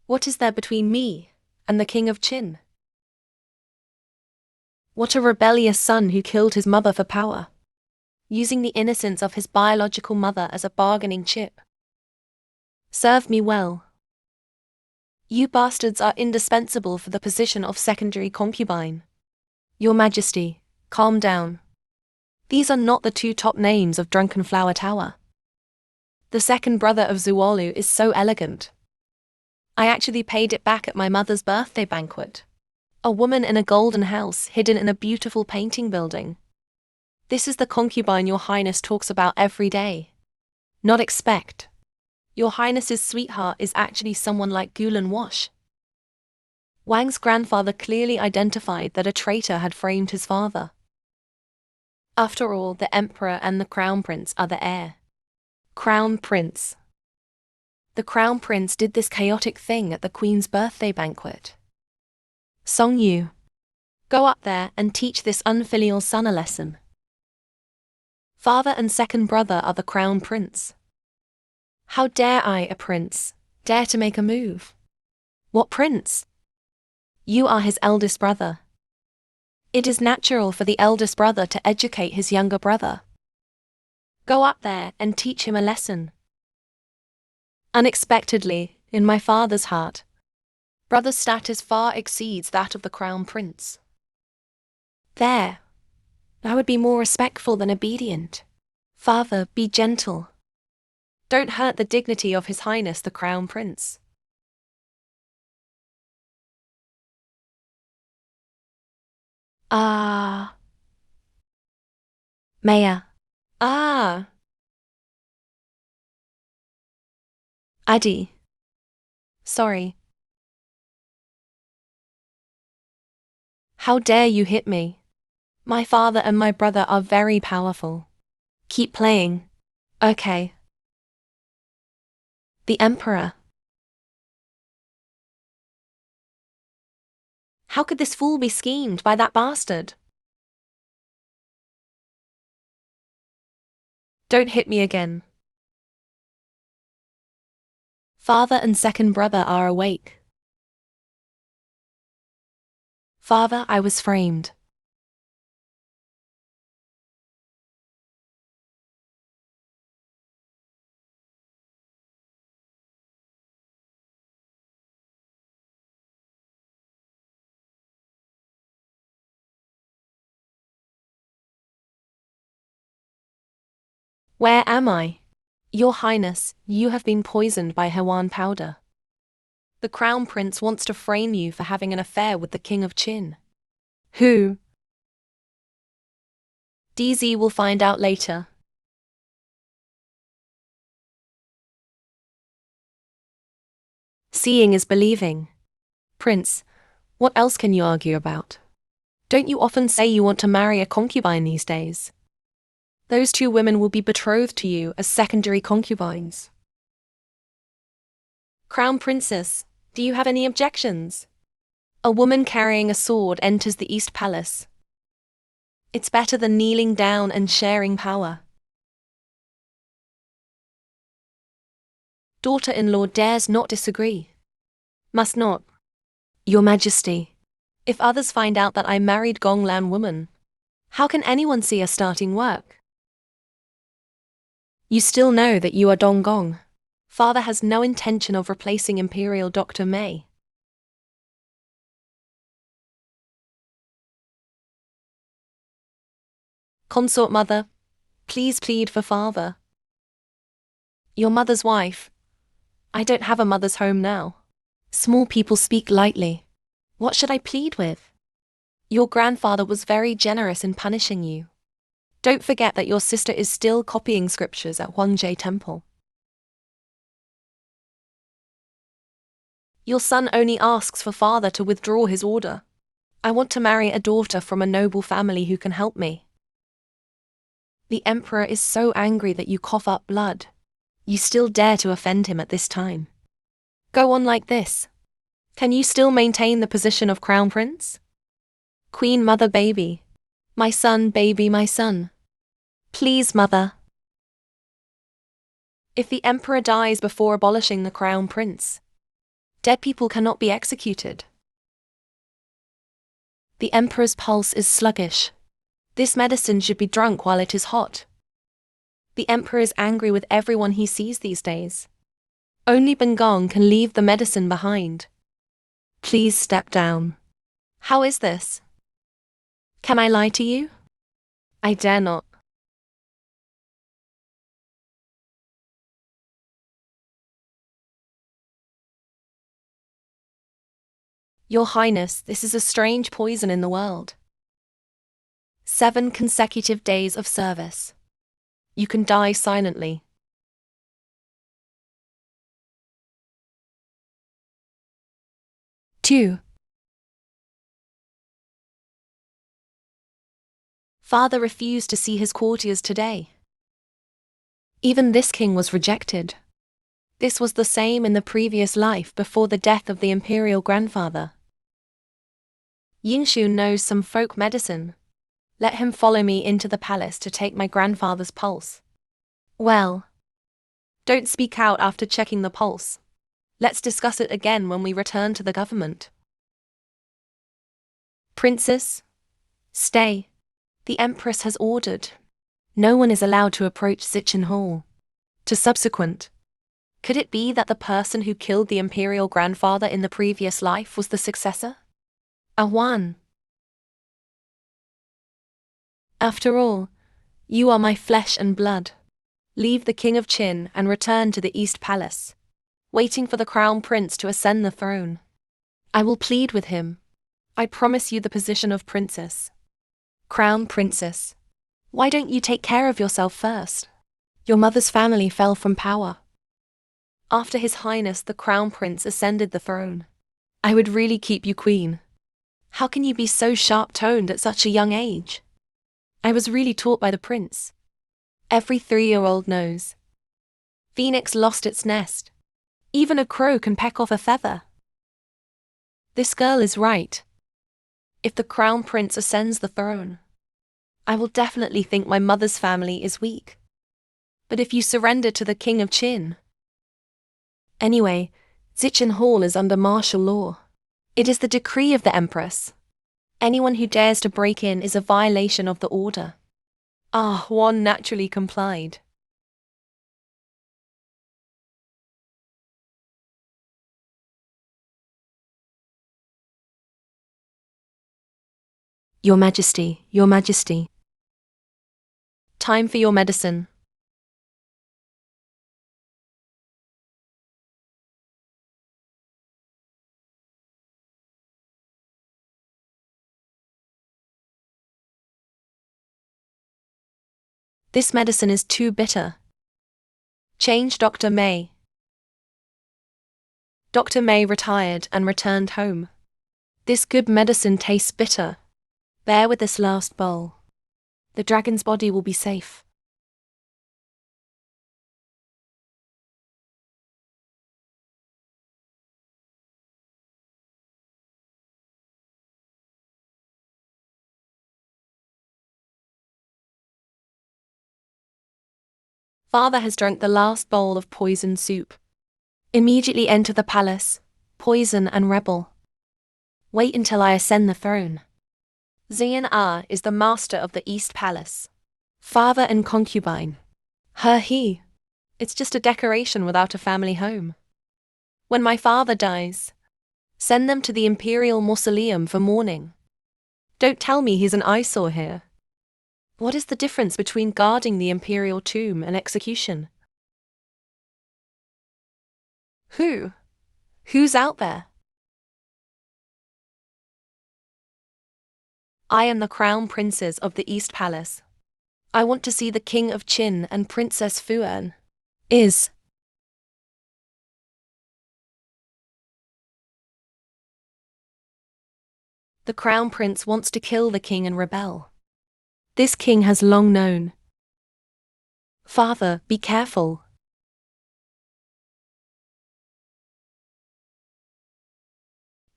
What is there between me and the king of Qin? What a rebellious son who killed his mother for power, using the innocence of his biological mother as a bargaining chip. Serve me well. You bastards are indispensable for the position of secondary concubine. Your Majesty, calm down. These are not the two top names of Drunken Flower Tower. The second brother of Zualu is so elegant. I actually paid it back at my mother's birthday banquet. A woman in a golden house hidden in a beautiful painting building. This is the concubine your highness talks about every day. Not expect. Your highness's sweetheart is actually someone like Gulan Wash. Wang's grandfather clearly identified that a traitor had framed his father. After all, the emperor and the crown prince are the heir. Crown prince. The crown prince did this chaotic thing at the queen's birthday banquet. Song Yu. Go up there and teach this unfilial son a lesson. Father and second brother are the crown prince. How dare I, a prince, dare to make a move? What prince? You are his eldest brother. It is natural for the eldest brother to educate his younger brother. Go up there and teach him a lesson. Unexpectedly, in my father's heart, brother's status far exceeds that of the crown prince. There, I would be more respectful than obedient. Father, be gentle. Don't hurt the dignity of His Highness the Crown Prince. Ah. Maya. Ah. Adi. Sorry. How dare you hit me? My father and my brother are very powerful. Keep playing. Okay. The Emperor. How could this fool be schemed by that bastard? Don't hit me again. Father and second brother are awake. Father, I was framed. Where am I? Your Highness, you have been poisoned by Hewan powder. The Crown Prince wants to frame you for having an affair with the King of Qin. Who? DZ will find out later. Seeing is believing. Prince, what else can you argue about? Don't you often say you want to marry a concubine these days? Those two women will be betrothed to you as secondary concubines. Crown Princess, do you have any objections? A woman carrying a sword enters the East Palace. It's better than kneeling down and sharing power. Daughter-in-law dares not disagree. Must not. Your Majesty, if others find out that I married Gonglan woman, how can anyone see us starting work? You still know that you are Donggong. Father has no intention of replacing Imperial Dr. Mei. Consort mother, please plead for father. Your mother's wife. I don't have a mother's home now. Small people speak lightly. What should I plead with? Your grandfather was very generous in punishing you. Don't forget that your sister is still copying scriptures at Huangjie Temple. Your son only asks for father to withdraw his order. I want to marry a daughter from a noble family who can help me. The emperor is so angry that you cough up blood. You still dare to offend him at this time. Go on like this. Can you still maintain the position of crown prince? Queen mother baby. My son baby my son. Please mother. If the emperor dies before abolishing the crown prince, dead people cannot be executed. The emperor's pulse is sluggish. This medicine should be drunk while it is hot. The emperor is angry with everyone he sees these days. Only Bengong can leave the medicine behind. Please step down. How is this? Can I lie to you? I dare not. Your Highness, this is a strange poison in the world. 7 consecutive days of service. You can die silently. Two. Father refused to see his courtiers today. Even this king was rejected. This was the same in the previous life before the death of the imperial grandfather. Yingshu knows some folk medicine. Let him follow me into the palace to take my grandfather's pulse. Well, don't speak out after checking the pulse. Let's discuss it again when we return to the government. Princess, stay. The Empress has ordered. No one is allowed to approach Zichin Hall. To subsequent. Could it be that the person who killed the imperial grandfather in the previous life was the successor? Awan. After all, you are my flesh and blood. Leave the King of Qin and return to the East Palace, waiting for the Crown Prince to ascend the throne. I will plead with him. I promise you the position of princess. Crown Princess, why don't you take care of yourself first? Your mother's family fell from power. After His Highness the Crown Prince ascended the throne. I would really keep you queen. How can you be so sharp-toned at such a young age? I was really taught by the prince. Every 3-year-old knows. Phoenix lost its nest. Even a crow can peck off a feather. This girl is right. If the Crown Prince ascends the throne, I will definitely think my mother's family is weak. But if you surrender to the King of Qin... Anyway, Zichin Hall is under martial law. It is the decree of the Empress. Anyone who dares to break in is a violation of the order. Huan naturally complied. Your Majesty, Your Majesty. Time for your medicine. This medicine is too bitter. Change Dr. Mei. Dr. Mei retired and returned home. This good medicine tastes bitter. Bear with this last bowl. The dragon's body will be safe. Father has drunk the last bowl of poisoned soup. Immediately enter the palace, poison and rebel. Wait until I ascend the throne. Xian is the master of the East Palace. Father and concubine. He. It's just a decoration without a family home. When my father dies, send them to the Imperial Mausoleum for mourning. Don't tell me he's an eyesore here. What is the difference between guarding the Imperial tomb and execution? Who's out there? I am the crown princes of the East Palace. I want to see the King of Qin and Princess Fuan. The crown prince wants to kill the king and rebel. This king has long known. Father, be careful.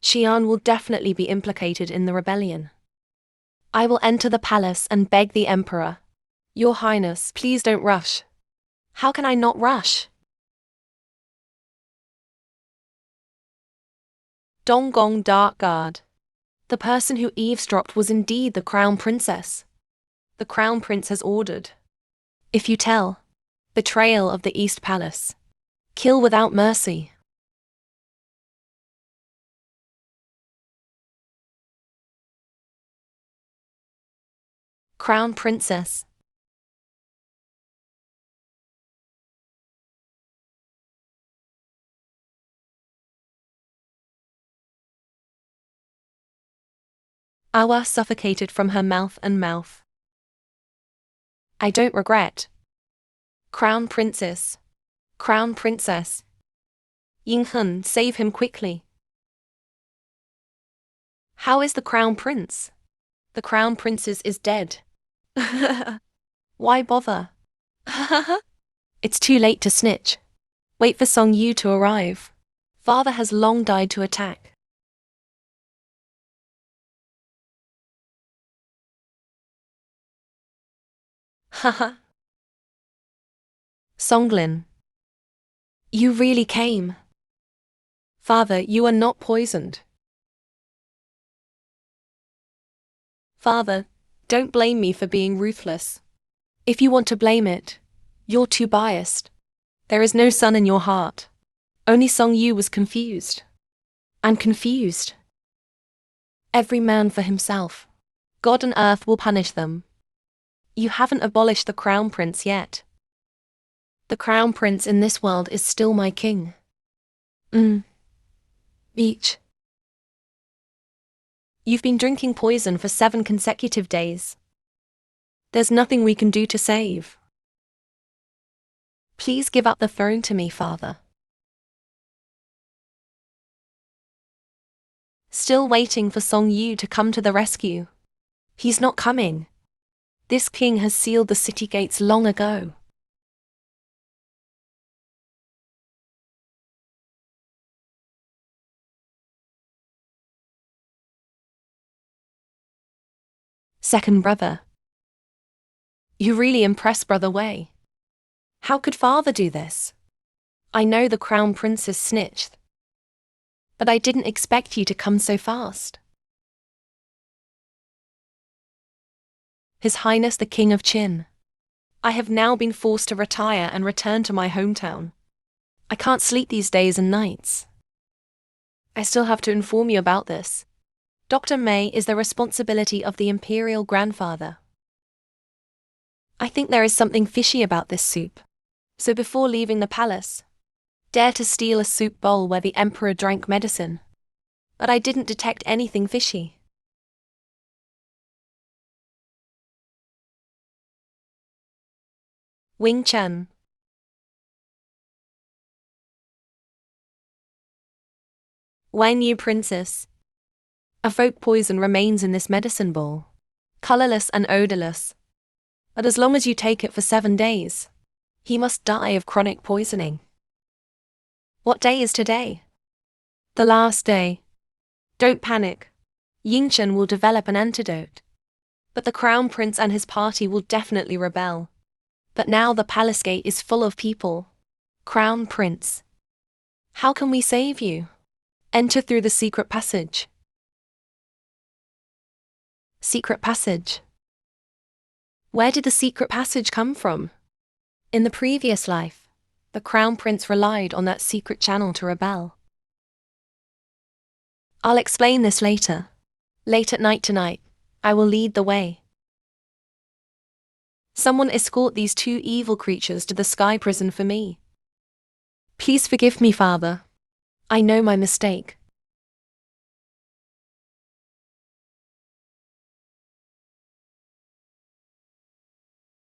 Xian will definitely be implicated in the rebellion. I will enter the palace and beg the emperor. Your Highness, please don't rush. How can I not rush? Donggong Dark Guard. The person who eavesdropped was indeed the crown princess. The crown prince has ordered. If you tell, betrayal of the East Palace. Kill without mercy. Crown princess. Awa suffocated from her mouth and mouth. I don't regret. Crown princess. Crown princess. Yinghun, save him quickly. How is the crown prince? The crown princess is dead. Why bother? It's too late to snitch. Wait for Song Yu to arrive. Father has long died to attack. Haha. Songlin. You really came. Father, you are not poisoned. Father, don't blame me for being ruthless. If you want to blame it, you're too biased. There is no son in your heart. Only Song Yu was confused. I'm confused. Every man for himself. God and earth will punish them. You haven't abolished the crown prince yet. The crown prince in this world is still my king. Beach. You've been drinking poison for 7 consecutive days. There's nothing we can do to save. Please give up the throne to me, Father. Still waiting for Song Yu to come to the rescue. He's not coming. This king has sealed the city gates long ago. Second brother. You really impress Brother Wei. How could father do this? I know the crown princess snitched. But I didn't expect you to come so fast. His Highness the King of Qin. I have now been forced to retire and return to my hometown. I can't sleep these days and nights. I still have to inform you about this. Dr. Mei is the responsibility of the imperial grandfather. I think there is something fishy about this soup. So before leaving the palace, dare to steal a soup bowl where the emperor drank medicine. But I didn't detect anything fishy. Wing Chen. Wang Yu princess. A folk poison remains in this medicine bowl. Colorless and odorless. But as long as you take it for 7 days, he must die of chronic poisoning. What day is today? The last day. Don't panic. Yingchen will develop an antidote. But the crown prince and his party will definitely rebel. But now the palace gate is full of people. Crown prince. How can we save you? Enter through the secret passage. Secret passage. Where did the secret passage come from? In the previous life, the Crown Prince relied on that secret channel to rebel. I'll explain this later. Late at night tonight, I will lead the way. Someone escort these two evil creatures to the sky prison for me. Please forgive me, Father. I know my mistake.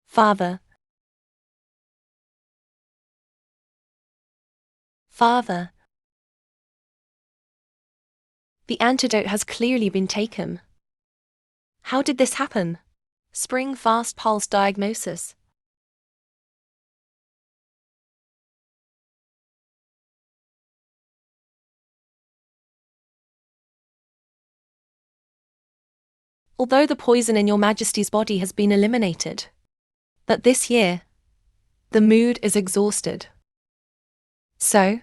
Father. Father. The antidote has clearly been taken. How did this happen? Spring fast pulse diagnosis. Although the poison in your Majesty's body has been eliminated, that this year, the mood is exhausted. So,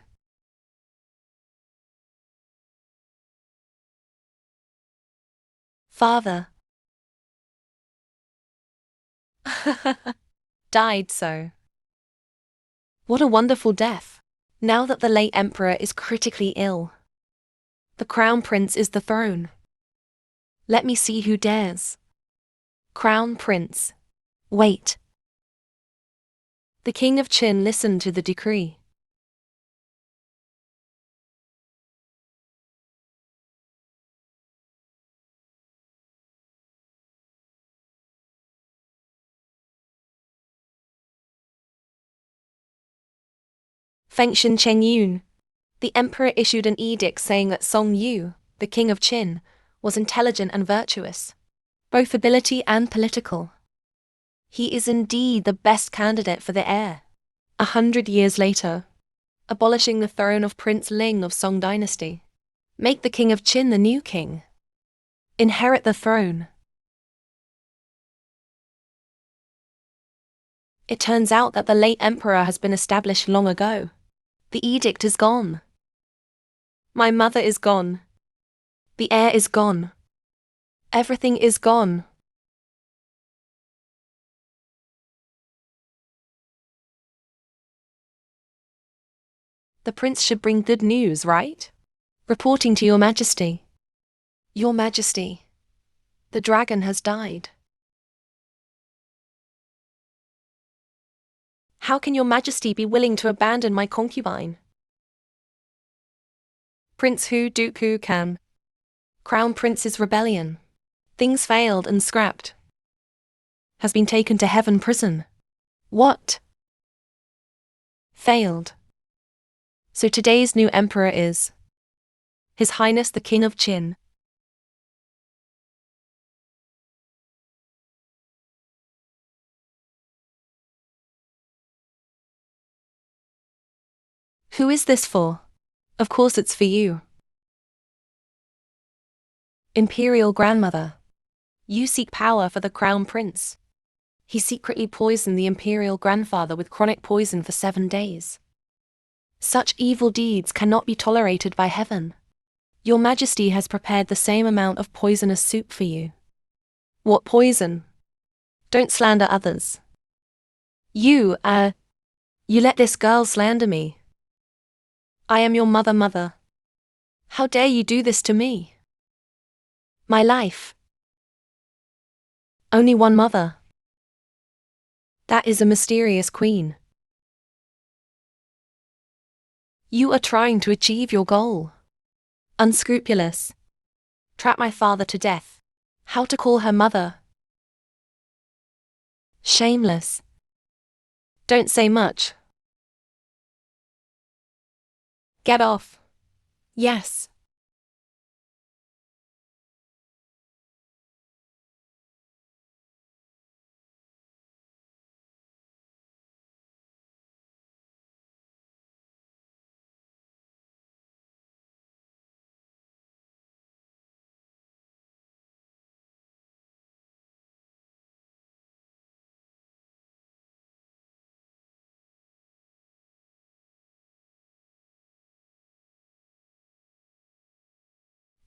Father. Died so. What a wonderful death. Now that the late Emperor is critically ill, the Crown Prince is the throne. Let me see who dares. Crown Prince. Wait. The King of Qin listened to the decree. Fengshen Chengyun. The Emperor issued an edict saying that Song Yu, the King of Qin, was intelligent and virtuous, both ability and political. He is indeed the best candidate for the heir. 100 years later, abolishing the throne of Prince Ling of Song Dynasty. Make the King of Qin the new king. Inherit the throne. It turns out that the late emperor has been established long ago. The edict is gone. My mother is gone. The heir is gone. Everything is gone. The prince should bring good news, right? Reporting to your Majesty. Your Majesty, the dragon has died. How can your Majesty be willing to abandon my concubine? Prince Hu Duke Hu Can. Crown Prince's rebellion. Things failed and scrapped. Has been taken to heaven prison. What? Failed. So today's new emperor is His Highness the King of Qin. Who is this for? Of course it's for you. Imperial Grandmother. You seek power for the Crown Prince. He secretly poisoned the Imperial Grandfather with chronic poison for 7 days. Such evil deeds cannot be tolerated by heaven. Your Majesty has prepared the same amount of poisonous soup for you. What poison? Don't slander others. You let this girl slander me. I am your mother. How dare you do this to me? My life. Only one mother. That is a mysterious queen. You are trying to achieve your goal. Unscrupulous. Trap my father to death. How to call her mother? Shameless. Don't say much. Get off. Yes.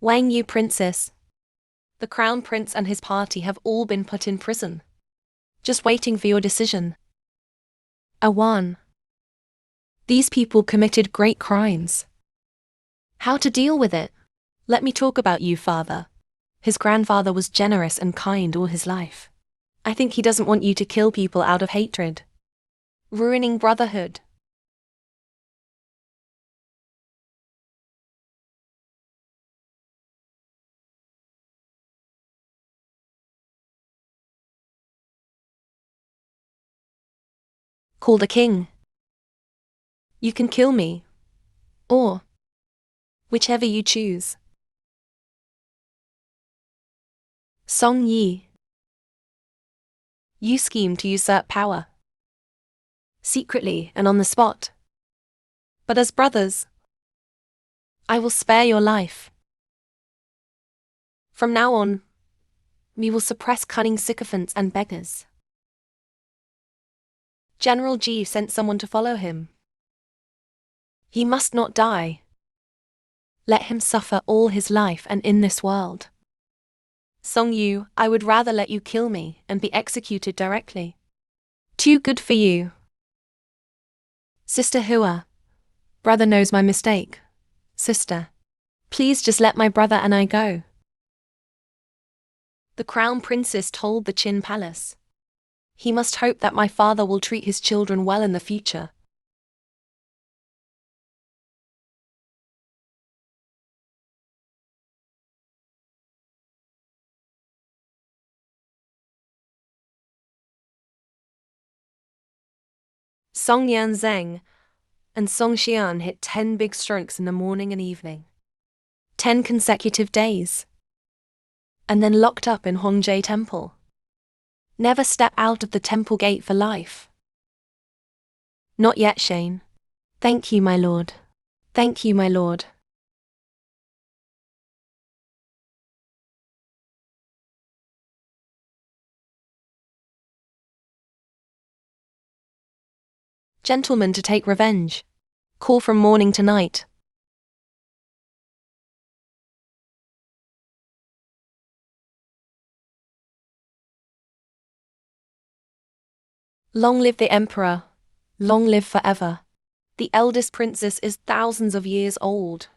Wang Yu Princess. The Crown Prince and his party have all been put in prison. Just waiting for your decision. Awan. These people committed great crimes. How to deal with it? Let me talk about you, father. His grandfather was generous and kind all his life. I think he doesn't want you to kill people out of hatred. Ruining brotherhood. Call the king. You can kill me. Or whichever you choose. Song Yi. You scheme to usurp power. Secretly and on the spot. But as brothers, I will spare your life. From now on, we will suppress cunning sycophants and beggars. General Ji sent someone to follow him. He must not die. Let him suffer all his life and in this world. Song Yu, I would rather let you kill me and be executed directly. Too good for you. Sister Hua. Brother knows my mistake. Sister. Please just let my brother and I go. The Crown Princess told the Qin Palace. He must hope that my father will treat his children well in the future. Song Yan Zheng and Song Xian hit 10 big strokes in the morning and evening. 10 consecutive days. And then locked up in Hongjie Temple. Never step out of the temple gate for life. Not yet, Shane. Thank you, my lord. Thank you, my lord. Gentlemen to take revenge. Call from morning to night. Long live the emperor. Long live forever. The eldest princess is thousands of years old.